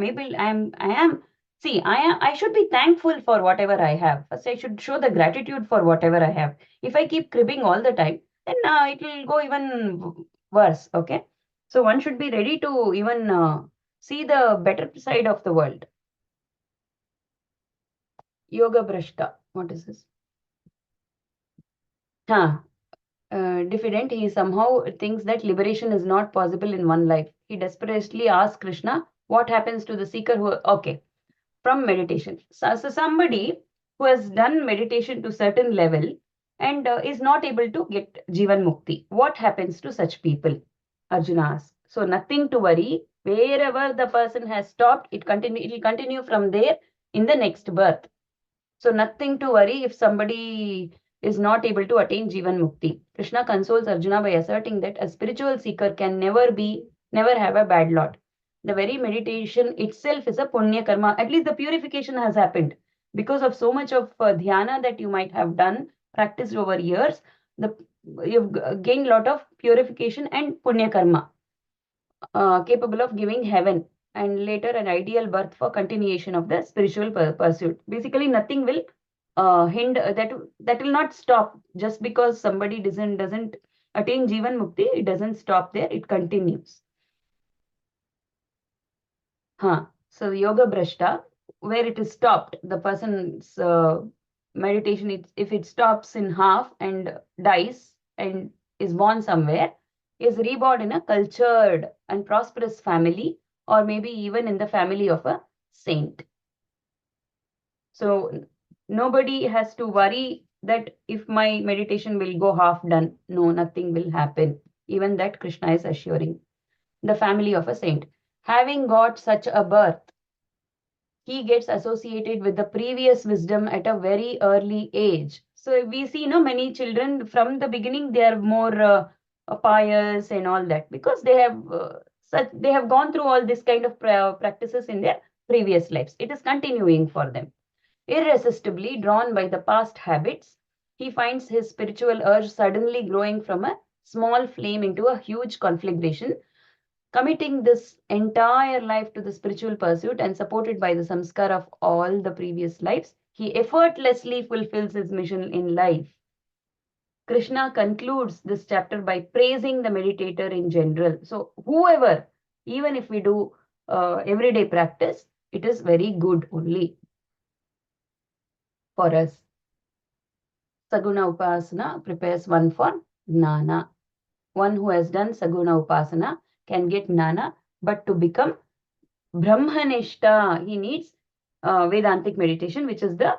I should be thankful for whatever I have. First, I should show the gratitude for whatever I have. If I keep cribbing all the time, then it will go even worse. Okay. So one should be ready to even see the better side of the world. Yoga Brashta. What is this? Diffident, he somehow thinks that liberation is not possible in one life. He desperately asks Krishna, what happens to the seeker who, okay, from meditation. So somebody who has done meditation to certain level and is not able to get Jivan Mukti. What happens to such people? Arjuna asks. So nothing to worry. Wherever the person has stopped, it will continue from there in the next birth. So nothing to worry if somebody is not able to attain Jivan Mukti. Krishna consoles Arjuna by asserting that a spiritual seeker can never have a bad lot. The very meditation itself is a punya karma. At least the purification has happened. Because of so much of dhyana that you might have done, practiced over years, you've gained a lot of purification and punya karma, capable of giving heaven and later an ideal birth for continuation of the spiritual pursuit. Basically, nothing will hinder that will not stop just because somebody doesn't attain Jivan Mukti. It doesn't stop there, it continues. So the Yoga Brashta, where it is stopped, the person's meditation, if it stops in half and dies and is born somewhere, is reborn in a cultured and prosperous family, or maybe even in the family of a saint. So nobody has to worry that if my meditation will go half done. No, nothing will happen. Even that Krishna is assuring. The family of a saint. Having got such a birth, he gets associated with the previous wisdom at a very early age. So we see, many children from the beginning, they are more pious and all that because they have gone through all this kind of practices in their previous lives. It is continuing for them. Irresistibly drawn by the past habits, he finds his spiritual urge suddenly growing from a small flame into a huge conflagration. Committing this entire life to the spiritual pursuit and supported by the samskar of all the previous lives, he effortlessly fulfills his mission in life. Krishna concludes this chapter by praising the meditator in general. So whoever, even if we do everyday practice, it is very good only for us. Saguna Upasana prepares one for Gnana. One who has done Saguna Upasana can get Gnana, but to become Brahmanishta, he needs Vedantic meditation, which is the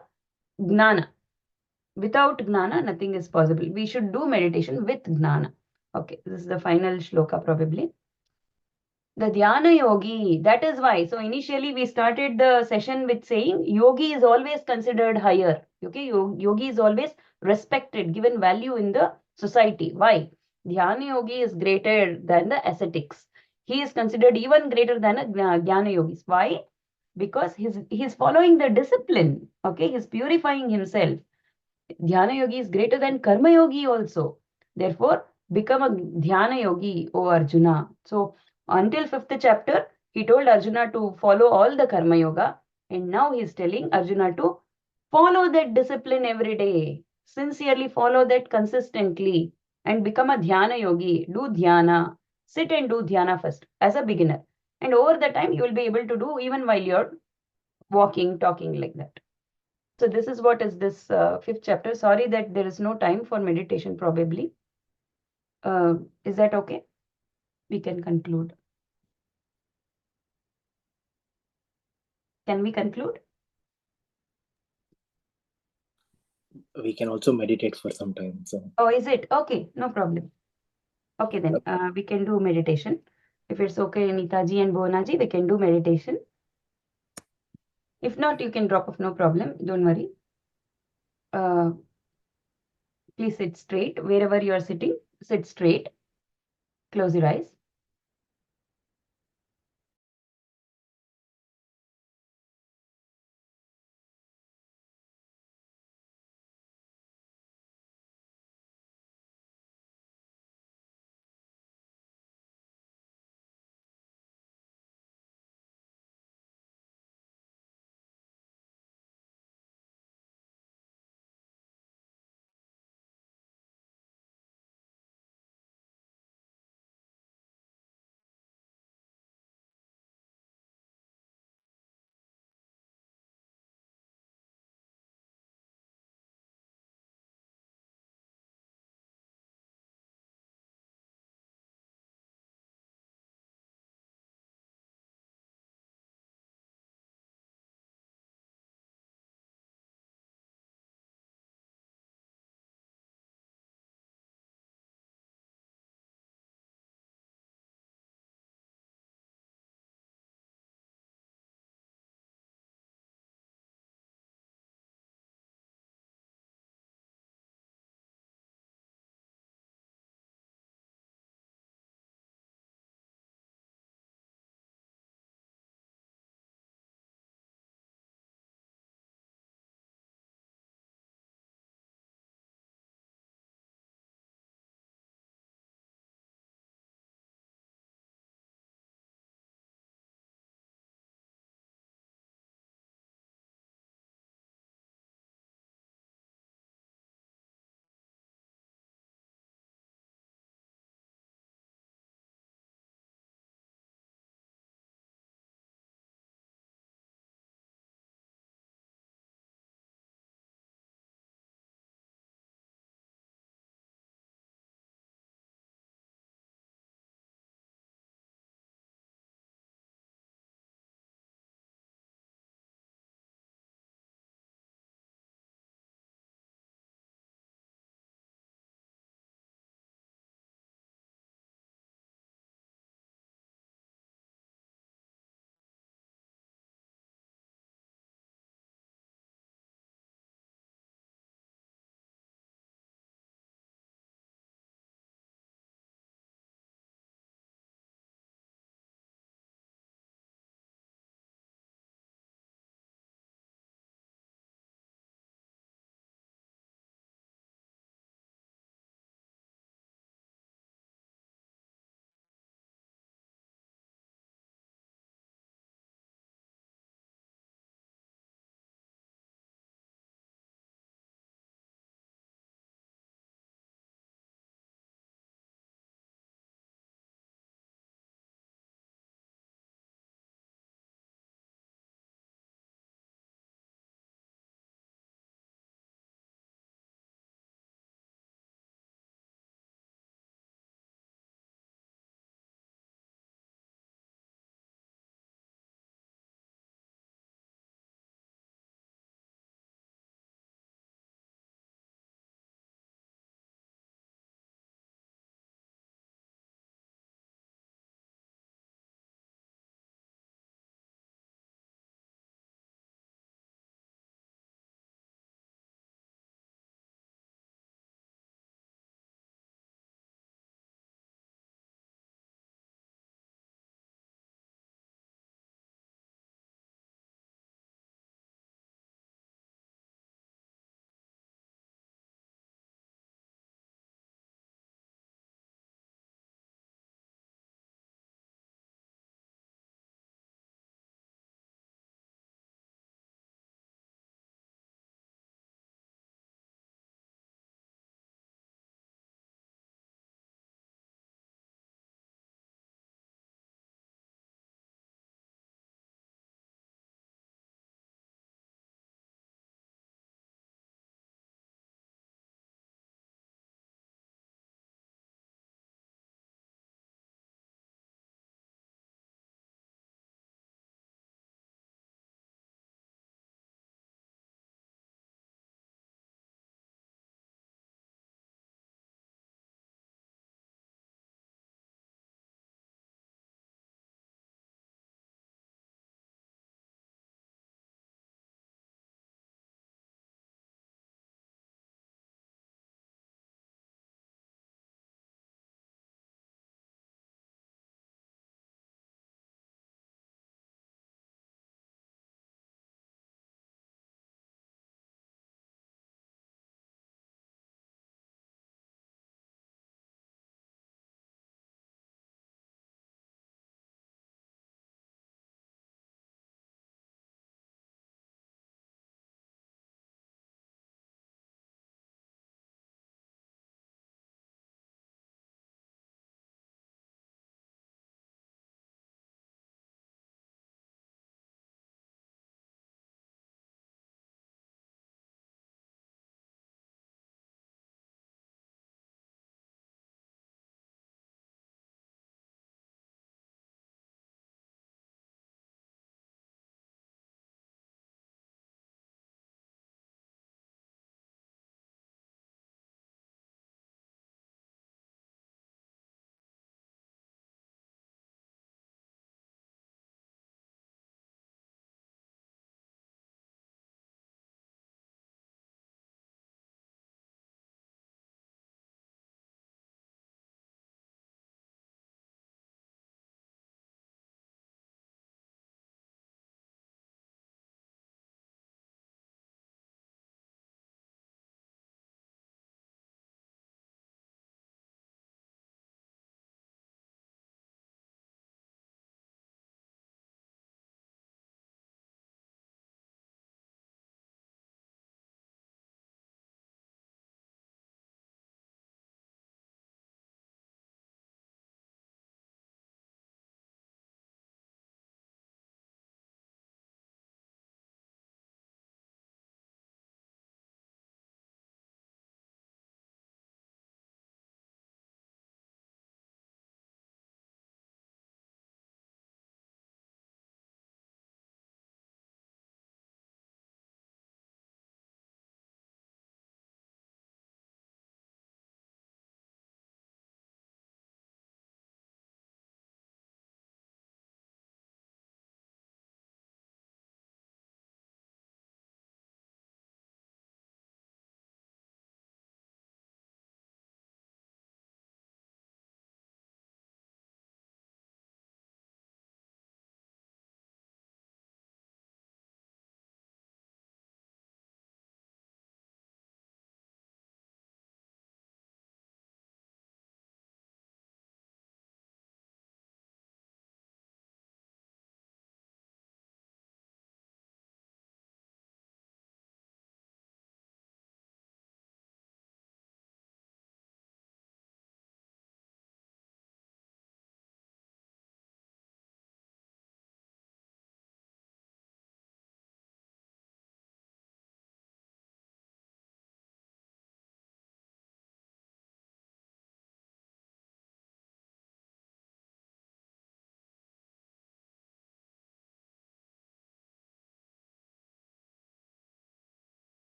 Gnana. Without Gnana, nothing is possible. We should do meditation with Gnana. Okay, this is the final shloka probably. The Dhyana yogi, that is why. So initially we started the session with saying yogi is always considered higher. Okay, yogi is always respected, given value in the society. Why? Dhyana yogi is greater than the ascetics. He is considered even greater than a Jnana yogis. Why? Because he's following the discipline. Okay, he's purifying himself. Dhyana yogi is greater than karma yogi also. Therefore, become a dhyana yogi, O Arjuna. So, until fifth chapter, he told Arjuna to follow all the karma yoga, and now he is telling Arjuna to follow that discipline every day. Sincerely follow that consistently and become a dhyana yogi. Do dhyana. Sit and do dhyana first as a beginner. And over the time, you will be able to do even while you're walking, talking like that. So this is what is this fifth chapter. Sorry that there is no time for meditation probably. Is that okay? We can conclude. Can we conclude? We can also meditate for some time. So Oh, is it? Okay, no problem. Okay, then we can do meditation. If it's okay, Nitaji and Bhuwanaji, we can do meditation. If not, you can drop off, no problem. Don't worry. Please sit straight. Wherever you are sitting, sit straight. Close your eyes.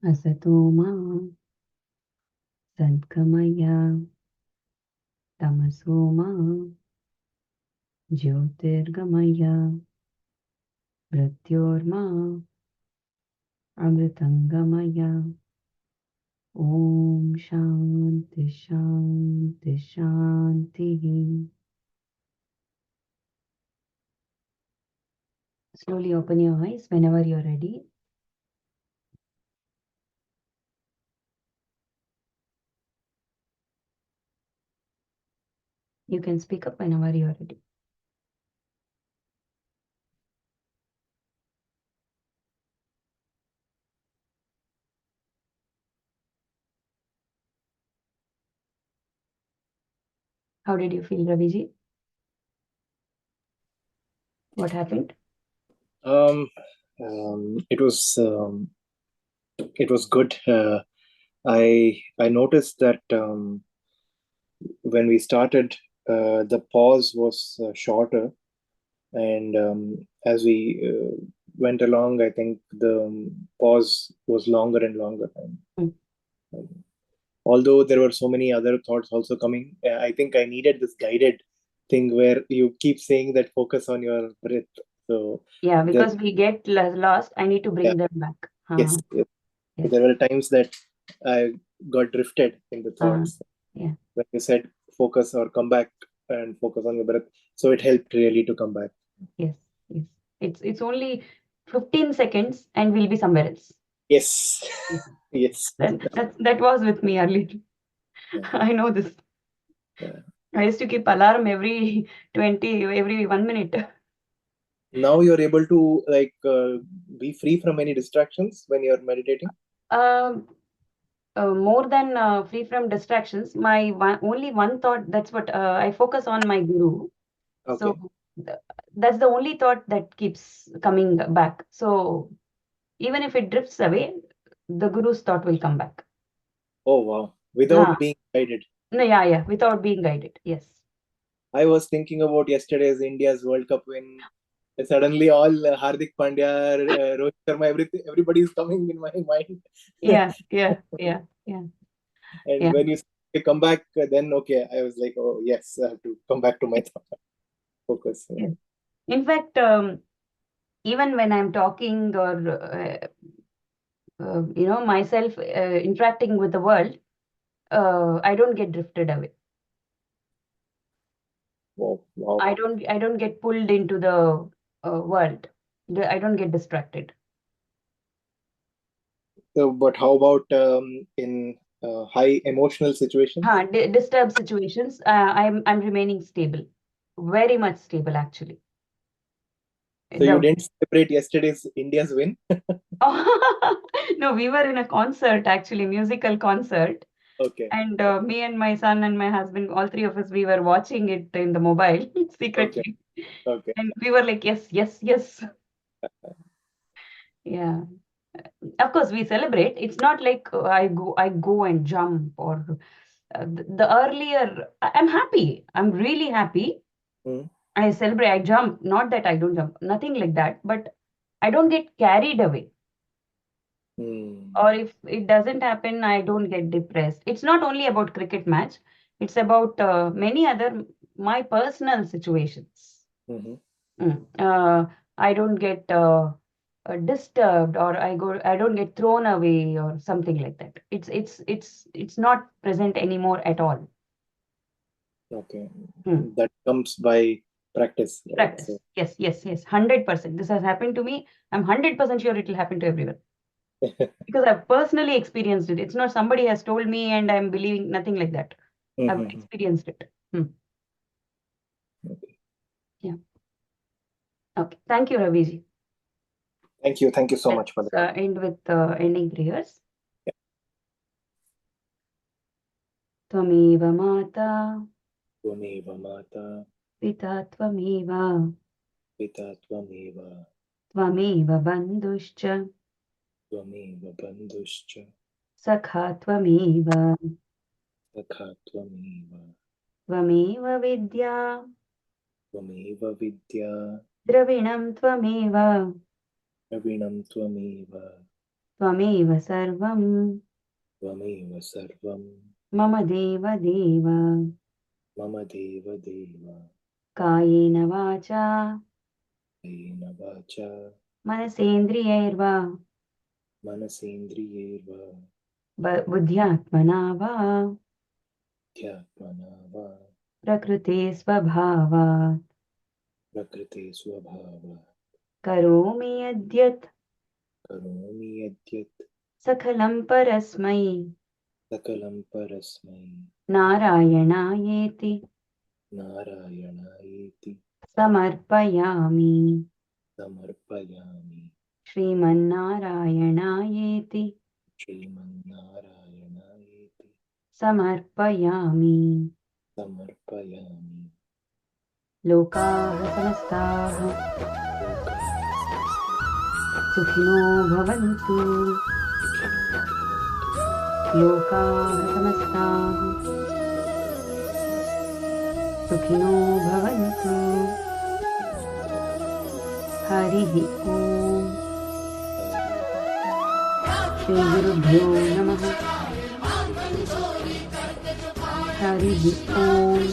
Asato ma sadgamaya tamaso ma jyotirgamaya mrityorma amritangamaya. Om Shanti Shanti Shanti. Slowly open your eyes whenever you're ready. You can speak up whenever you're ready. How did you feel, Raviji? What happened? It was good. I noticed that when we started, the pause was shorter, and as we went along, I think the pause was longer and longer. Mm. Although there were so many other thoughts also coming, I think I needed this guided thing where you keep saying that focus on your breath. So Yeah, there, because we get lost. I need to bring them back. yes, yes. Yes. There were times that I got drifted in the thoughts. Yeah. When you said focus or come back and focus on your breath, so it helped really to come back. Yes. Yes. It's only 15 seconds and we'll be somewhere else. Yes, Yes. yes. That was with me earlier. Yeah. I know this. Yeah. I used to keep alarm every 1 minute. Now you're able to be free from any distractions when you're meditating. Um, more than free from distractions, my only one thought, that's what I focus on my guru. Okay. So that's the only thought that keeps coming back. So even if it drifts away, the guru's thought will come back. Oh wow! Without being guided. No, yeah, without being guided. Yes. I was thinking about yesterday's India's World Cup win. Suddenly, all Hardik Pandya, Rohit Sharma, everybody is coming in my mind. Yeah. And Yeah. when you say come back, then okay, I was like, oh yes, I have to come back to my focus. Yeah. In fact, even when I'm talking or myself interacting with the world, I don't get drifted away. Wow. I don't get pulled into the world. I don't get distracted. But how about in high emotional situations? Disturbed situations, I'm remaining stable, very much stable actually. So you didn't celebrate yesterday's India's win? No, we were in a concert, actually, musical concert. Okay. And me and my son and my husband, all three of us, we were watching it in the mobile secretly. Okay. And we were like, yes. Yeah. Of course, we celebrate. It's not like I go and jump or the earlier. I'm happy. I'm really happy. Hmm. I celebrate. I jump. Not that I don't jump. Nothing like that. But I don't get carried away. Or if it doesn't happen, I don't get depressed. It's not only about cricket match. It's about many other my personal situations. I don't get disturbed, or I don't get thrown away or something like that. It's not present anymore at all. Okay. That comes by practice, right? Practice. So, Yes. 100%. This has happened to me. I'm 100% sure it will happen to everyone. Because I've personally experienced it. It's not somebody has told me and I'm believing, nothing like that. I've experienced it. Yeah. Okay. Thank you, Raviji. Thank you so much for that. Let's end with ending prayers. Tvameva mata, Tvameva mata, pita tvameva, pita tvameva, tvameva bandhuscha, tvameva bandhuscha, sakha tvameva, sakha tvameva, tvameva vidya, tvameva vidya, dravinam tvameva, dravinam tvameva, त्वमेव सर्वं त्वमेव सर्वं मम देव देव मम देव देव कायेन वाचा येन वाचा मनसेन्द्रियैर्वा मनसेन्द्रियैर्वा बुद्ध्यात्मना वा ध्यात्मना वा प्रकृते स्वभावात् प्रकृते स्वभावात् करोमि यद्यत् करोमि यद्यत् सकलं परस्मै सकलं परस्मै नारायणायेति नारायणायेति समर्पयामि समर्पयामि श्रीमन्नारायणायेति श्रीमन्नारायणायेति समर्पयामि समर्पयामि लोकाः समस्ताः लोकाः समस्ताः सुखिनो भवन्तु लोकाः समस्ताः सुखिनो भवन्तु हरिः ओम् श्रीगुरुभ्यो नमः हरिः ओम्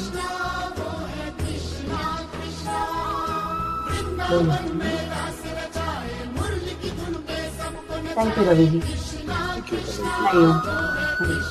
Thank you, Ravi. Thank you, Ravi. Hari Om. Hare.